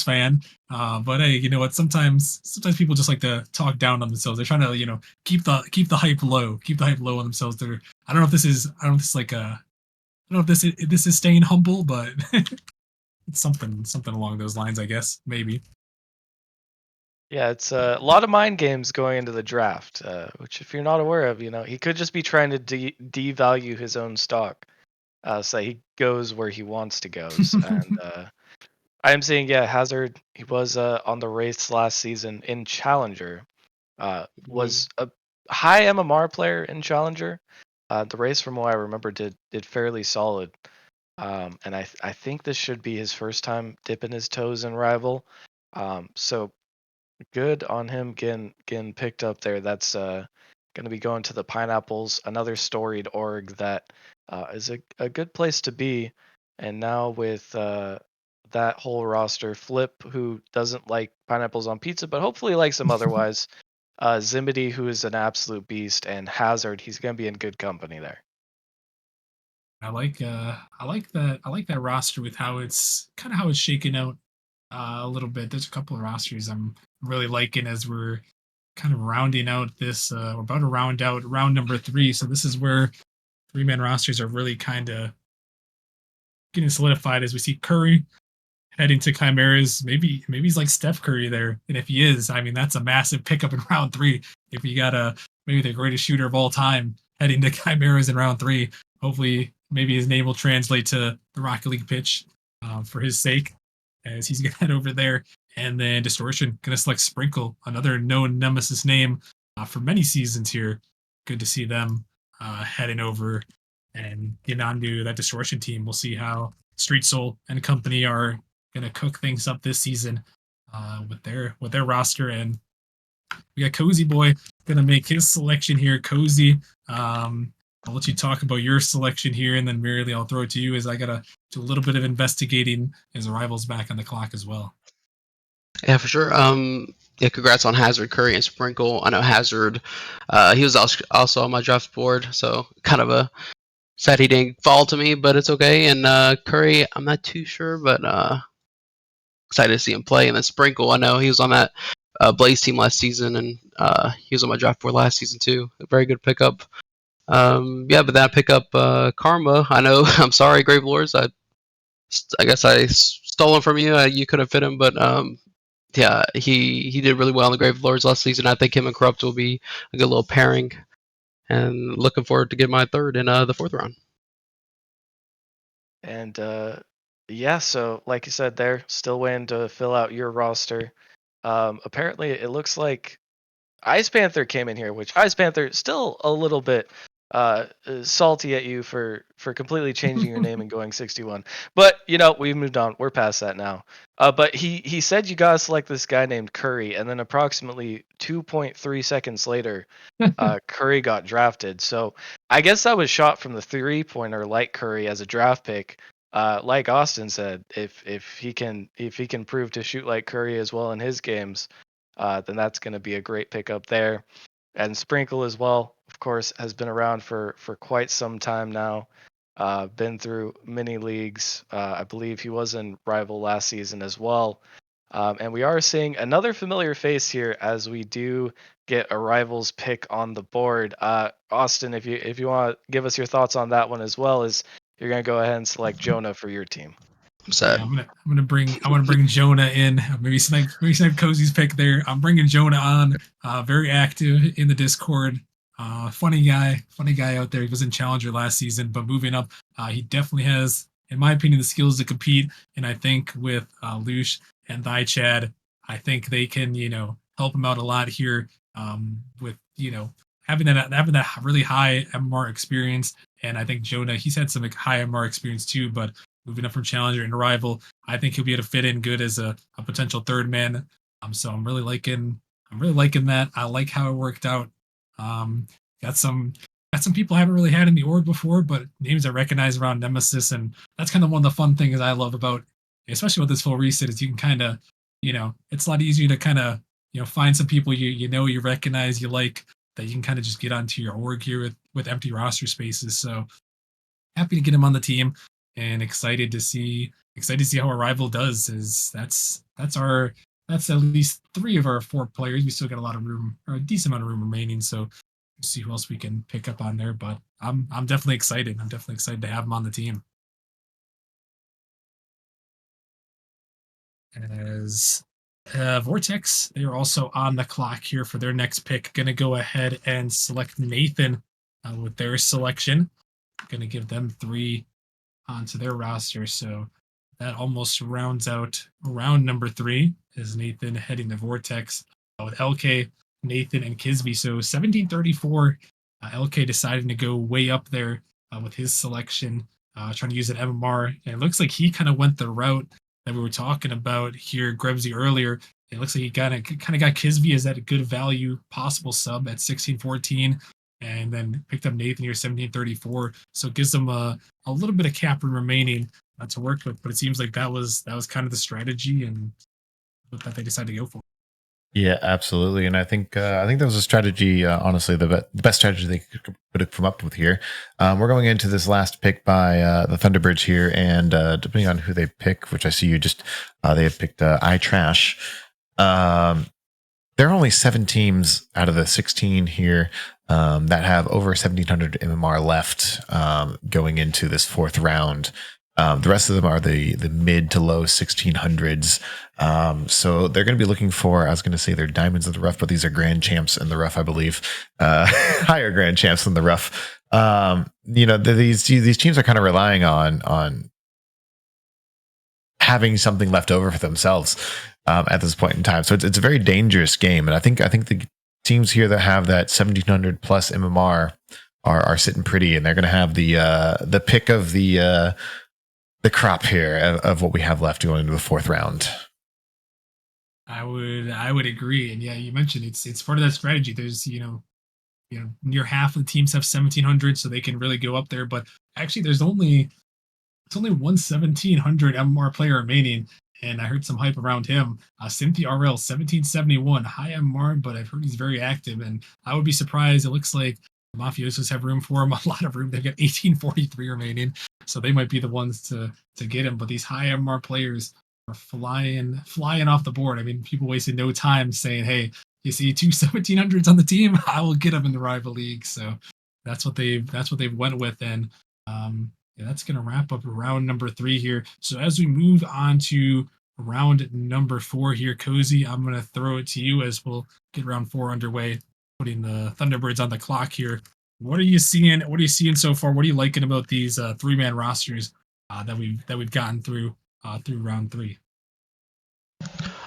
fan. But hey, you know what? Sometimes people just like to talk down on themselves. They're trying to keep the hype low, on themselves. I don't know if this is like a I don't know if this is staying humble, but it's something along those lines, I guess, maybe. Yeah, it's a lot of mind games going into the draft, which if you're not aware of, he could just be trying to devalue his own stock, so he goes where he wants to goes. And I am seeing, yeah, Hazard, he was on the race last season in Challenger, was a high MMR player in Challenger. The race, from what I remember, did fairly solid. And I think this should be his first time dipping his toes in Rival. So good on him getting picked up there. That's going to be going to the Pineapples, another storied org that is a good place to be. And now with that whole roster, Flip, who doesn't like pineapples on pizza, but hopefully likes them otherwise. Zimity, who is an absolute beast, and Hazard, he's going to be in good company there. I like that roster with how it's shaken out a little bit. There's a couple of rosters I'm really liking as we're kind of rounding out this. We're about to round out round number 3, so this is where 3-man rosters are really kind of getting solidified, as we see Curry heading to Chimeras. Maybe he's like Steph Curry there, and if he is, I mean, that's a massive pickup in round 3. If you got maybe the greatest shooter of all time heading to Chimeras in round 3, hopefully maybe his name will translate to the Rocket League pitch for his sake, as he's gonna head over there. And then Distortion gonna select Sprinkle, another known Nemesis name for many seasons here. Good to see them heading over and getting onto that Distortion team. We'll see how Street Soul and company are gonna cook things up this season with their roster. And we got Cozy Boy gonna make his selection here. Cozy, I'll let you talk about your selection here, and then Merely I'll throw it to you, as I gotta do a little bit of investigating as Arrival's back on the clock as well. Yeah, for sure. Yeah, congrats on Hazard, Curry, and Sprinkle. I know Hazard, he was also on my draft board, so kind of a sad he didn't fall to me, but it's okay. And Curry, I'm not too sure, but excited to see him play. And then Sprinkle, I know he was on that Blaze team last season, and he was on my draft board last season too. A very good pickup. Yeah, but that pickup, Karma, I know. I'm sorry, Grave Lords. I guess I stole him from you. You couldn't fit him, but yeah, he did really well in the Grave Lords last season. I think him and Corrupt will be a good little pairing, and looking forward to get my third in the 4th round. And Yeah, so like you said, they're still waiting to fill out your roster. Apparently, it looks like Ice Panther came in here, which Ice Panther still a little bit salty at you for completely changing your name and going 61. But we've moved on. We're past that now. But he said you gotta select this guy named Curry, and then approximately 2.3 seconds later, Curry got drafted. So I guess that was shot from the 3-pointer, like Curry as a draft pick. Like Austin said, if he can prove to shoot like Curry as well in his games, then that's going to be a great pickup there. And Sprinkle as well, of course, has been around for quite some time now. Been through many leagues. I believe he was in Rival last season as well. And we are seeing another familiar face here as we do get a Rivals pick on the board. Austin, if you want to give us your thoughts on that one as well, is you're going to go ahead and select Jonah for your team. I'm sad. Yeah, I want to bring Jonah in. Maybe snipe Cozy's pick there. I'm bringing Jonah on. Very active in the Discord. Funny guy out there. He was in Challenger last season, but moving up, he definitely has, in my opinion, the skills to compete. And I think with Lush and Thy Chad, I think they can help him out a lot here. With having that really high MMR experience, and I think Jonah, he's had some high MMR experience too, but moving up from Challenger and Rival, I think he'll be able to fit in good as a potential third man. So I'm really liking that. I like how it worked out. Um, got some people I haven't really had in the org before, but names I recognize around Nemesis, and that's kind of one of the fun things I love about, especially with this full reset, is you can kind of, it's a lot easier to kind of, find some people you recognize, you like, that you can kind of just get onto your org here with empty roster spaces. So happy to get him on the team, and excited to see how our Rival does. Is that's at least 3 of our 4 players. We still got a lot of room, or a decent amount of room remaining. So we'll see who else we can pick up on there. But I'm definitely excited. I'm definitely excited to have him on the team. As Vortex, they are also on the clock here for their next pick. Going to go ahead and select Nathan with their selection. Going to give them 3 onto their roster. So that almost rounds out round number 3 is Nathan heading to Vortex with LK, Nathan, and Kisby. So 1734, LK deciding to go way up there with his selection, trying to use an MMR. And it looks like he kind of went the route that we were talking about here, Grebsy, earlier. It looks like he kind of got Kisby as that good value possible sub at 1614, and then picked up Nathan here 1734. So it gives them a little bit of cap room remaining to work with, but it seems like that was kind of the strategy and that they decided to go for. Yeah, absolutely, and I think that was a strategy. Honestly, the best strategy they could have come up with here. We're going into this last pick by the Thunderbirds here, and depending on who they pick, which I see you just they have picked iTrash. There are only 7 teams out of the 16 here that have over 1,700 MMR left going into this 4th round. The rest of them are the mid to low 1600s. So they're going to be looking for, I was going to say they're diamonds in the rough, but these are grand champs in the rough, I believe. Higher grand champs in the rough. These teams are kind of relying on having something left over for themselves at this point in time. So it's a very dangerous game. And I think the teams here that have that 1,700 plus MMR are sitting pretty, and they're going to have the pick of the crop here of what we have left going into the 4th round. I would agree, and yeah, you mentioned it's part of that strategy. There's near half of the teams have 1,700, so they can really go up there. But actually, it's only one 1,700 MMR player remaining, and I heard some hype around him. Cynthia RL 1771, high MMR, but I've heard he's very active, and I would be surprised. It looks like the Mafiosos have room for him, a lot of room. They've got 1843 remaining, so they might be the ones to get him. But these high MMR players are flying off the board. I mean, people wasted no time saying, "Hey, you see 2 1700s on the team? I will get them in the Rival League." So that's what they've went with, and yeah, that's going to wrap up round number 3 here. So as we move on to round number 4 here, Cozy, I'm going to throw it to you as we'll get round 4 underway, putting the Thunderbirds on the clock here. What are you seeing? What are you seeing so far? What are you liking about these 3-man rosters that we've gotten through round 3.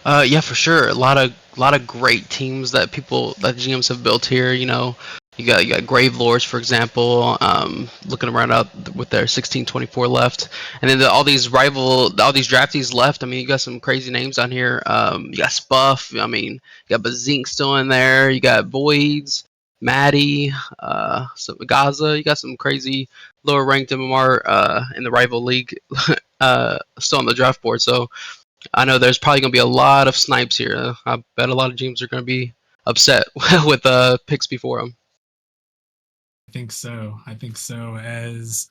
Yeah, for sure. A lot of great teams that GMs have built here. You got Grave Lords, for example, looking around out with their 1624 left, and then all these draftees left. I mean, you got some crazy names on here. You got Spuff. I mean, you got Bazink still in there. You got Voids, Maddie, so Gaza. You got some crazy lower ranked MMR in the rival league still on the draft board. So I know there's probably going to be a lot of snipes here. I bet a lot of teams are going to be upset with picks before them. I think so. As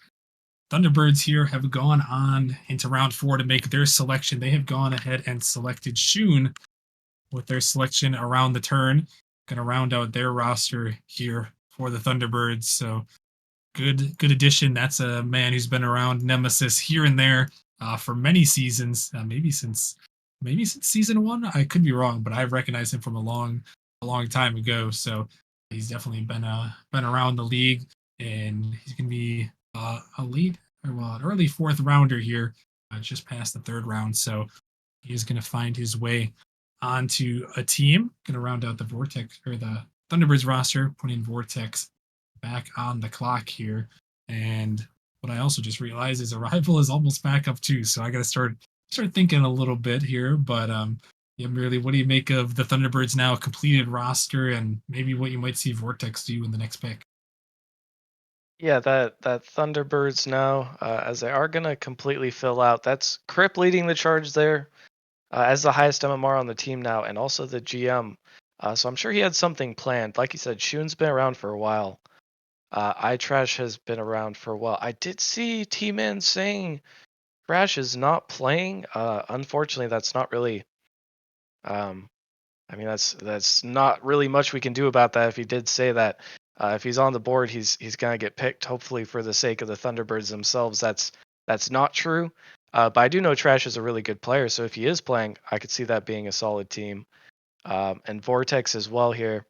Thunderbirds here have gone on into round 4 to make their selection, they have gone ahead and selected Shun with their selection around the turn. Going to round out their roster here for the Thunderbirds. So good addition. That's a man who's been around Nemesis here and there for many seasons, maybe since season 1. I could be wrong, but I've recognized him from a long time ago. So he's definitely been around the league, and he's gonna be an early 4th rounder here, just past the 3rd round. So he is gonna find his way onto a team. Gonna round out the Vortex or the Thunderbirds roster, putting Vortex back on the clock here. And what I also just realized is Arrival is almost back up too, so I got to start thinking a little bit here. But yeah, really, what do you make of the Thunderbirds now completed roster, and maybe what you might see Vortex do in the next pick? Yeah, that Thunderbirds now, as they are gonna completely fill out. That's Crip leading the charge there, as the highest MMR on the team now, and also the GM. So I'm sure he had something planned. Like you said, Shun's been around for a while. iTrash has been around for a while. I did see T-Man saying Trash is not playing. Unfortunately, that's not really. Um, I mean, that's not really much we can do about that. If he did say that, if he's on the board, he's gonna get picked. Hopefully, for the sake of the Thunderbirds themselves, that's not true. But I do know Trash is a really good player, so if he is playing, I could see that being a solid team. And Vortex as well here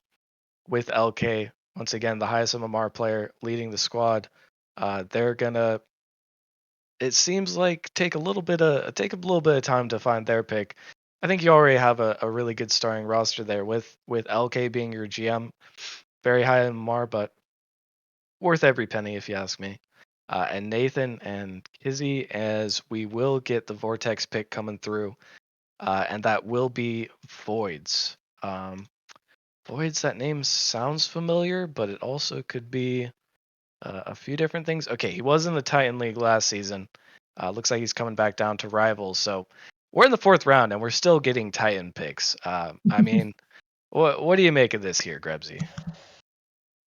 with LK. Once again, the highest MMR player leading the squad. They're gonna. It seems like take a little bit of time to find their pick. I think you already have a really good starting roster there with LK being your GM, very high MMR, but worth every penny if you ask me. And Nathan and Kizzy, as we will get the Vortex pick coming through, and that will be Voids. Voids, that name sounds familiar, but it also could be a few different things. Okay, he was in the Titan League last season. Looks like he's coming back down to Rivals. So we're in the 4th round, and we're still getting Titan picks. I mean, what do you make of this here, Grebsy?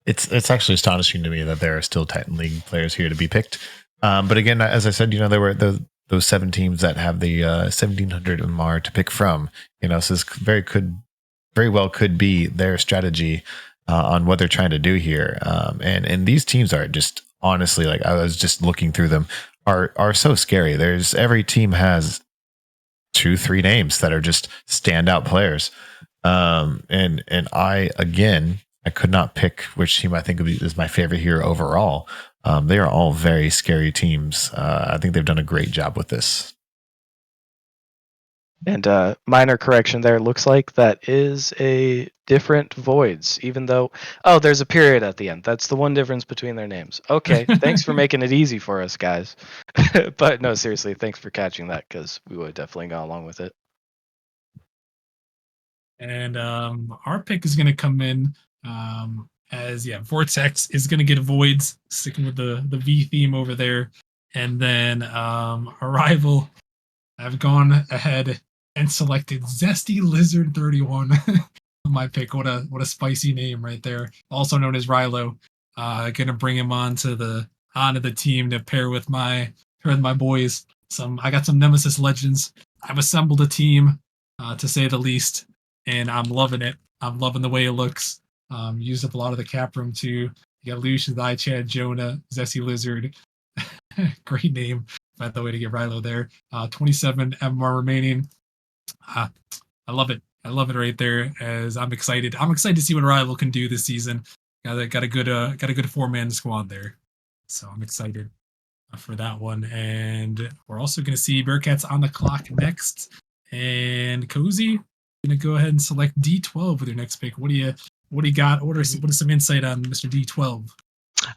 It's actually astonishing to me that there are still Titan League players here to be picked. But again, as I said, there were those 7 teams that have the 1700 MR to pick from. So this very well could be their strategy on what they're trying to do here. And these teams are just honestly, like I was just looking through them, are so scary. Every team has 2-3 names that are just standout players. And I could not pick which team I think is my favorite here overall. They are all very scary teams. I think they've done a great job with this. And minor correction there. Looks like that is a different Voids, even though there's a period at the end. That's the one difference between their names. Okay, thanks for making it easy for us, guys. But no, seriously, thanks for catching that, because we would have definitely gone along with it. And our pick is going to come in as Vortex is going to get Voids, sticking with the V theme over there, and then Arrival. I've gone ahead and selected Zesty Lizard 31. My pick. What a spicy name right there. Also known as Rilo. Gonna bring him onto the team to pair with my boys. I got some Nemesis legends. I've assembled a team, to say the least, and I'm loving it. I'm loving the way it looks. Used up a lot of the cap room too. You got Lucius, iChad, Jonah, Zesty Lizard. Great name, by the way, to get Rilo there. 27 MR remaining. I love it. I love it right there. As I'm excited. I'm excited to see what Arrival can do this season. Got a good 4-man squad there, so I'm excited. for that one. And we're also going to see Bearcats on the clock next. And Cozy, going to go ahead and select D12 with your next pick. What do you got? What is some insight on Mr. D12?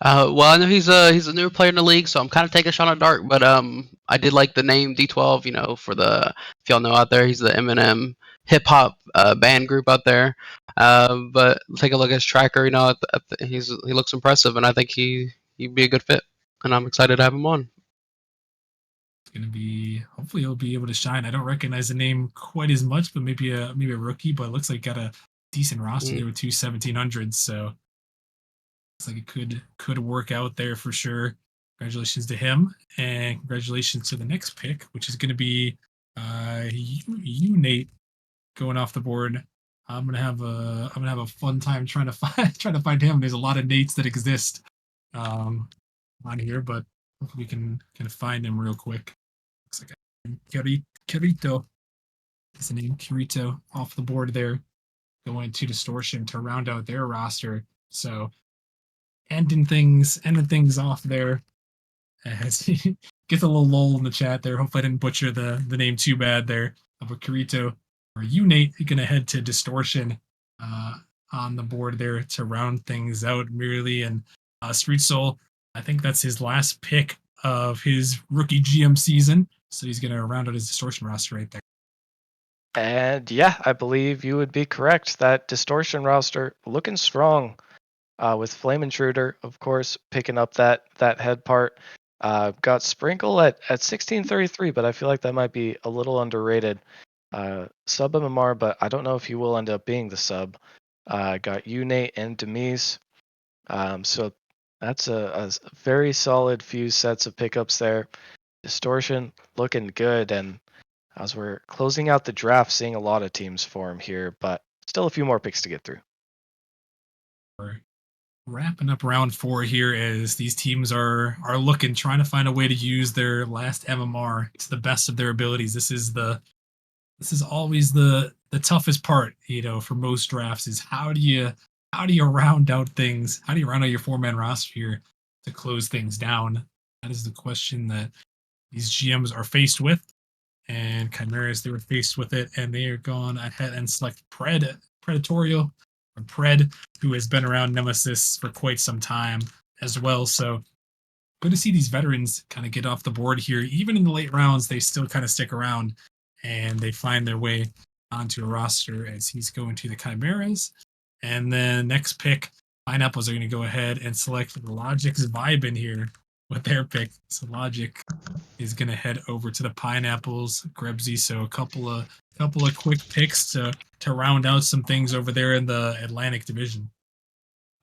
Well, I know he's a newer player in the league, so I'm kind of taking a shot on dark. But I did like the name D12. You know, for the if y'all know out there, he's the Eminem hip hop band group out there. But take a look at his tracker. You know, he looks impressive, and I think he'd be a good fit. And I'm excited to have him on. Going to be hopefully he'll be able to shine. I don't recognize the name quite as much, but maybe a rookie. But it looks like got a decent roster there with 1700s. So looks like it could work out there for sure. Congratulations to him, and congratulations to the next pick, which is going to be you Nate going off the board. I'm gonna have a fun time trying to find him. There's a lot of Nates that exist on here, but hopefully we can find him real quick. Looks like Kirito is the name. Kirito off the board there, going to Distortion to round out their roster. So ending things off there. As he gets a little lull in the chat there. Hopefully I didn't butcher the name too bad there. But Kirito or you, Nate, you're gonna head to Distortion on the board there to round things out merely. And Street Soul, I think that's his last pick of his rookie GM season. So he's gonna round out his Distortion roster right there. And yeah, I believe you would be correct. That Distortion roster looking strong. With Flame Intruder, of course, picking up that head part. Got Sprinkle at 1633, but I feel like that might be a little underrated. Sub MMR, but I don't know if he will end up being the sub. Got Unate and Demise. So that's a very solid few sets of pickups there. Distortion looking good, and as we're closing out the draft, seeing a lot of teams form here, but still a few more picks to get through. We're wrapping up round 4 here as these teams are trying to find a way to use their last MMR to the best of their abilities. This is always the toughest part, for most drafts is how do you round out things? How do you round out your 4-man roster here to close things down? That is the question that these GMs are faced with. And Chimeras, they were faced with it, and they are gone ahead and select Predatorial, or Pred, who has been around Nemesis for quite some time as well. So good to see these veterans kind of get off the board here. Even in the late rounds, they still kind of stick around and they find their way onto a roster as he's going to the Chimeras. And then next pick, Pineapples are going to go ahead and select Logic's Vibe in here with their pick. So Logic is going to head over to the Pineapples, Grebsy. So a couple of quick picks to round out some things over there in the Atlantic Division.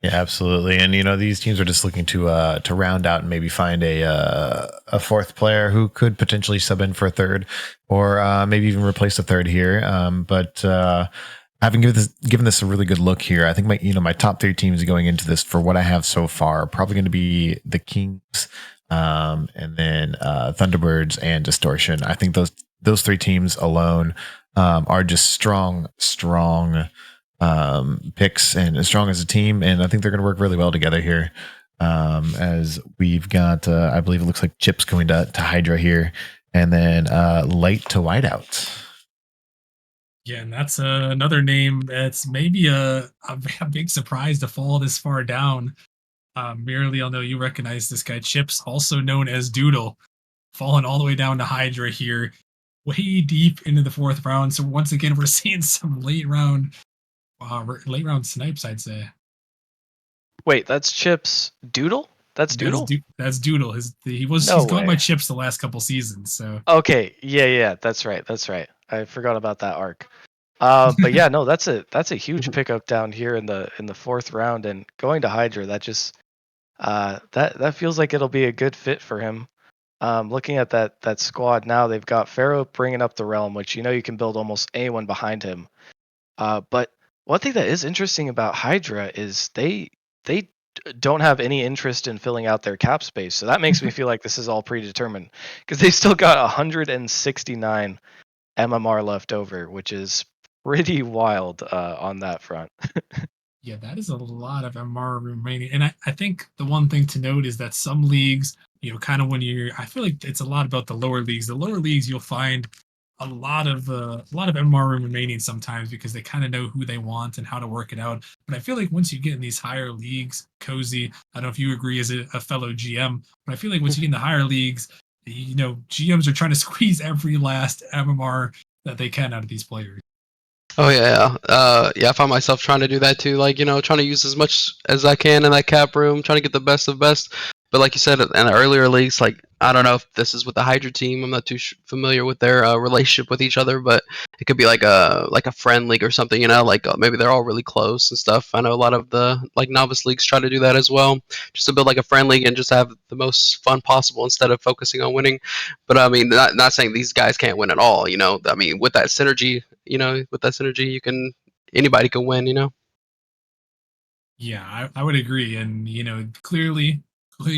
Yeah, absolutely. And these teams are just looking to round out and maybe find a fourth player who could potentially sub in for a third, or maybe even replace a third here. But having given this a really good look here, I think my top 3 teams going into this for what I have so far are probably going to be the Kings, and then Thunderbirds and Distortion. I think those 3 teams alone are just strong picks and as strong as a team, and I think they're going to work really well together here. As we've got, I believe it looks like Chips going to Hydra here, and then Light to Whiteout. Yeah, and that's another name that's maybe a big surprise to fall this far down. Merely, I'll know you recognize this guy, Chips, also known as Doodle, falling all the way down to Hydra here, way deep into the 4th round. So once again, we're seeing some late round snipes, I'd say. Wait, that's Chips Doodle? That's Doodle? That's Doodle. He's gone by Chips the last couple seasons. So okay, yeah, that's right. I forgot about that arc. But yeah, no, that's a huge pickup down here in the 4th round, and going to Hydra, that just that feels like it'll be a good fit for him. Looking at that squad now, they've got Pharaoh bringing up the realm, which you can build almost anyone behind him. But one thing that is interesting about Hydra is they don't have any interest in filling out their cap space. So that makes me feel like this is all predetermined, because they've still got 169 MMR left over, which is pretty wild on that front. Yeah, that is a lot of MMR remaining. And I think the one thing to note is that some leagues kind of when I feel like it's a lot about the lower leagues. The lower leagues, you'll find a lot of MMR room remaining sometimes because they kind of know who they want and how to work it out. But I feel like once you get in these higher leagues, Cozy, I don't know if you agree as a fellow GM, but I feel like once you get in the higher leagues, GMs are trying to squeeze every last MMR that they can out of these players. Oh yeah, yeah. I find myself trying to do that too. Like trying to use as much as I can in that cap room, trying to get the best of best. But like you said in the earlier leagues, like I don't know if this is with the Hydra team. I'm not too familiar with their relationship with each other, but it could be like a friend league or something. Like maybe they're all really close and stuff. I know a lot of the like novice leagues try to do that as well, just to build like a friend league and just have the most fun possible instead of focusing on winning. But I mean, not saying these guys can't win at all. I mean, with that synergy, you can anybody can win. Yeah, I would agree. And, clearly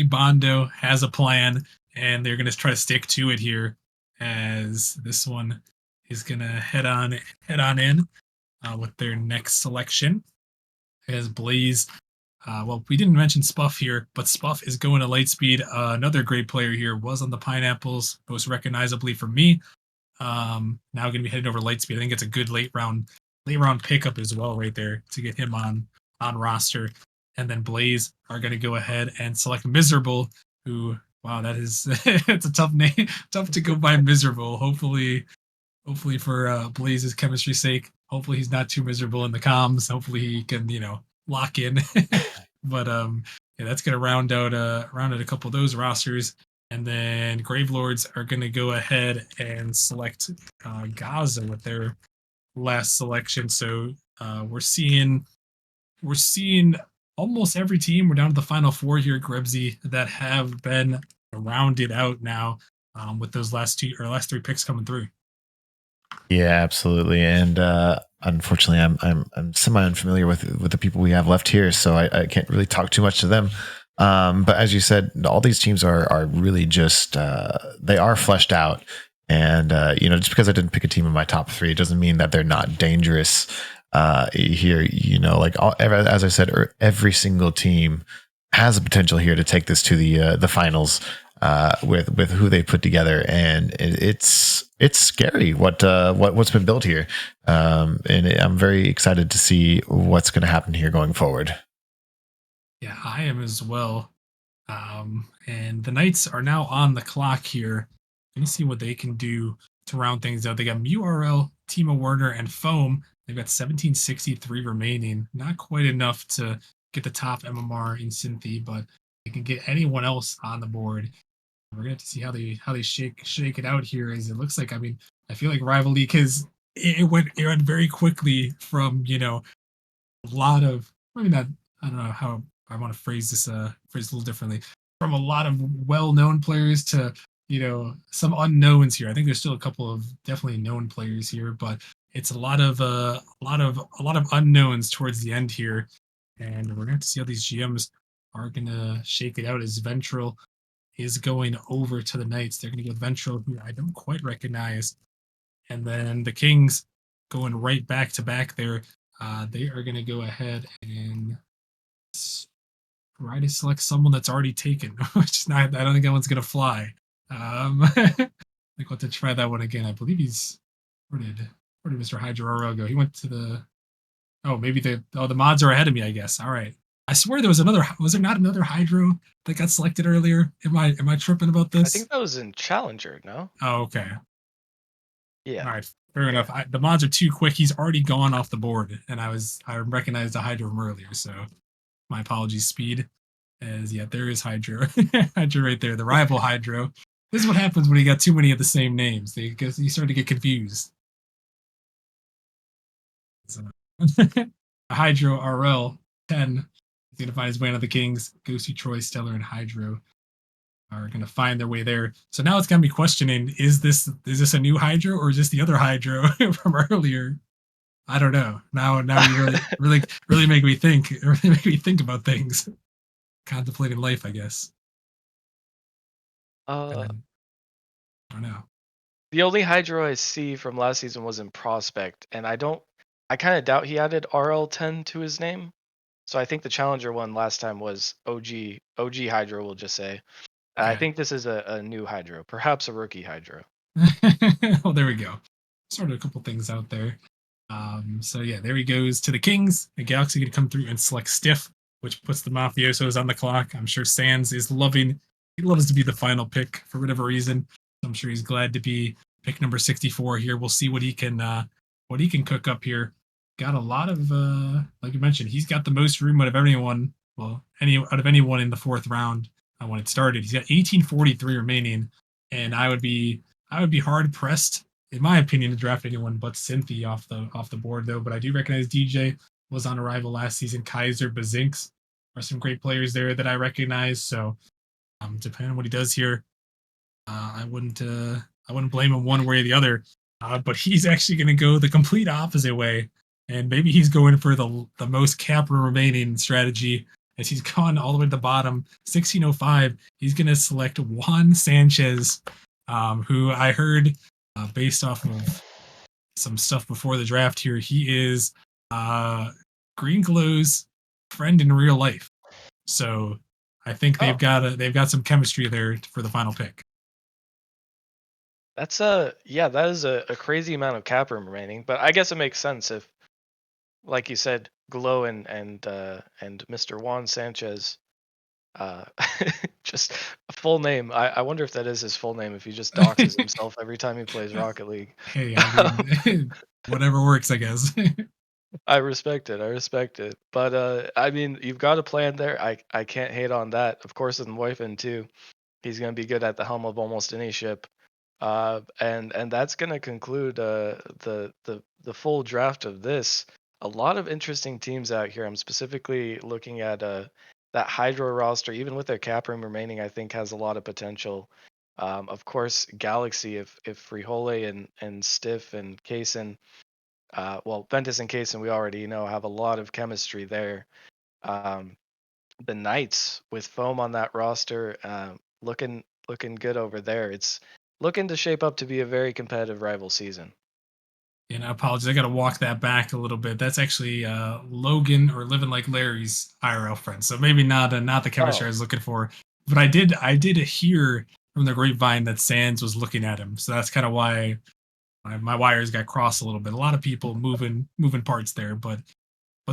Bondo has a plan and they're going to try to stick to it here as this one is going to head on in with their next selection as Blaze. Well, we didn't mention Spuff here, but Spuff is going to Lightspeed. Another great player here was on the Pineapples, most recognizably for me. Now going to be heading over Lightspeed. I think it's a good late round pickup as well, right there to get him on roster. And then Blaze are going to go ahead and select Miserable, who wow, that is it's a tough name, tough to go by Miserable. Hopefully for Blaze's chemistry's sake, hopefully he's not too miserable in the comms. Hopefully he can lock in. But yeah, that's gonna round out a couple of those rosters. And then Gravelords are going to go ahead and select Gaza with their last selection. So we're seeing almost every team. We're down to the final four here, Grebsy, that have been rounded out now with those last three picks coming through. Yeah, absolutely. And unfortunately, I'm semi unfamiliar with the people we have left here, so I can't really talk too much to them. But as you said, all these teams are really just they are fleshed out. And just because I didn't pick a team in my top three, it doesn't mean that they're not dangerous. Here, as I said, every single team has the potential here to take this to the finals with who they put together, and it's scary what's been built here, and I'm very excited to see what's going to happen here going forward. Yeah, I am as well. And the Knights are now on the clock here. Let me see what they can do to round things out. They got MURL, Timo Werner, and Foam. They've got 1763 remaining. Not quite enough to get the top MMR in Cynthy, but they can get anyone else on the board. We're gonna have to see how they shake it out here. As it looks like, I feel like Rival League because it went very quickly from a lot of maybe not I don't know how I want to phrase this a little differently, from a lot of well-known players to some unknowns here. I think there's still a couple of definitely known players here, but it's a lot of unknowns towards the end here, and we're gonna have to see how these GMs are gonna shake it out. As Ventral is going over to the Knights, they're gonna go with Ventral, who I don't quite recognize, and then the Kings going right back to back there. They are going to go ahead and try to select someone that's already taken, which is not. I don't think that one's going to fly. I think we'll have to try that one again. I believe he's. Where did Mr. Hydro RL go? He went to the. Oh, maybe the mods are ahead of me. I guess. All right. I swear there was another. Was there not another Hydro that got selected earlier? Am I tripping about this? I think that was in Challenger, no? Oh, okay. Yeah. All right, fair enough. The mods are too quick. He's already gone off the board, and I recognized the Hydro from earlier, so my apologies. Speed, as yeah, there is Hydro, Hydro right there, the rival Hydro. This is what happens when you got too many of the same names. You start to get confused. So, Hydro RL 10 is going to find his way into the Kings. Ghosty, Troy, Stellar, and Hydro are going to find their way there. So now it's got me questioning: is this a new Hydro or is this the other Hydro from earlier? I don't know. Now you really make me think. Really make me think about things. Contemplating life, I guess. Uh, I don't know. the only Hydro I see from last season was in Prospect, and I kind of doubt he added RL10 to his name. So I think the Challenger one last time was OG Hydro, we'll just say. I Okay. think this is a new Hydro, perhaps a rookie Hydro. Well, there we go. Sorted a couple things out there. So yeah, there he goes to the Kings. The Galaxy could come through and select Stiff, which puts the Mafiosos on the clock. I'm sure Sands is loving. He loves to be the final pick for whatever reason. I'm sure he's glad to be pick number 64 here. We'll see what he can cook up here. Got a lot of like you mentioned, he's got the most room out of anyone. Well, out of anyone in the fourth round when it started. He's got 1843 remaining, and I would be hard pressed, in my opinion, to draft anyone but Cynthia off the board though. But I do recognize DJ was on arrival last season. Kaiser, Bazinks are some great players there that I recognize. So depending on what he does here, I wouldn't blame him one way or the other. But he's actually going to go the complete opposite way, and maybe he's going for the most cap room remaining strategy. As he's gone all the way to the bottom, 1605, he's going to select Juan Sanchez, who I heard, based off of some stuff before the draft here, he is Green Glow's friend in real life. So I think they've got some chemistry there for the final pick. That's that is a crazy amount of cap room remaining, but I guess it makes sense if, like you said, Glow and Mr. Juan Sanchez, uh, just a full name. I wonder if that is his full name, if he just doxes himself every time he plays Rocket League. Hey, I mean, whatever works, I guess. I respect it. I respect it. But I mean, you've got a plan there. I can't hate on that. Of course, with Moifin too, he's going to be good at the helm of almost any ship. And that's going to conclude the full draft of this. A lot of interesting teams out here. I'm specifically looking at that Hydro roster, even with their cap room remaining, I think has a lot of potential. Of course, Galaxy, if Frihole and Stiff and Kaysen, well, Ventus and Kaysen, we already know have a lot of chemistry there. Um, the Knights with Foam on that roster, looking good over there. It's looking to shape up to be a very competitive rival season. And I apologize, I got to walk that back a little bit. That's actually Logan or Living Like Larry's IRL friend. So maybe not the chemistry I was looking for. But I did hear from the grapevine that Sands was looking at him. So that's kind of why my wires got crossed a little bit. A lot of people moving parts there, but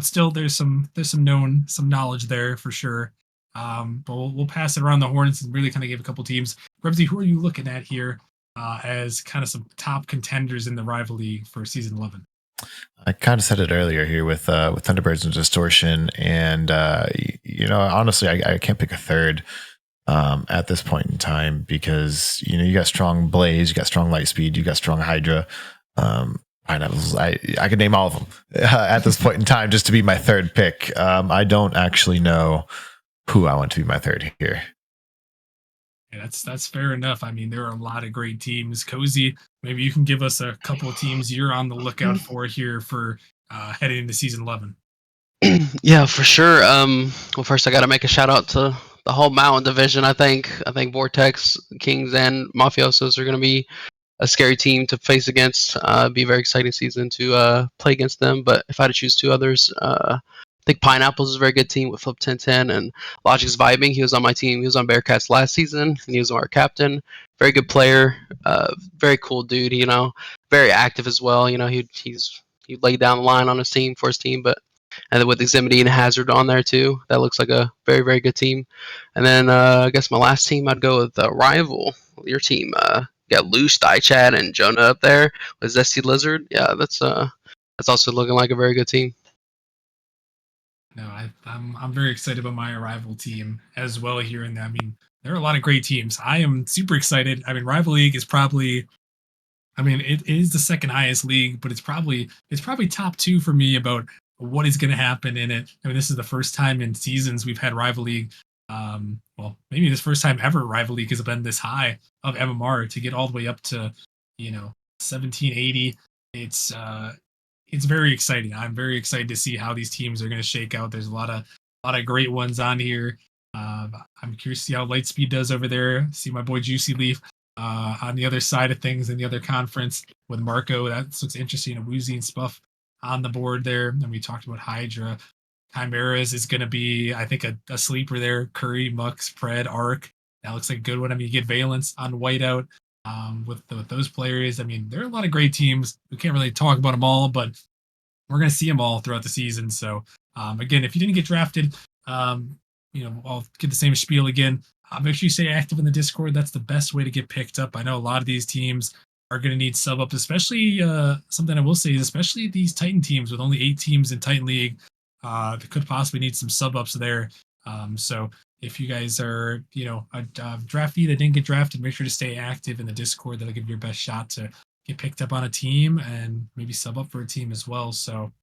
still there's some knowledge there for sure. But we'll pass it around the horns and really kind of give a couple teams. Rebsy, who are you looking at here as kind of some top contenders in the rivalry for season 11? I kind of said it earlier here with Thunderbirds and Distortion, and honestly, I can't pick a third at this point in time because you got strong Blaze, you got strong Lightspeed, you got strong Hydra. Pineapples, I could name all of them at this point in time just to be my third pick. I don't actually know who I want to be my third here. Yeah, that's fair enough. I mean, there are a lot of great teams. Cozy, maybe you can give us a couple of teams you're on the lookout for here for heading into season 11. Yeah, for sure. Well, first I got to make a shout out to the whole Mountain Division. I think Vortex, Kings, and Mafiosos are going to be a scary team to face against. Be a very exciting season to play against them. But if I had to choose two others, I think Pineapples is a very good team with Flip 1010 and Logic's vibing. He was on my team. He was on Bearcats last season, and he was our captain. Very good player. Very cool dude. Very active as well. He laid down the line on his team for his team, but. And then with Eximity and Hazard on there too, that looks like a very, very good team. And then I guess my last team, I'd go with Rival. Your team, got Loose, Chad, and Jonah up there with Zesty Lizard. Yeah, that's also looking like a very good team. No, I'm very excited about my Arrival team as well here. And I mean, there are a lot of great teams. I am super excited. I mean, Rival League is probably, I mean, it is the second highest league, but it's probably top two for me about what is going to happen in it. I mean, this is the first time in seasons we've had Rival League. Well, maybe this first time ever Rival League has been this high of MMR to get all the way up to 1780. It's very exciting. I'm very excited to see how these teams are going to shake out. There's a lot of great ones on here. I'm curious to see how Lightspeed does over there. See my boy Juicy Leaf on the other side of things in the other conference with Marco. That looks interesting. And Woozy and Spuff on the board there. And we talked about Hydra. Chimeras is going to be, I think, a sleeper there. Curry, Mux, Pred, Arc. That looks like a good one. I mean, you get Valence on Whiteout with those players. I mean, there are a lot of great teams. We can't really talk about them all, but we're going to see them all throughout the season. So, again, if you didn't get drafted, I'll get the same spiel again. Make sure you stay active in the Discord. That's the best way to get picked up. I know a lot of these teams are going to need sub ups, especially something I will say is especially these Titan teams with only 8 teams in Titan League. They could possibly need some sub ups there. So if you guys are, a draftee that didn't get drafted, make sure to stay active in the Discord. That'll give you your best shot to get picked up on a team and maybe sub up for a team as well. So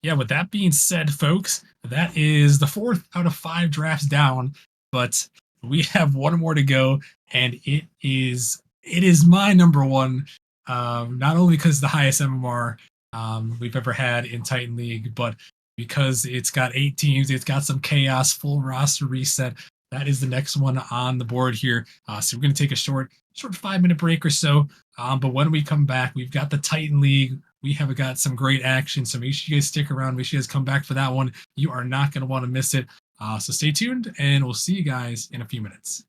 yeah, with that being said, folks, that is the 4th out of 5 drafts down, but we have one more to go, and it is my number one, not only because the highest MMR we've ever had in Titan League, but because it's got 8 teams, it's got some chaos, full roster reset. That is the next one on the board here. So we're going to take a short 5-minute break or so. But when we come back, we've got the Titan League. We have got some great action. So make sure you guys stick around. Make sure you guys come back for that one. You are not going to want to miss it. So stay tuned, and we'll see you guys in a few minutes.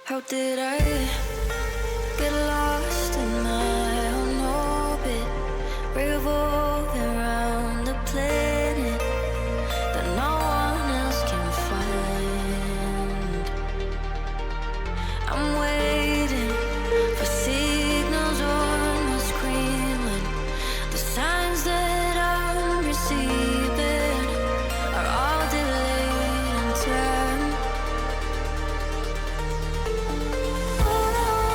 How did I get lost in my own orbit, revolving around the planet that no one else can find? I'm waiting for signals on my screen when the signs that I'm receiving are all delayed in time. All I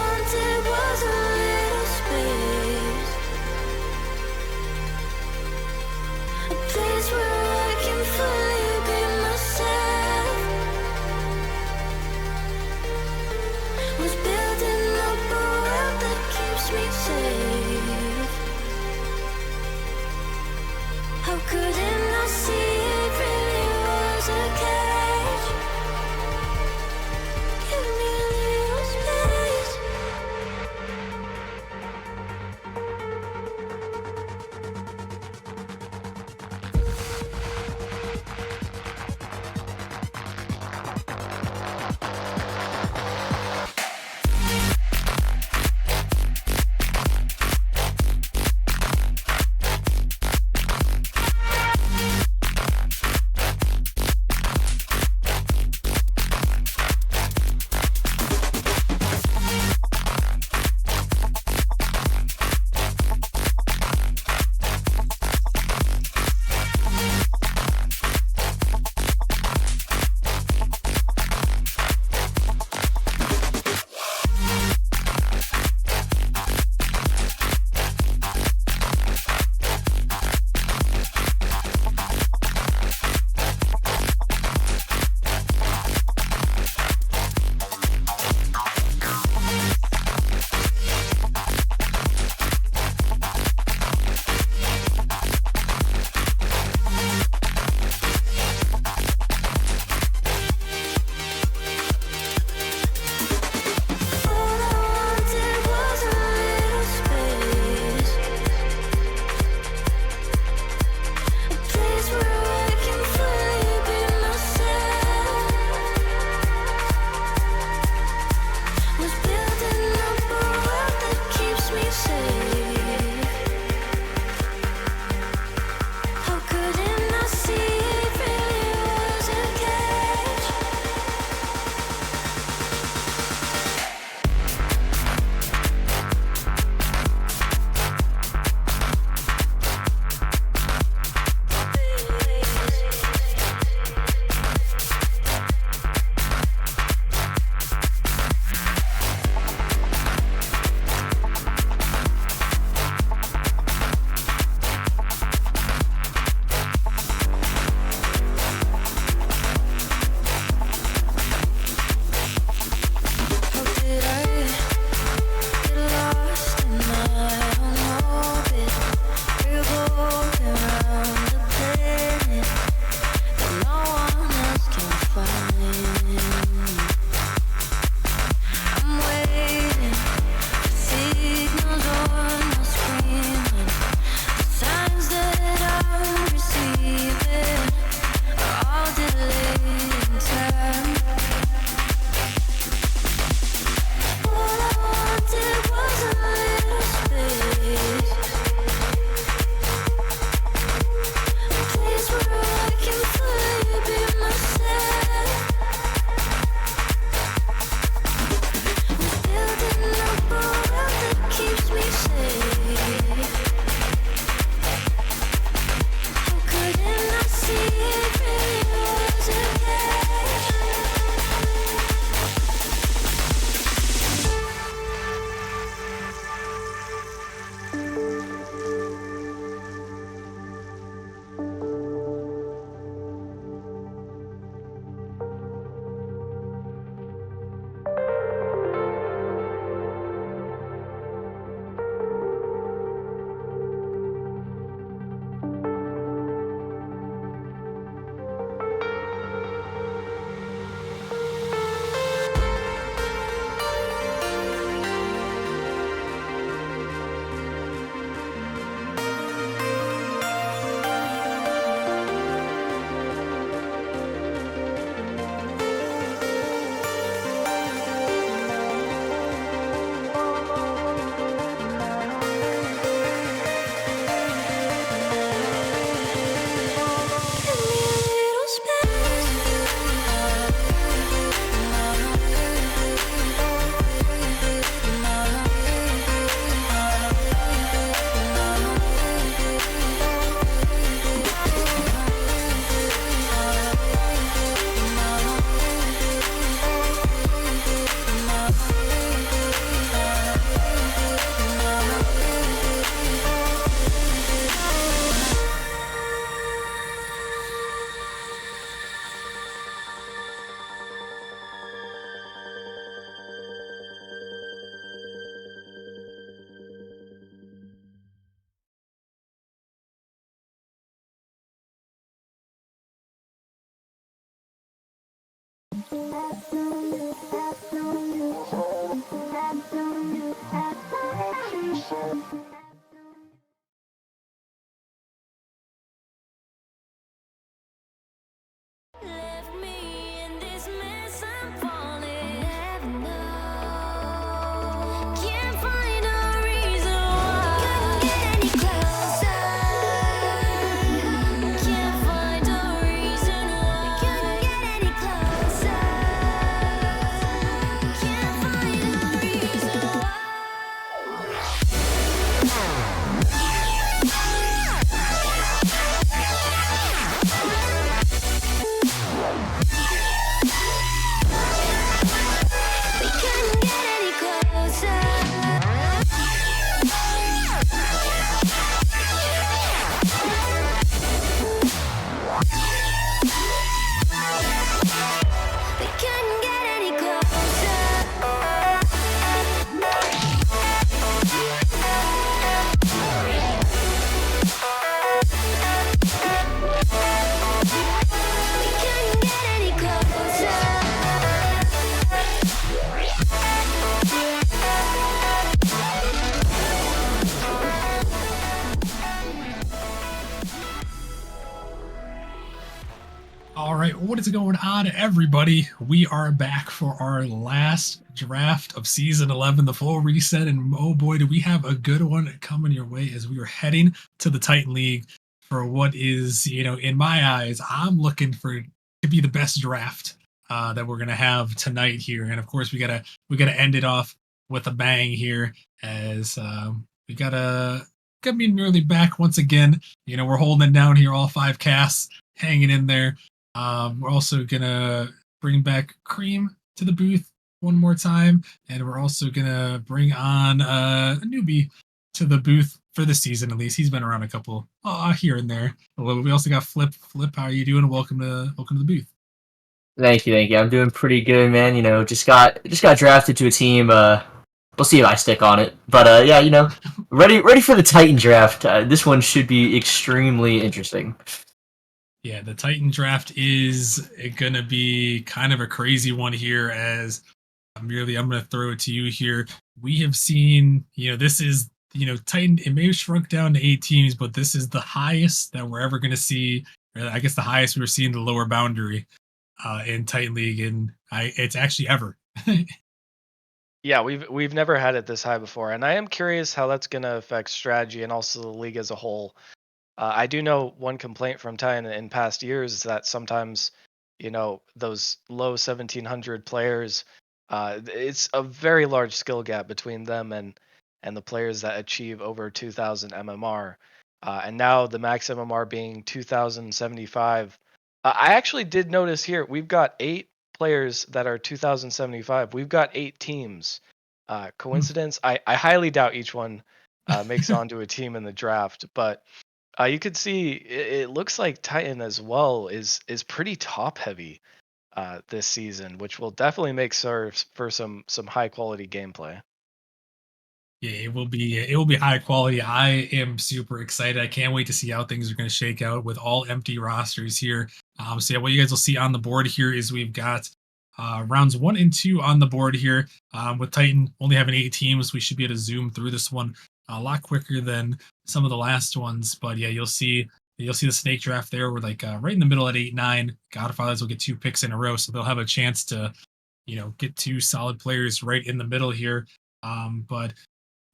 Left me in this mess, I'm falling. Never know. Can't find a reason why. Couldn't get any closer. Can't find a reason why. Couldn't get any closer. Can't find a reason why. We couldn't get any closer. We couldn't get any closer. We couldn't get any closer. All right, what is going on, everybody? We are back for our last draft of season 11, the full reset, and oh boy, do we have a good one coming your way as we are heading to the Titan League for what is, in my eyes, I'm looking for to be the best draft that we're gonna have tonight here, and of course, we gotta end it off with a bang here as we gotta be nearly back once again. We're holding it down here, all 5 casts hanging in there. We're also gonna bring back Cream to the booth one more time, and we're also gonna bring on a newbie to the booth for the season. At least he's been around a couple here and there. We also got Flip. Flip, how are you doing? Welcome to the booth. Thank you. I'm doing pretty good, man. Just got drafted to a team. We'll see if I stick on it. But yeah, ready for the Titan draft. This one should be extremely interesting. Yeah, the Titan draft is gonna be kind of a crazy one here. As I'm gonna throw it to you here. We have seen, this is, Titan. It may have shrunk down to 8 teams, but this is the highest that we're ever gonna see. Or I guess the highest we were seeing the lower boundary in Titan League, and it's actually ever. Yeah, we've never had it this high before, and I am curious how that's going to affect strategy and also the league as a whole. I do know one complaint from Titan in past years is that sometimes, those low 1700 players, it's a very large skill gap between them and the players that achieve over 2000 MMR. And now the max MMR being 2075. I actually did notice here we've got 8 players that are 2075. We've got 8 teams. Coincidence? I highly doubt each one makes it onto a team in the draft, but you could see it looks like Titan as well is pretty top heavy this season, which will definitely make for some high quality gameplay. Yeah, it will be high quality. I am super excited. I can't wait to see how things are going to shake out with all empty rosters here. So yeah, what you guys will see on the board here is we've got rounds 1 and 2 on the board here. With Titan only having 8 teams, we should be able to zoom through this one a lot quicker than some of the last ones. But yeah, you'll see the snake draft there. We're like right in the middle at 8-9. Godfathers will get 2 picks in a row, so they'll have a chance to get 2 solid players right in the middle here. But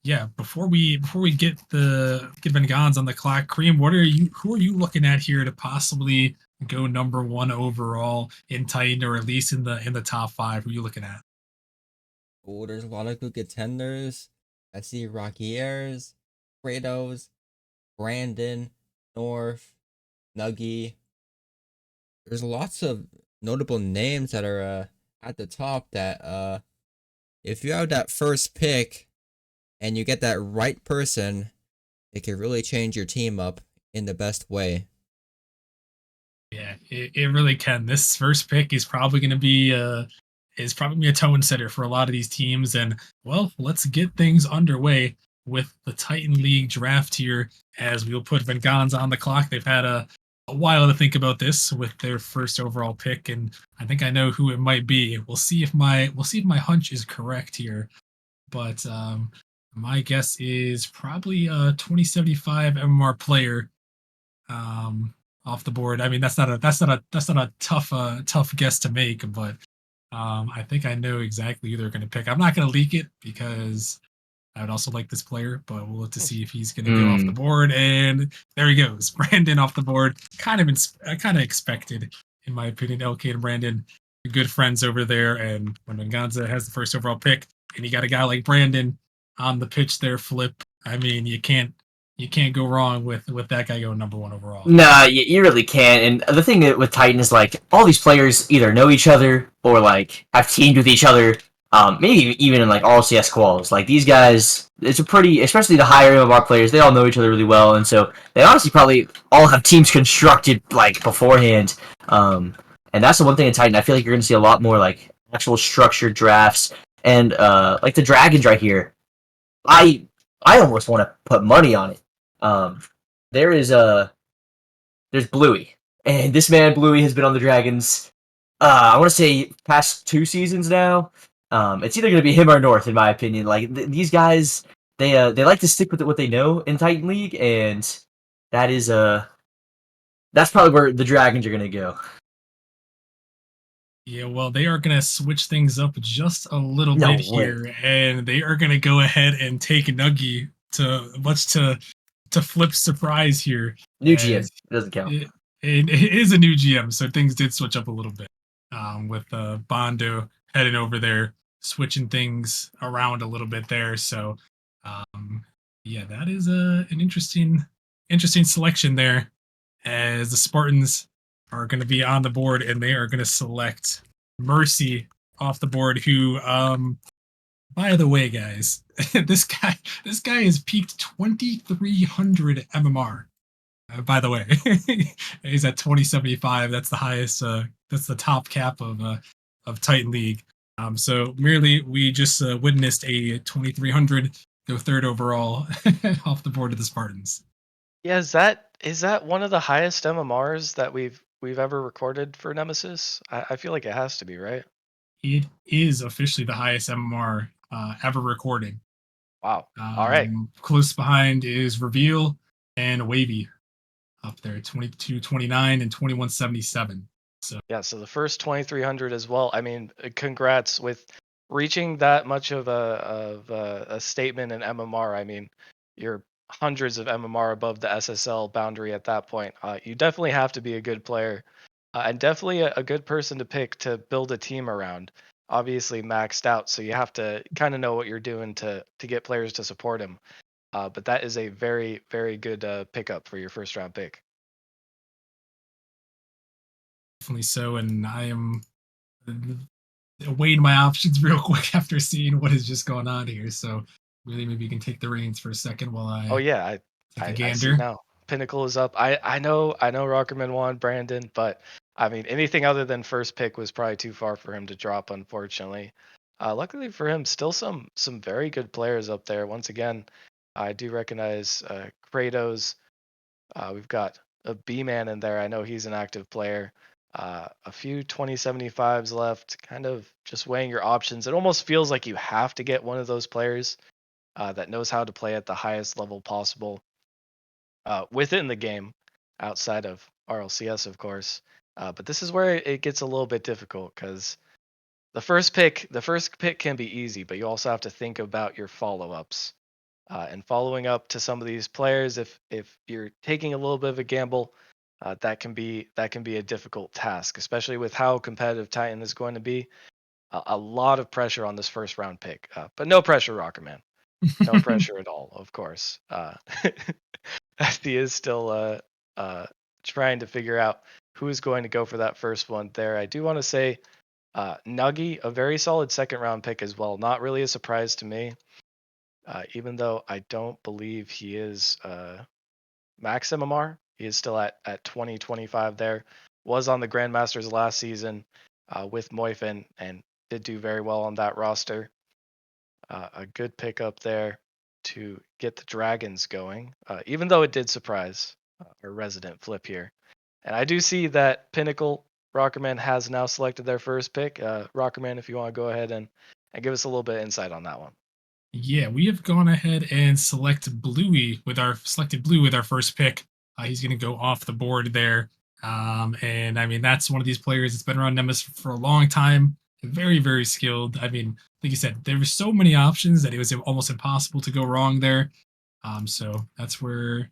yeah, before we get Vengans on the clock, Cream, who are you looking at here to possibly go number 1 overall in Titan, or at least in the top 5? Who are you looking at? Oh, there's a lot of good contenders. I see Rocky Airs, Kratos, Brandon, North, Nuggy. There's lots of notable names that are at the top that if you have that first pick and you get that right person, it can really change your team up in the best way. Yeah, it really can. This first pick is probably going to be a tone setter for a lot of these teams. And well, let's get things underway with the Titan League draft here, as we'll put Vengans on the clock. They've had a a while to think about this with their first overall pick, and I think I know who it might be. We'll see if my hunch is correct here, but my guess is probably a 2075 MMR player um, off the board. I mean, that's not a tough guess to make, but I think I know exactly who they're going to pick. I'm not going to leak it because I would also like this player, but we'll have to see if he's going to go off the board. And there he goes, Brandon off the board. Kind of expected, in my opinion. LK and Brandon, good friends over there. And when Venganza has the first overall pick, and you got a guy like Brandon on the pitch there, Flip. I mean, you can't go wrong with that guy going number one overall. Nah, you really can't. And the thing with Titan is like all these players either know each other or like have teamed with each other. Maybe even in like all CS quals. Like these guys, it's a pretty, especially the higher MMR players. They all know each other really well, and so they honestly probably all have teams constructed like beforehand. And that's the one thing in Titan. I feel like you're gonna see a lot more like actual structured drafts and like the dragons right here. I I almost want to put money on it. Um, there is there's Bluey, and this man Bluey has been on the Dragons. I want to say past 2 seasons now. It's either going to be him or North, in my opinion. Like these guys, they like to stick with what they know in Titan League, and that is that's probably where the Dragons are going to go. Yeah, well, they are going to switch things up just a little No bit way. here, and they are going to go ahead and take Nuggy to Flip's surprise here. New GM As doesn't count. it is a new GM, so things did switch up a little bit with Bondo heading over there, switching things around a little bit there. So, yeah, that is an interesting selection there, as the Spartans are going to be on the board, and they are going to select Mercy off the board. Who, by the way, guys, this guy has peaked 2,300 MMR. By the way, he's at 2075. That's the highest. That's the top cap of Titan League. So merely we just witnessed a 2,300 go third overall off the board of the Spartans. Yeah, is that one of the highest MMRs that we've ever recorded for Nemesis? I feel like it has to be, right? It is officially the highest MMR ever recorded. Wow. All right. Close behind is Reveal and Wavy up there, 2229 and 2177. Yeah, so the first 2300 as well. I mean, congrats with reaching that much of a statement in MMR. I mean, you're hundreds of MMR above the SSL boundary at that point. You definitely have to be a good player, and definitely a good person to pick to build a team around. Obviously maxed out, so you have to kind of know what you're doing to get players to support him. But that is a very very good pickup for your first round pick. Definitely so, and I am weighing my options real quick after seeing what has just gone on here. So really, maybe you can take the reins for a second while Oh I yeah, take a I see gander. now. Pinnacle is up. I know Rockerman won Brandon, but I mean anything other than first pick was probably too far for him to drop, unfortunately. Luckily for him, still some very good players up there. Once again, I do recognize Kratos. We've got a B man in there. I know he's an active player. A few 2075s left. Kind of just weighing your options. It almost feels like you have to get one of those players that knows how to play at the highest level possible within the game, outside of RLCS, of course. But this is where it gets a little bit difficult because the first pick can be easy, but you also have to think about your follow-ups and following up to some of these players. If you're taking a little bit of a gamble, that can be a difficult task, especially with how competitive Titan is going to be. A lot of pressure on this first round pick, but no pressure, Rockerman. No pressure at all, of course. He is still trying to figure out who is going to go for that first one there. I do want to say Nuggy, a very solid second round pick as well. Not really a surprise to me, even though I don't believe he is max MMR. He is still at 2025 there. Was on the Grandmasters last season with Moifin and did do very well on that roster. A good pickup there to get the Dragons going, even though it did surprise our resident Flip here. And I do see that Pinnacle Rockerman has now selected their first pick. Rockerman, if you want to go ahead and give us a little bit of insight on that one. Yeah, we have gone ahead and selected Blue with our first pick. He's going to go off the board there. And I mean, that's one of these players that's been around Nemesis for a long time. Very, very skilled. I mean, like you said, there were so many options that it was almost impossible to go wrong there. So that's where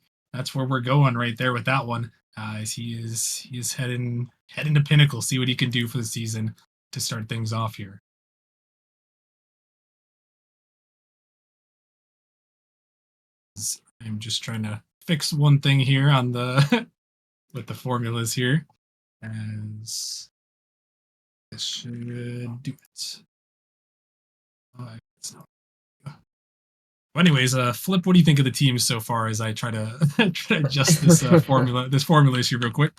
we're going right there with that one. As he is heading to Pinnacle, see what he can do for the season to start things off here. I'm just trying to fix one thing here on the with the formulas here, as this should do it. It's not. But anyways, Flip, what do you think of the teams so far as I try to adjust this formula issue real quick?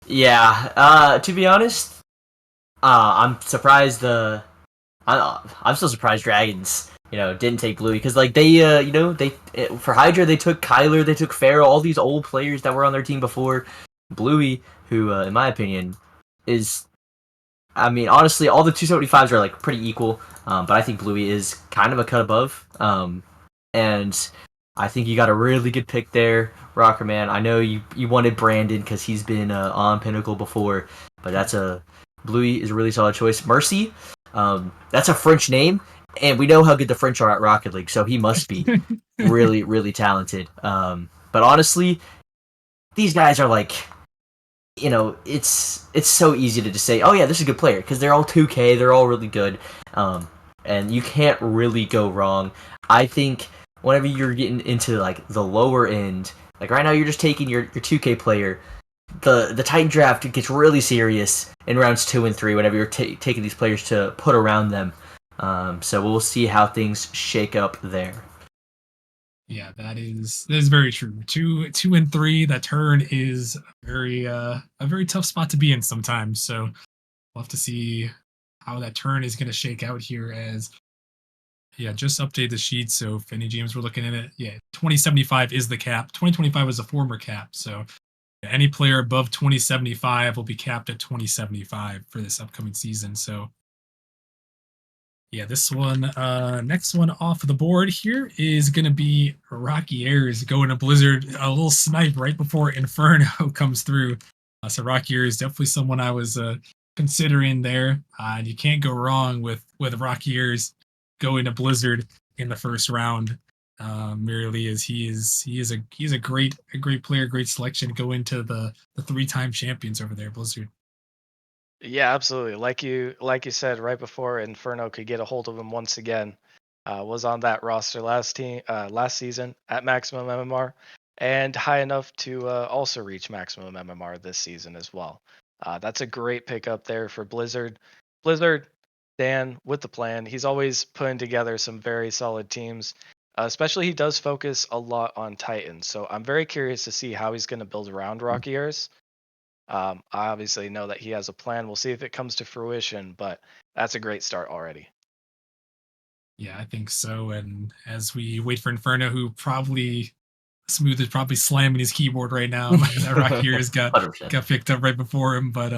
Yeah, to be honest, I'm surprised. I'm still surprised Dragons, didn't take Bluey because like they, for Hydra they took Kyler, they took Pharaoh, all these old players that were on their team before. Bluey, who in my opinion is, I mean, honestly, all the 275s are like pretty equal, but I think Bluey is kind of a cut above. And I think you got a really good pick there, Rocker Man. I know you wanted Brandon because he's been on Pinnacle before, but Bluey is a really solid choice. Mercy, that's a French name, and we know how good the French are at Rocket League, so he must be really, really talented. But honestly, these guys are like, it's so easy to just say, oh yeah, this is a good player, because they're all 2K, they're all really good, and you can't really go wrong. I think whenever you're getting into like the lower end, like right now you're just taking your 2K player, the Titan draft gets really serious in rounds 2 and 3 whenever you're taking these players to put around them. So we'll see how things shake up there. Yeah, that is very true. 2 and 3, that turn is a very tough spot to be in sometimes. So we'll have to see how that turn is going to shake out here. As just update the sheet. So if any GMs were looking at it, 2075 is the cap. 2025 was a former cap. So any player above 2075 will be capped at 2075 for this upcoming season. So this one, next one off of the board here is going to be Rocky Airs going to Blizzard. A little snipe right before Inferno comes through. So Rocky Airs is definitely someone I was considering there. And you can't go wrong with Rocky Airs going to Blizzard in the first round. Merely as he's a great player, great selection. Go into the 3-time champions over there, Blizzard. Yeah, absolutely. Like you said right before Inferno could get a hold of him once again, was on that roster last season at maximum MMR, and high enough to also reach maximum MMR this season as well. That's a great pickup there for Blizzard. Blizzard, Dan, with the plan, he's always putting together some very solid teams. Especially he does focus a lot on Titans, so I'm very curious to see how he's going to build around Rocky Airs. I obviously know that he has a plan. We'll see if it comes to fruition, but that's a great start already. Yeah, I think so. And as we wait for Inferno, who probably Smooth is probably slamming his keyboard right now. That Rock here has got picked up right before him, but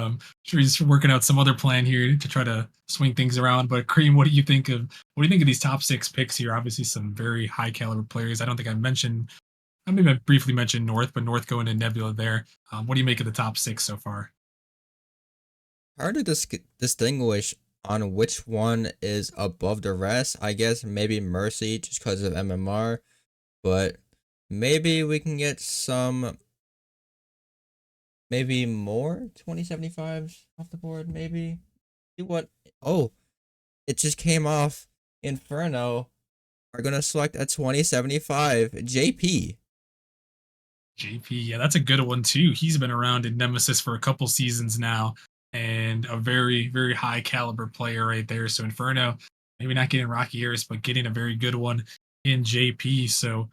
sure he's working out some other plan here to try to swing things around. But Cream, what do you think of these top 6 picks here? Obviously, some very high caliber players. I don't think I maybe I briefly mentioned North, but North going to Nebula there. What do you make of the top 6 so far? Hard to distinguish on which one is above the rest. I guess maybe Mercy just because of MMR, but maybe we can get maybe more 2075s off the board. Maybe. See what? Oh, it just came off. Inferno are gonna select a 2075 JP. JP, that's a good one too. He's been around in Nemesis for a couple seasons now, and a very, very high caliber player right there. So Inferno, maybe not getting Rocky Ears, but getting a very good one in JP. So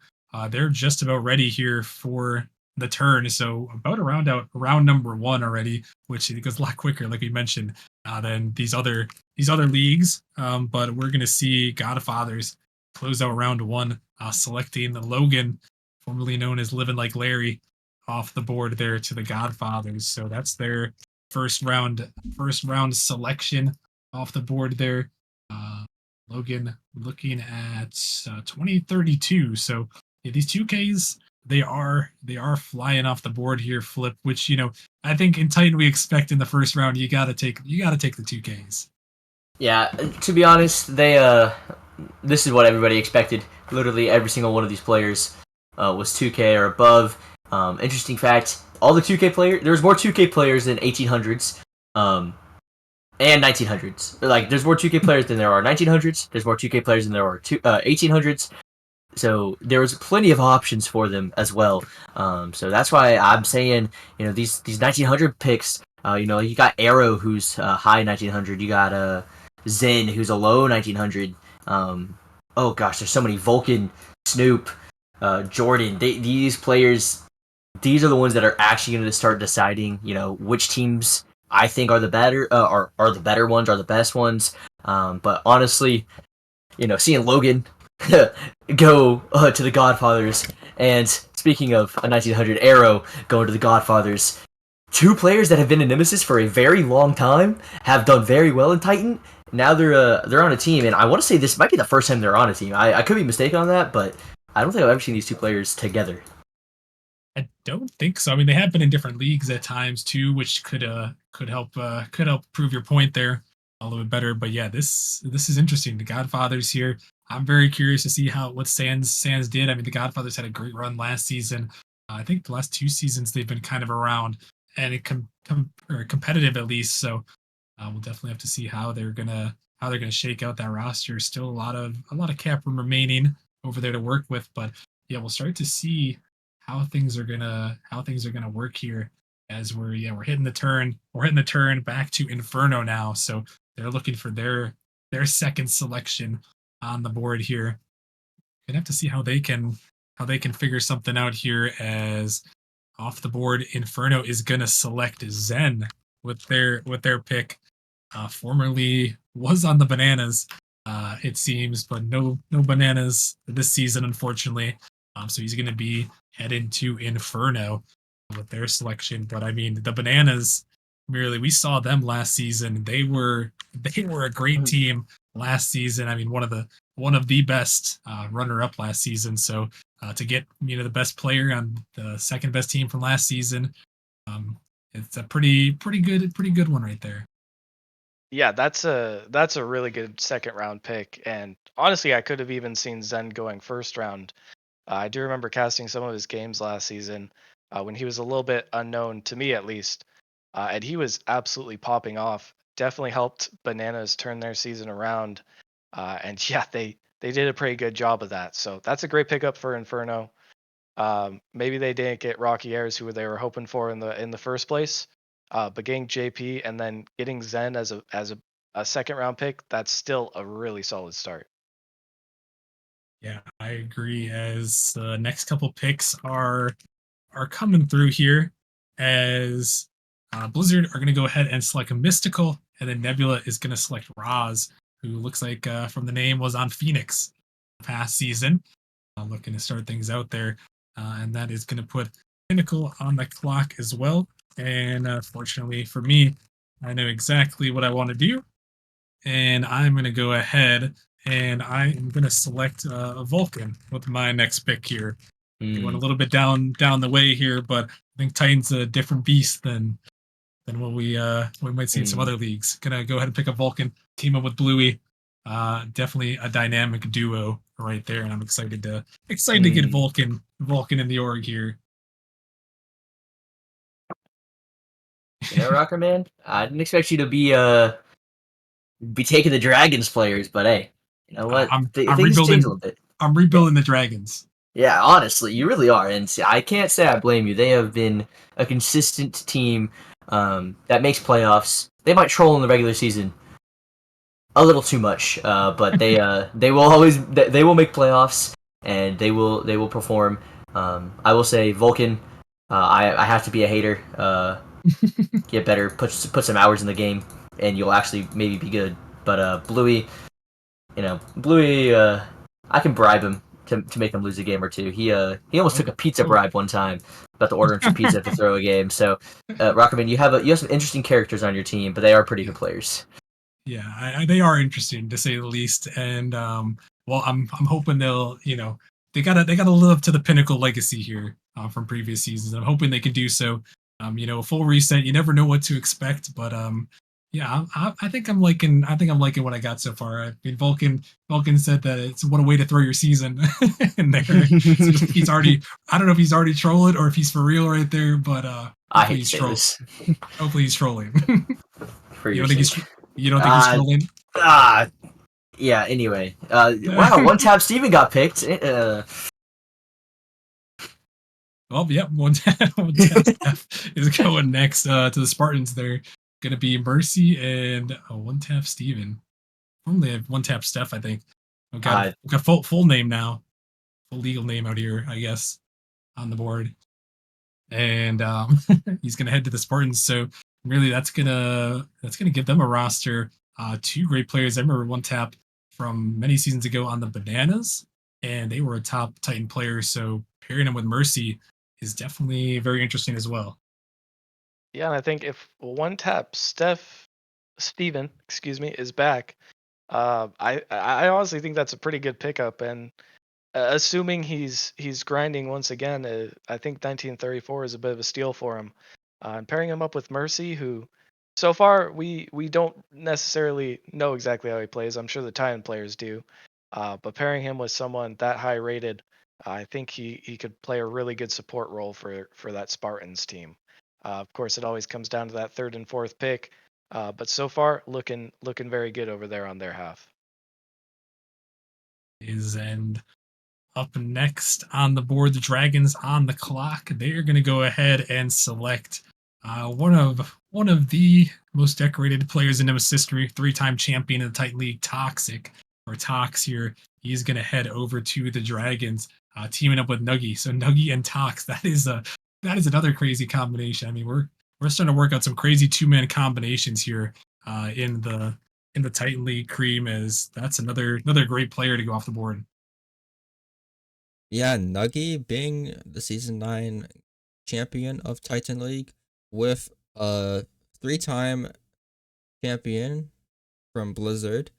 they're just about ready here for the turn. So about around number 1 already, which it goes a lot quicker, like we mentioned, than these other leagues. But we're gonna see Godfathers close out round 1, selecting the Logan, formerly known as Living Like Larry, off the board there to the Godfathers. So that's their first round selection off the board there. Logan looking at 2032. So yeah, these 2Ks they are flying off the board here, Flip. Which I think in Titan we expect in the first round you gotta take the 2Ks. Yeah, to be honest, this is what everybody expected. Literally every single one of these players was 2K or above. Interesting fact: all the 2K players, there's more 2K players than 1800s, and 1900s. Like, there's more 2K players than there are 1900s. There's more 2K players than there are 1800s. So there was plenty of options for them as well. So that's why I'm saying, these 1900 picks. You got Arrow, who's high 1900. You got Zen, who's a low 1900. Oh gosh, there's so many. Vulcan, Snoop, Jordan. These players, these are the ones that are actually going to start deciding, which teams I think are the better, are the better ones, are the best ones. But honestly, seeing Logan go to the Godfathers, and speaking of a 1900 Arrow going to the Godfathers, two players that have been in Nemesis for a very long time have done very well in Titan. Now they're on a team, and I want to say this might be the first time they're on a team. I could be mistaken on that, but I don't think I've ever seen these two players together. I don't think so. I mean, they have been in different leagues at times too, which could help prove your point there a little bit better. But yeah, this is interesting. The Godfathers here. I'm very curious to see what Sans did. I mean, the Godfathers had a great run last season. I think the last 2 seasons they've been kind of around and or competitive at least. So we'll definitely have to see how they're gonna shake out that roster. Still a lot of cap room remaining over there to work with, but yeah, we'll start to see how things are gonna work here as we're hitting the turn. We're hitting the turn back to Inferno now, so they're looking for their second selection on the board here. Gonna have to see how they can figure something out here, as off the board Inferno is gonna select Zen with their pick. Formerly was on the bananas, it seems, but no bananas this season, unfortunately. So he's going to be heading to Inferno with their selection. But I mean, the bananas, merely, we saw them last season. They were a great team last season. I mean, one of the best runner up last season. So to get the best player on the second best team from last season, it's a pretty good one right there. Yeah, that's a really good second round pick, and honestly, I could have even seen Zen going first round. I do remember casting some of his games last season when he was a little bit unknown to me, at least, and he was absolutely popping off. Definitely helped Bananas turn their season around, and yeah, they did a pretty good job of that. So that's a great pickup for Inferno. Maybe they didn't get Rocky Airs, who they were hoping for in the first place. But getting JP and then getting Zen as a second round pick, that's still a really solid start. Yeah, I agree. As the next couple picks are coming through here, as Blizzard are going to go ahead and select a Mystical, and then Nebula is going to select Roz, who looks like from the name was on Phoenix past season. Looking to start things out there, and that is going to put Pinnacle on the clock as well. And fortunately for me, I know exactly what I want to do, and I'm going to go ahead and I am going to select a Vulcan with my next pick here. We went a little bit down the way here, but I think Titan's a different beast than what we might see in some other leagues. Gonna go ahead and pick up Vulcan, team up with Bluey. Definitely a dynamic duo right there, and I'm excited to get Vulcan in the org here. Rocker Man, I didn't expect you to be taking the Dragons players, but hey, you know what? I'm Things rebuilding. change a little bit. I'm rebuilding the Dragons. Yeah, honestly, you really are, and I can't say I blame you. They have been a consistent team that makes playoffs. They might troll in the regular season a little too much, but they will make playoffs, and they will perform. I will say Vulcan. I have to be a hater. Get better, put some hours in the game, and you'll actually maybe be good. But Bluey, I can bribe him to make him lose a game or two. He almost took a pizza bribe one time, about to order him some pizza to throw a game. So, Rockerman, you have some interesting characters on your team, but they are pretty good players. Yeah, they are interesting to say the least. And well, I'm hoping they'll, they gotta live up to the pinnacle legacy here from previous seasons. I'm hoping they can do so. A full reset. You never know what to expect, but yeah, I think I'm liking. I think I'm liking what I got so far. I mean, Vulcan said that it's what a way to throw your season in there. So he's already. I don't know if he's already trolling or if he's for real right there, but I hopefully hate to he's say trolling. this. Hopefully he's trolling. For You your don't think sake. you don't think he's trolling? Yeah. Anyway, wow, one tap Steven got picked. Well, yep. One tap Steph is going next to the Spartans. They're gonna be Mercy and one tap Steven. Only have one tap Steph, I think. I've got a full name now, full legal name out here, I guess, on the board. And he's gonna head to the Spartans. So really, that's gonna give them a roster. Two great players. I remember one tap from many seasons ago on the Bananas, and they were a top Titan player. So pairing them with Mercy is definitely very interesting as well. Yeah, and I think if one tap Steven, excuse me, is back, I honestly think that's a pretty good pickup. And assuming he's grinding once again, I think 1934 is a bit of a steal for him. And pairing him up with Mercy, who so far we don't necessarily know exactly how he plays. I'm sure the Titan players do. But pairing him with someone that high rated, I think he could play a really good support role for that Spartans team. Of course, it always comes down to that third and fourth pick. But so far, looking very good over there on their half. And up next on the board, the Dragons on the clock. They're going to go ahead and select one of the most decorated players in Nemesis history, three-time champion of the Titan League, Toxic or Tox here. He's going to head over to the Dragons, teaming up with Nuggy. So Nuggy and Tox, that is another crazy combination. I mean, we're starting to work out some crazy two-man combinations here in the Titan League cream. As that's another great player to go off the board. Yeah, Nuggy being the season 9 champion of Titan League with a 3-time champion from Blizzard.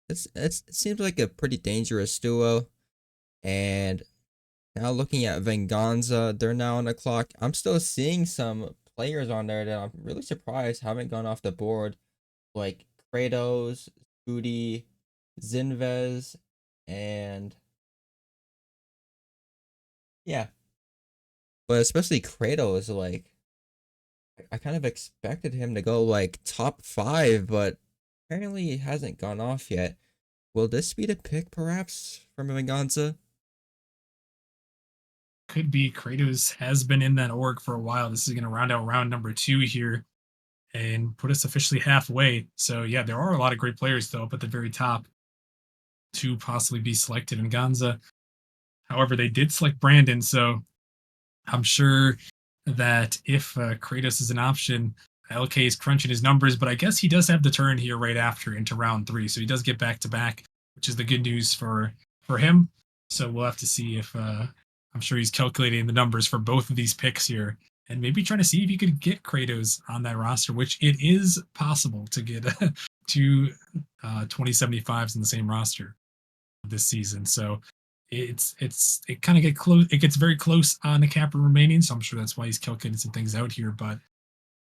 It seems like a pretty dangerous duo. And now looking at Venganza, they're now on the clock. I'm still seeing some players on there that I'm really surprised haven't gone off the board, like Kratos, Booty, Zinvez, and yeah. But especially Kratos, like I kind of expected him to go like top 5, but apparently he hasn't gone off yet. Will this be the pick perhaps from Venganza? Could be. Kratos has been in that org for a while. This is going to round out round number 2 here and put us officially halfway. So yeah, there are a lot of great players though up at the very top to possibly be selected in Ganza. However, they did select Brandon, so I'm sure that if Kratos is an option, LK is crunching his numbers, but I guess he does have the turn here right after into round 3, so he does get back to back, which is the good news for him. So we'll have to see if I'm sure he's calculating the numbers for both of these picks here, and maybe trying to see if you could get Kratos on that roster, which it is possible to get two 2075s in the same roster this season. So it kind of get close. It gets very close on the cap remaining. So I'm sure that's why he's calculating some things out here. But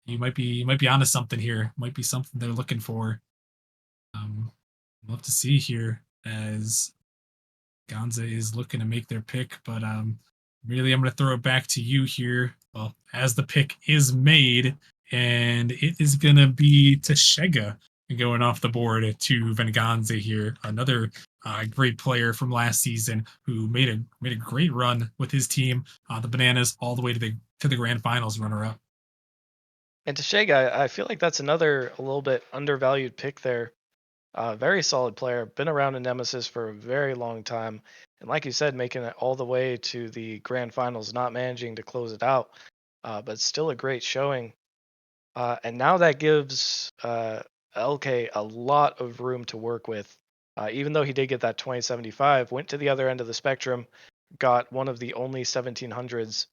you might be onto something here. Might be something they're looking for. Love to see here as Gonza is looking to make their pick. But really, I'm going to throw it back to you here. Well, as the pick is made, and it is going to be Tashega going off the board to Venganza here. Another great player from last season who made a great run with his team, the Bananas, all the way to the grand finals runner up. And Tashega, I feel like that's another a little bit undervalued pick there. Very solid player, been around in Nemesis for a very long time, and like you said, making it all the way to the grand finals, not managing to close it out, but still a great showing. And now that gives LK a lot of room to work with Even though he did get that 2075, went to the other end of the spectrum, got one of the only 1700s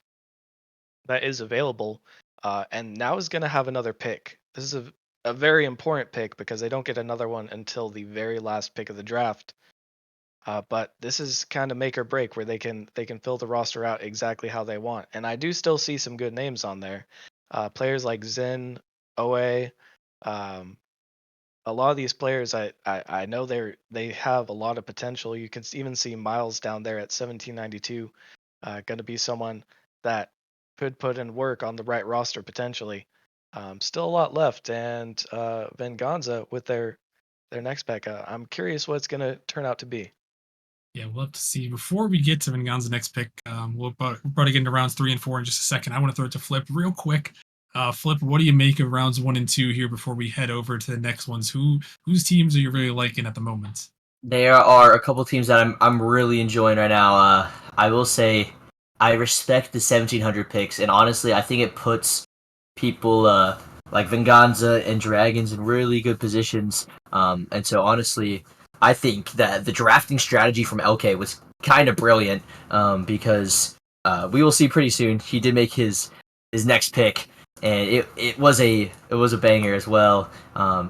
that is available, and now is going to have another pick. This is a very important pick because they don't get another one until the very last pick of the draft. But this is kind of make or break where they can fill the roster out exactly how they want. And I do still see some good names on there. Players like Zen, Oa, um, a lot of these players I know they have a lot of potential. You can even see Miles down there at 1792, going to be someone that could put in work on the right roster potentially. Still a lot left, and Venganza with their next pick. I'm curious what it's going to turn out to be. Yeah, we'll have to see. Before we get to Venganza's next pick, we'll probably get into rounds 3 and 4 in just a second. I want to throw it to Flip real quick. Flip, what do you make of rounds 1 and 2 here before we head over to the next ones? Whose teams are you really liking at the moment? There are a couple teams that I'm really enjoying right now. I will say I respect the 1700 picks, and honestly, I think it puts people like Venganza and Dragons in really good positions. And so honestly, I think that the drafting strategy from LK was kind of brilliant because we will see pretty soon. He did make his next pick, and it was a banger as well.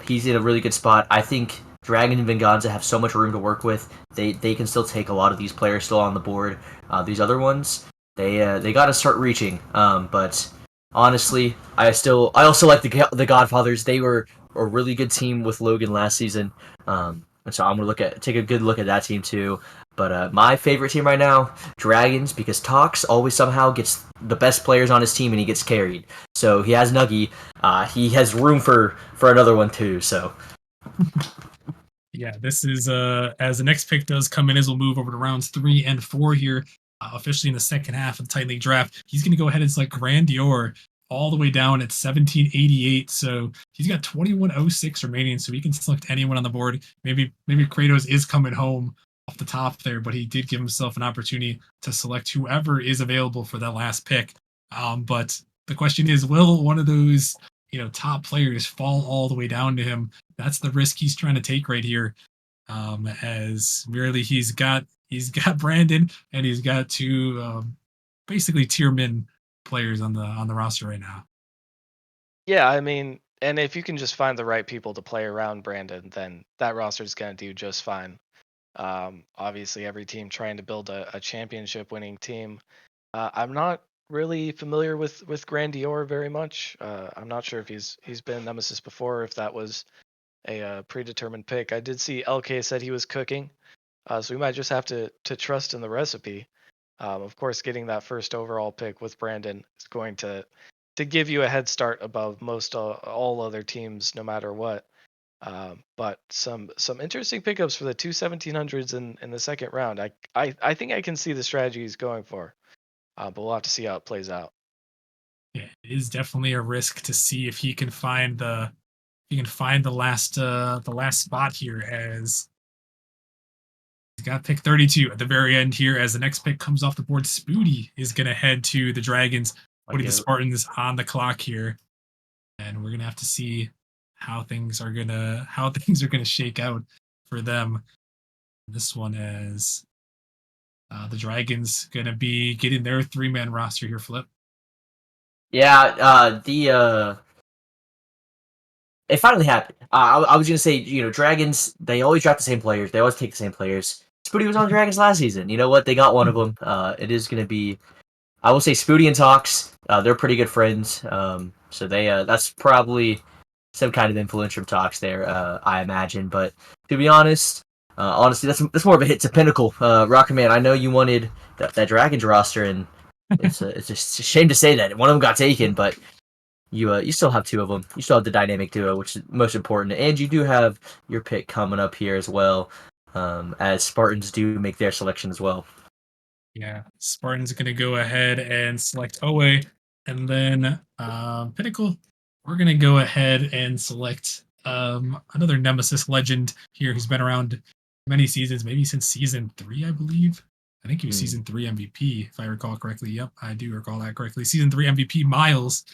He's in a really good spot. I think Dragon and Venganza have so much room to work with. They can still take a lot of these players still on the board. These other ones, they got to start reaching. But honestly, I also like the Godfathers. They were a really good team with Logan last season. And so I'm gonna take a good look at that team too. But my favorite team right now, Dragons, because Tox always somehow gets the best players on his team and he gets carried. So he has Nuggy. He has room for another one too. So Yeah, this is as the next pick does come in, as we'll move over to rounds 3 and 4 here, officially in the second half of the Titan League draft. He's going to go ahead and select Grandior all the way down at 1788. So he's got 2106 remaining, so he can select anyone on the board. Maybe Kratos is coming home off the top there, but he did give himself an opportunity to select whoever is available for that last pick. But the question is, will one of those top players fall all the way down to him? That's the risk he's trying to take right here. As merely he's got Brandon and he's got two basically tier min players on the roster right now. Yeah, I mean, and if you can just find the right people to play around Brandon, then that roster is going to do just fine. Obviously, every team trying to build a championship winning team. I'm not really familiar with Grandior very much. I'm not sure if he's been Nemesis before, or if that was a predetermined pick. I did see LK said he was cooking, so we might just have to trust in the recipe. Of course, getting that first overall pick with Brandon is going to give you a head start above most all other teams, no matter what. But some interesting pickups for the two 1700s in the second round. I think I can see the strategy he's going for, but we'll have to see how it plays out. Yeah, it is definitely a risk to see if he can find the last spot here, as he's got pick 32 at the very end here. As the next pick comes off the board, Spoody is going to head to the Dragons, putting the Spartans on the clock here, and we're gonna have to see how things are gonna shake out for them. This one, as the Dragons gonna be getting their 3-man roster here. Flip. yeah, it finally happened. I was gonna say, Dragons, they always draft the same players. They always take the same players. Spoody was on Dragons last season. You know what? They got one of them. It is gonna be, I will say, Spoody and Tox. They're pretty good friends. So that's probably some kind of influence from Tox there, I imagine. But to be honest, honestly, that's more of a hit to Pinnacle. Rocket Man, I know you wanted that Dragons roster, and it's a shame to say that one of them got taken, but you still have two of them. You still have the dynamic duo, which is most important, and you do have your pick coming up here as well, as Spartans do make their selection as well. Yeah, Spartan's going to go ahead and select Owe, and then Pinnacle, we're going to go ahead and select another Nemesis legend here who's been around many seasons, maybe since season 3, I believe. I think he was season 3 MVP, if I recall correctly. Yep, I do recall that correctly. Season 3 MVP Miles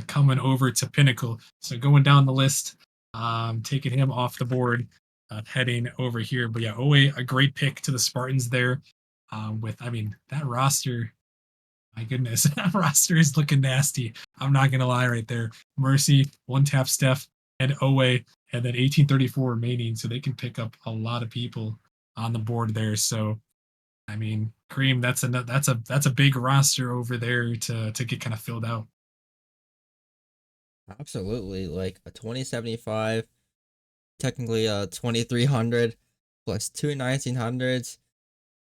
coming over to Pinnacle. So going down the list, taking him off the board. heading over here. But yeah, Owe, a great pick to the Spartans there. I mean, that roster, my goodness, that roster is looking nasty. I'm not gonna lie, right there. Mercy, one tap Steph, and Owe, and then 1834 remaining, so they can pick up a lot of people on the board there. So, I mean, Cream, that's a big roster over there to get kind of filled out. Absolutely, like a 2075, technically a 2300 plus two 1900s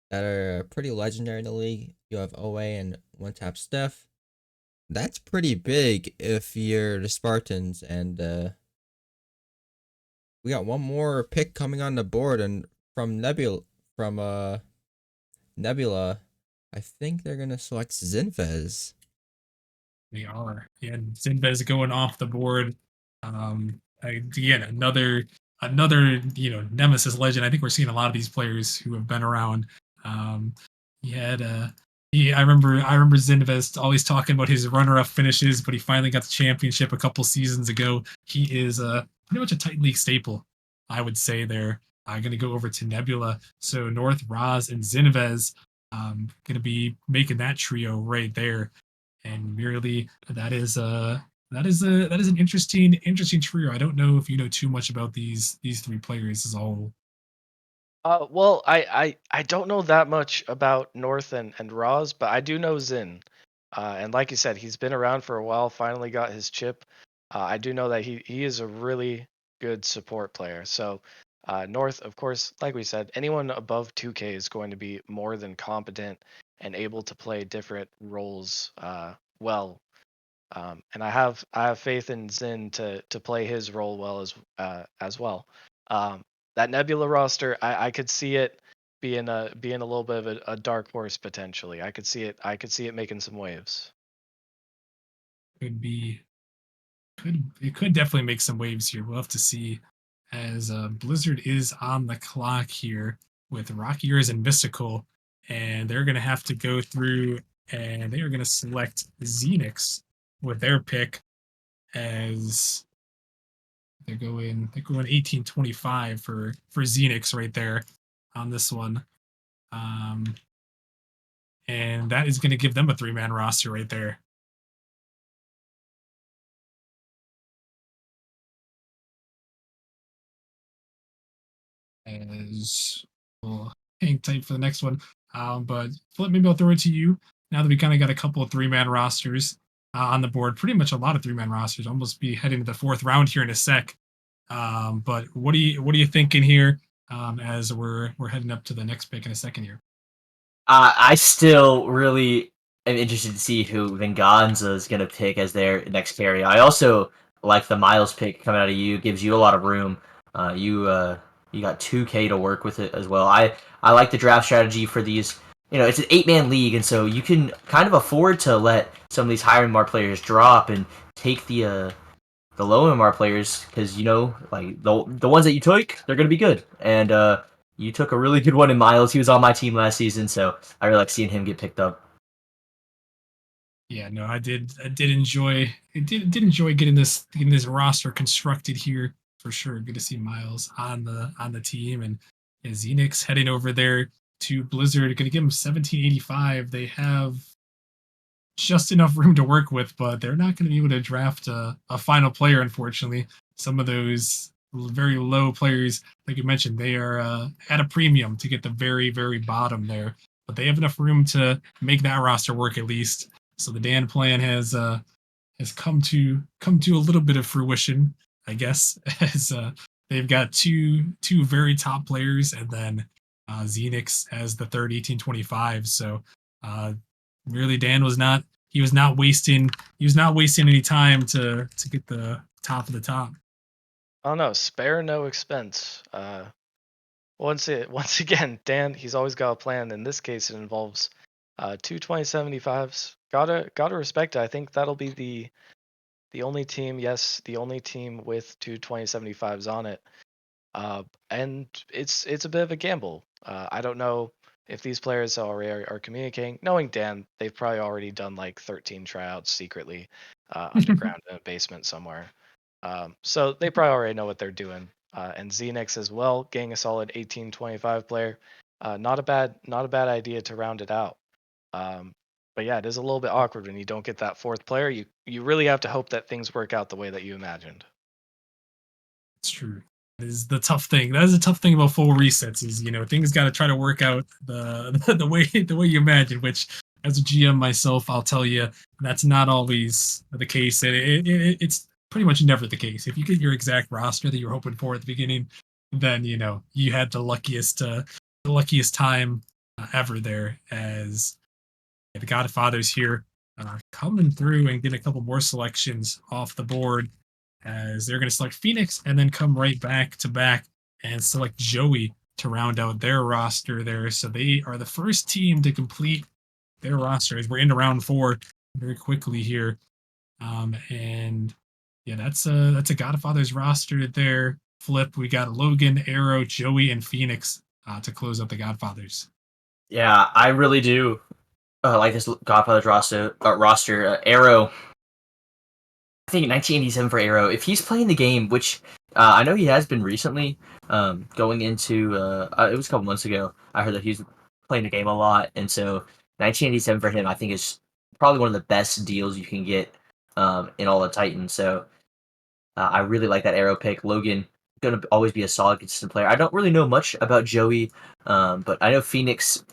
that are pretty legendary in the league. You have Owe and one tap Steph. That's pretty big if you're the Spartans, and we got one more pick coming on the board, and from Nebula, I think they're gonna select Zinfez. They are. Yeah, Zinvez going off the board. Again, another Nemesis legend. I think we're seeing a lot of these players who have been around. He had I remember Zinvez always talking about his runner-up finishes, but he finally got the championship a couple seasons ago. He is pretty much a Titan League staple, I would say. There, I'm gonna go over to Nebula. So North, Raz, and Zinvez, gonna be making that trio right there. And merely that is an interesting trio. I don't know if you know too much about these three players as a whole. Well, I don't know that much about North and Roz, but I do know Zin. And like you said, he's been around for a while. Finally got his chip. I do know that he is a really good support player. So North, of course, like we said, anyone above 2K is going to be more than competent and able to play different roles well. And I have faith in Zin to play his role well as well. Um, that Nebula roster, I could see it being a little bit of a dark horse potentially. I could see it making some waves. Could be it could definitely make some waves here. We'll have to see as Blizzard is on the clock here with Rocky Years and Mystical, and they're gonna have to go through and they are gonna select Xenix with their pick as they're going 1825 for Xenix right there on this one. Um, and that is going to give them a three-man roster right there. As we'll hang tight for the next one. But Flip, maybe I'll throw it to you now that we kind of got a couple of three-man rosters on the board. Pretty much a lot of three-man rosters. Almost be heading to the fourth round here in a sec. But what are you thinking here as we're heading up to the next pick in a second here? I still really am interested to see who Venganza is going to pick as their next carry. I also like the Miles pick coming out of you. Gives you a lot of room. You got 2K to work with it as well. I like the draft strategy for these. It's an 8-man league, and so you can kind of afford to let some of these higher MMR players drop and take the low MMR players because like the ones that you took, they're going to be good. And you took a really good one in Miles. He was on my team last season, so I really like seeing him get picked up. Yeah, no, I did enjoy getting this roster constructed here for sure. Good to see Miles on the team, and yeah, Xenix heading over there to Blizzard. Going to give him 1785. They have just enough room to work with, but they're not going to be able to draft a final player, unfortunately. Some of those very low players, like you mentioned, they are at a premium to get the very, very bottom there. But they have enough room to make that roster work at least. So the Dan plan has come to a little bit of fruition, I guess, as they've got two very top players, and then Xenix as the third 1825. So uh, really, Dan was not wasting any time to get the top of the top. Oh no, spare no expense. Once again, Dan, he's always got a plan. In this case, it involves two 2075s. Gotta respect it. I think that'll be the only team, yes, the only team with two 2075s on it. And it's a bit of a gamble. I don't know if these players already are communicating. Knowing Dan, they've probably already done like 13 tryouts secretly underground in a basement somewhere. So they probably already know what they're doing. and Xenix as well, getting a solid 18-25 player. Not a bad idea to round it out. But yeah, it is a little bit awkward when you don't get that fourth player. You really have to hope that things work out the way that you imagined. It's true. That is the tough thing. That is a tough thing about full resets. Is things got to try to work out the way you imagine. Which, as a GM myself, I'll tell you that's not always the case. It's pretty much never the case. If you get your exact roster that you're hoping for at the beginning, then you had the luckiest time ever there. As the Godfathers here coming through and getting a couple more selections off the board, as they're going to select Phoenix and then come right back to back and select Joey to round out their roster there. So they are the first team to complete their roster as we're into round 4 very quickly here. And yeah, that's a Godfather's roster there. Flip, we got Logan, Arrow, Joey, and Phoenix to close up the Godfathers. Yeah, I really do like this Godfather's roster. Arrow, I think 1987 for Arrow. If he's playing the game, which I know he has been recently, going into it was a couple months ago. I heard that he's playing the game a lot, and so 1987 for him, I think, is probably one of the best deals you can get in all the Titans. So I really like that Arrow pick. Logan going to always be a solid, consistent player. I don't really know much about Joey, but I know Phoenix.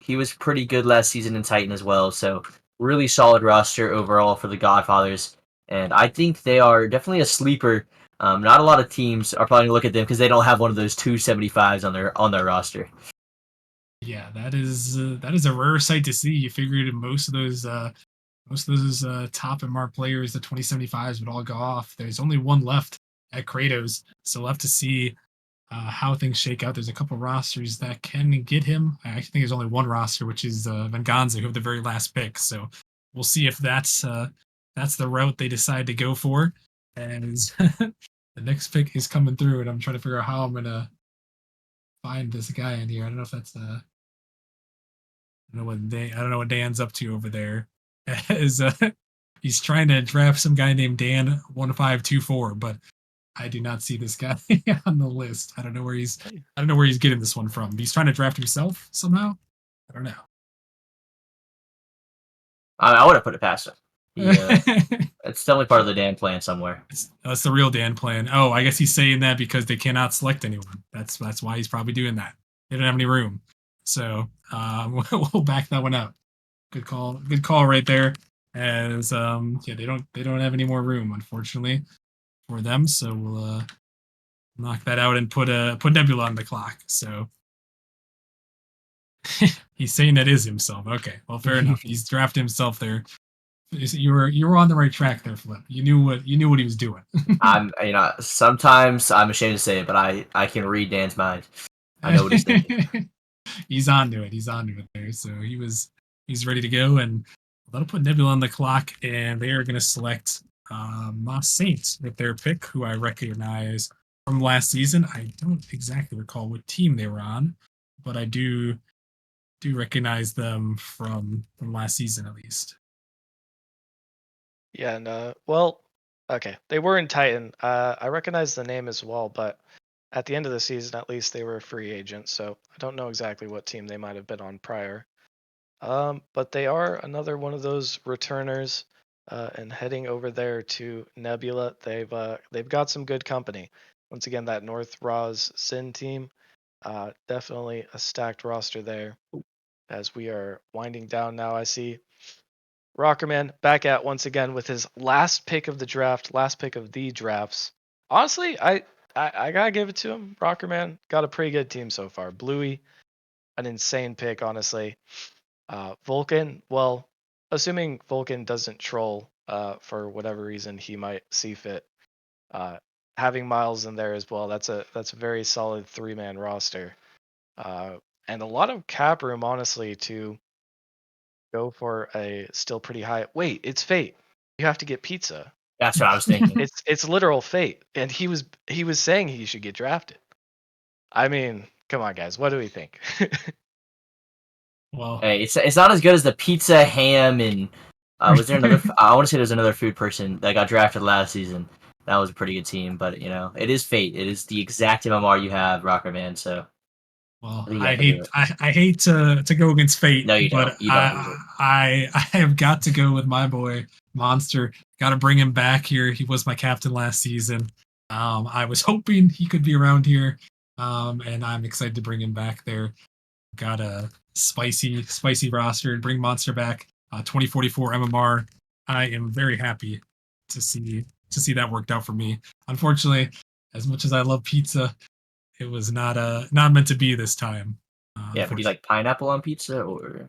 He was pretty good last season in Titan as well. So really solid roster overall for the Godfathers. And I think they are definitely a sleeper. Not a lot of teams are probably going to look at them because they don't have one of those 275s on their roster. Yeah, that is a rare sight to see. You figured most of those top and mark players, the 2075s, would all go off. There's only one left at Kratos, so we'll have to see how things shake out. There's a couple rosters that can get him. I actually think there's only one roster, which is Venganza, who have the very last pick. So we'll see if that's the route they decide to go for. And the next pick is coming through, and I'm trying to figure out how I'm gonna find this guy in here. I don't know if that's I don't know what Dan's up to over there. As he's trying to draft some guy named Dan1524, but I do not see this guy on the list. I don't know where he's getting this one from. He's trying to draft himself somehow. I don't know. I wouldn't put it past him. It's definitely part of the Dan plan somewhere. That's the real Dan plan. Oh, I guess he's saying that because they cannot select anyone. That's why he's probably doing that. They don't have any room. So we'll back that one up. Good call right there. As they don't have any more room, unfortunately, for them. So we'll knock that out and put Nebula on the clock. So he's saying that is himself. Okay, well, fair enough. He's drafted himself there. You were on the right track there, Flip. You knew what he was doing. Sometimes I'm ashamed to say it, but I can read Dan's mind. I know what he's thinking. He's onto it there. So he's ready to go, and that'll put Nebula on the clock, and they are going to select Moss Saints with their pick, who I recognize from last season. I don't exactly recall what team they were on, but I do recognize them from last season at least. Yeah, and okay, they were in Titan. I recognize the name as well, but at the end of the season, at least they were a free agent, so I don't know exactly what team they might have been on prior. But they are another one of those returners, and heading over there to Nebula, they've got some good company. Once again, that North Roz Sin team, definitely a stacked roster there. As we are winding down now, I see Rockerman back at once again with his last pick of the drafts. Honestly, I gotta give it to him. Rockerman got a pretty good team so far. Bluey, an insane pick, honestly. Vulcan, well, assuming Vulcan doesn't troll for whatever reason he might see fit. Having Miles in there as well, that's a very solid 3-man roster. And a lot of cap room, honestly, to go for a still pretty high. Wait, it's fate. You have to get pizza. That's what I was thinking. It's literal fate, and he was saying he should get drafted. I mean, come on, guys, what do we think? Well, hey, it's not as good as the pizza, ham, and was there another? I want to say there's another food person that got drafted last season. that was a pretty good team. But it is fate. It is the exact MMR you have, Rocker Man. So Well, I think you I have to do hate it. I hate to go against fate, No, you but don't. You don't lose it. I have got to go with my boy Monster. Got to bring him back here. He was my captain last season. I was hoping he could be around here, and I'm excited to bring him back there. Got a spicy roster and bring Monster back. 2044 MMR. I am very happy to see that worked out for me. Unfortunately, as much as I love pizza, it was not meant to be this time. Yeah, but do you like pineapple on pizza or?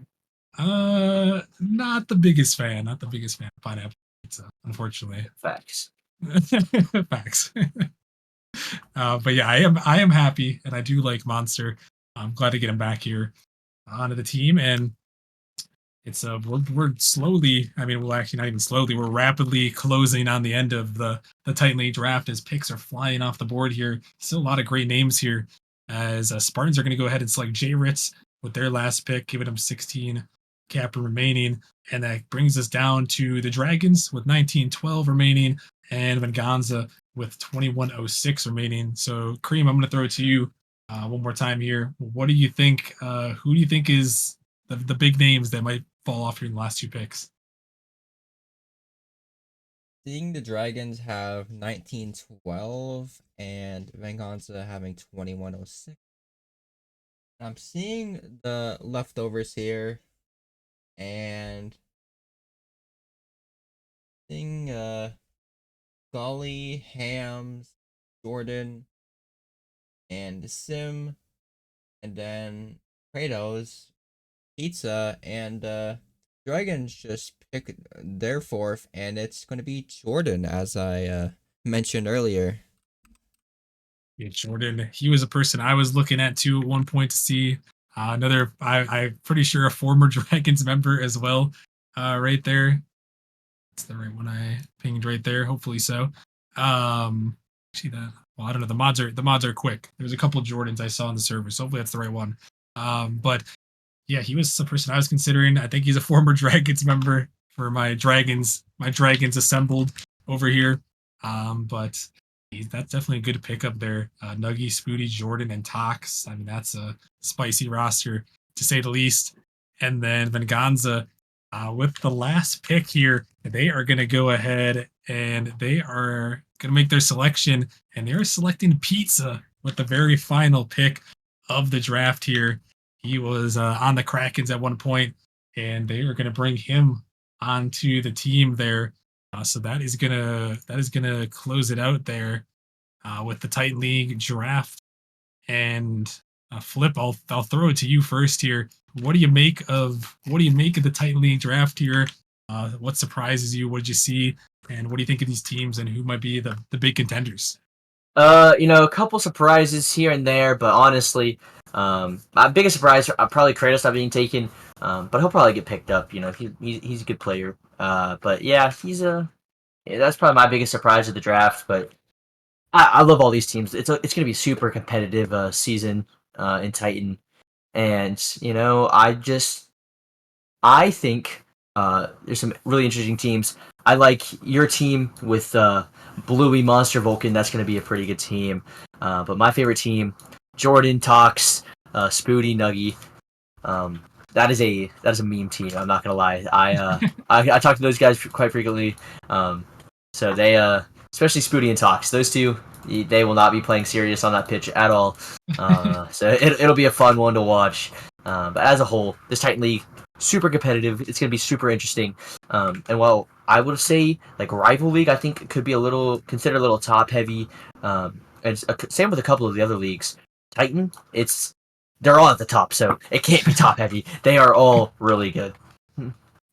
Not the biggest fan. Not the biggest fan of pineapple pizza, unfortunately. Facts. Facts. But yeah, I am happy, and I do like Monster. I'm glad to get him back here onto the team, and it's we're slowly. I mean, well, actually, not even slowly. We're rapidly closing on the end of the Titan League draft as picks are flying off the board here. Still a lot of great names here. As Spartans are going to go ahead and select J Ritz with their last pick, giving them 16 cap remaining, and that brings us down to the Dragons with 1912 remaining, and Venganza with 2106 remaining. So, Kareem, I'm going to throw it to you one more time here. What do you think? Who do you think is the big names that might fall off here in the last two picks? Seeing the Dragons have 1912 and Venganza having 2106. I'm seeing the leftovers here and seeing Gully, Hams, Jordan, and Sim, and then Kratos, Pizza, and Dragons just pick their fourth, and it's going to be Jordan, as I mentioned earlier. Yeah, Jordan. He was a person I was looking at too at one point to see. Another, I'm pretty sure a former Dragons member as well. Right there. That's the right one I pinged right there. Hopefully so. See that. Well, I don't know. The mods are quick. There's a couple Jordans I saw on the server, so hopefully that's the right one. But yeah, he was the person I was considering. I think he's a former Dragons member for my Dragons assembled over here. But that's definitely a good pickup there. Nuggy, Spooty, Jordan, and Tox. I mean, that's a spicy roster to say the least. And then Venganza, with the last pick here, they are going to go ahead and they are going to make their selection, and they're selecting Pizza with the very final pick of the draft here. He was on the Krakens at one point, and they are going to bring him onto the team there. So that is gonna close it out there with the Titan League draft. And Flip, I'll throw it to you first here. What do you make of the Titan League draft here? What surprises you? What did you see? And what do you think of these teams and who might be the big contenders? A couple surprises here and there, but honestly, my biggest surprise, probably Kratos not being taken, but he'll probably get picked up. He's a good player. But yeah, that's probably my biggest surprise of the draft. But I love all these teams. It's going to be a super competitive season in Titan, and I think there's some really interesting teams. I like your team with Bluey, Monster, Vulcan. That's going to be a pretty good team. But my favorite team, Jordan, Tox, Spooty, Nuggy. That is a meme team. I'm not gonna lie. I talk to those guys quite frequently. So they especially Spooty and Tox. Those two, they will not be playing serious on that pitch at all. So it'll be a fun one to watch. But as a whole, this Titan League super competitive. It's gonna be super interesting. And while I would say like rival league, I think it could be considered a little top heavy. And same with a couple of the other leagues. Titan, they're all at the top, so it can't be top heavy. They are all really good.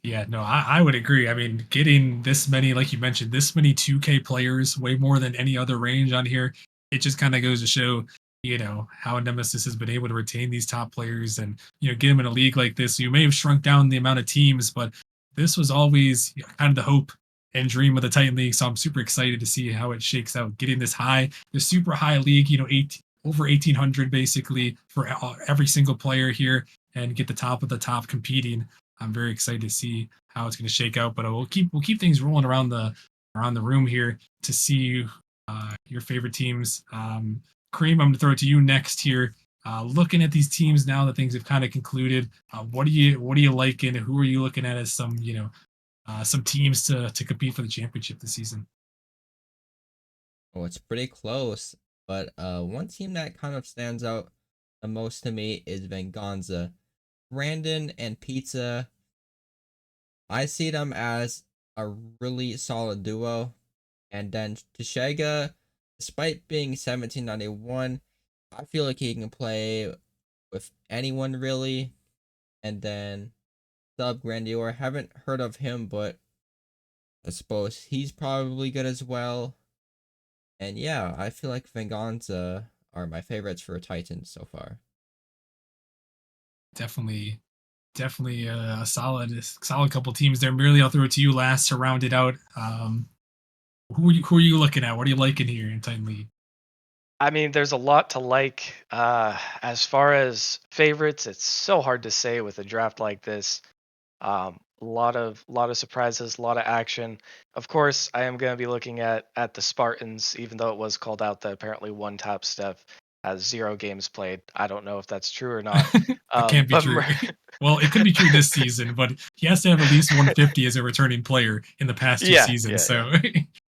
Yeah, no, I would agree. I mean, getting this many, like you mentioned, this many 2K players, way more than any other range on here, it just kind of goes to show, how Nemesis has been able to retain these top players and, get them in a league like this. You may have shrunk down the amount of teams, but this was always kind of the hope and dream of the Titan League. So I'm super excited to see how it shakes out. Getting this super high league, over 1,800 basically for every single player here, and get the top of the top competing. I'm very excited to see how it's going to shake out. But we'll keep things rolling around the around the room here to see your favorite teams. Kareem, I'm going to throw it to you next here. Looking at these teams now that things have kind of concluded, what are you liking? Who are you looking at as some some teams to compete for the championship this season? Oh, it's pretty close, but one team that kind of stands out the most to me is Venganza. Brandon and Pizza, I see them as a really solid duo. And then Tashega, despite being 1791, I feel like he can play with anyone really. And then Sub Grandeur, haven't heard of him, but I suppose he's probably good as well. And yeah, I feel like Venganza are my favorites for Titans so far. Definitely, definitely a solid couple teams there. Merely, I'll throw it to you last to round it out. Who are you looking at? What are you liking here in Titan League? I mean, there's a lot to like. As far as favorites, it's so hard to say with a draft like this. Lot of surprises, a lot of action. Of course, I am going to be looking at the Spartans, even though it was called out that apparently one top Steph has 0 games played. I don't know if that's true or not. That can't be But true. Well, it could be true this season, but he has to have at least 150 as a returning player in the past 2 seasons. So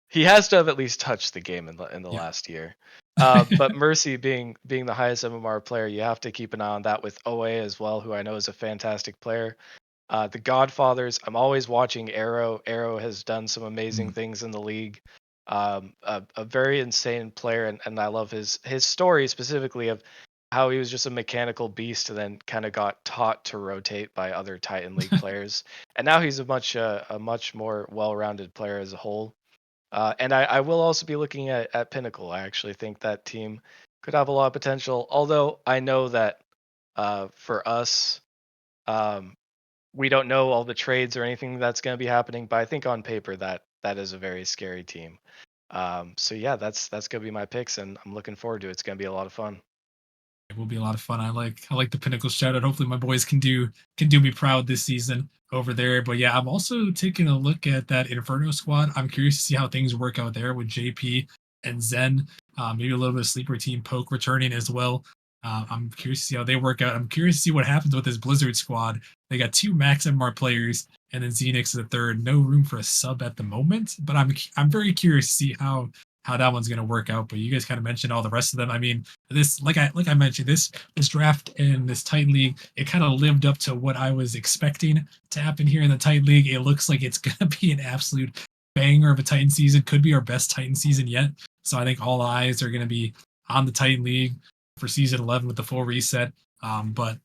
he has to have at least touched the game in the Yeah. last year. But Mercy being the highest MMR player, you have to keep an eye on that with OA as well, who I know is a fantastic player. The Godfathers, I'm always watching Arrow. Arrow has done some amazing things in the league. A very insane player, and I love his story specifically of how he was just a mechanical beast and then kind of got taught to rotate by other Titan League players. And now he's a much more well-rounded player as a whole. And I will also be looking at Pinnacle. I actually think that team could have a lot of potential. Although I know that for us, um, we don't know all the trades or anything that's going to be happening. But I think on paper that is a very scary team. So yeah, that's going to be my picks, and I'm looking forward to it. It's going to be a lot of fun. it will be a lot of fun. I like the Pinnacle shout out. Hopefully my boys can do me proud this season over there. But yeah, I'm also taking a look at that Inferno squad. I'm curious to see how things work out there with JP and Zen. Maybe a little bit of sleeper team Poke returning as well. I'm curious to see how they work out. I'm curious to see what happens with this Blizzard squad. They got 2 max MR players, and then Xenix is the third. No room for a sub at the moment, but I'm very curious to see how that one's going to work out. But you guys kind of mentioned all the rest of them. I mean, this like I mentioned, this draft and this Titan League, it kind of lived up to what I was expecting to happen here in the Titan League. It looks like it's going to be an absolute banger of a Titan season. Could be our best Titan season yet. So I think all eyes are going to be on the Titan League for season 11 with the full reset. But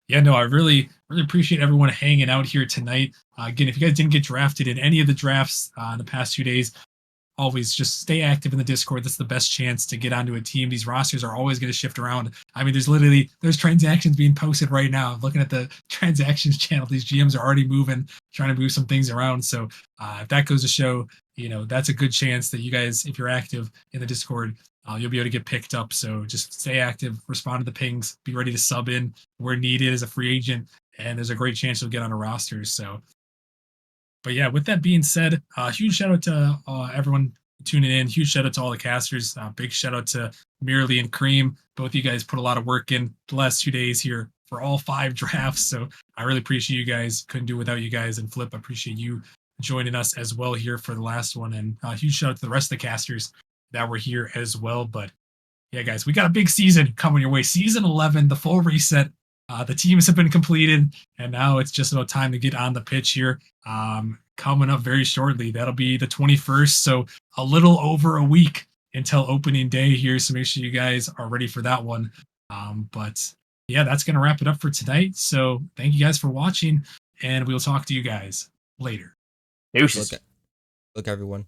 yeah, no, I really appreciate everyone hanging out here tonight. Again, if you guys didn't get drafted in any of the drafts in the past few days, always just stay active in the Discord. That's the best chance to get onto a team. These rosters are always going to shift around. I mean, there's transactions being posted right now. I'm looking at the transactions channel. These GMs are already moving, trying to move some things around. So if that goes to show, that's a good chance that you guys, if you're active in the Discord, you'll be able to get picked up. So just stay active, respond to the pings, be ready to sub in where needed as a free agent, and there's a great chance you'll get on a roster. So but yeah, with that being said, huge shout out to everyone tuning in. Huge shout out to all the casters. Big shout out to Mirly and Cream. Both of you guys put a lot of work in the last 2 days here for all 5 drafts. So I really appreciate you guys. Couldn't do it without you guys. And Flip, I appreciate you joining us as well here for the last one. And huge shout out to the rest of the casters that were here as well. But yeah, guys, we got a big season coming your way. Season 11, the full reset. The teams have been completed, and now it's just about time to get on the pitch here. Coming up very shortly, that'll be the 21st, so a little over a week until opening day here. So make sure you guys are ready for that one. But yeah, that's going to wrap it up for tonight. So thank you guys for watching, and we'll talk to you guys later. Deuces. Look, everyone.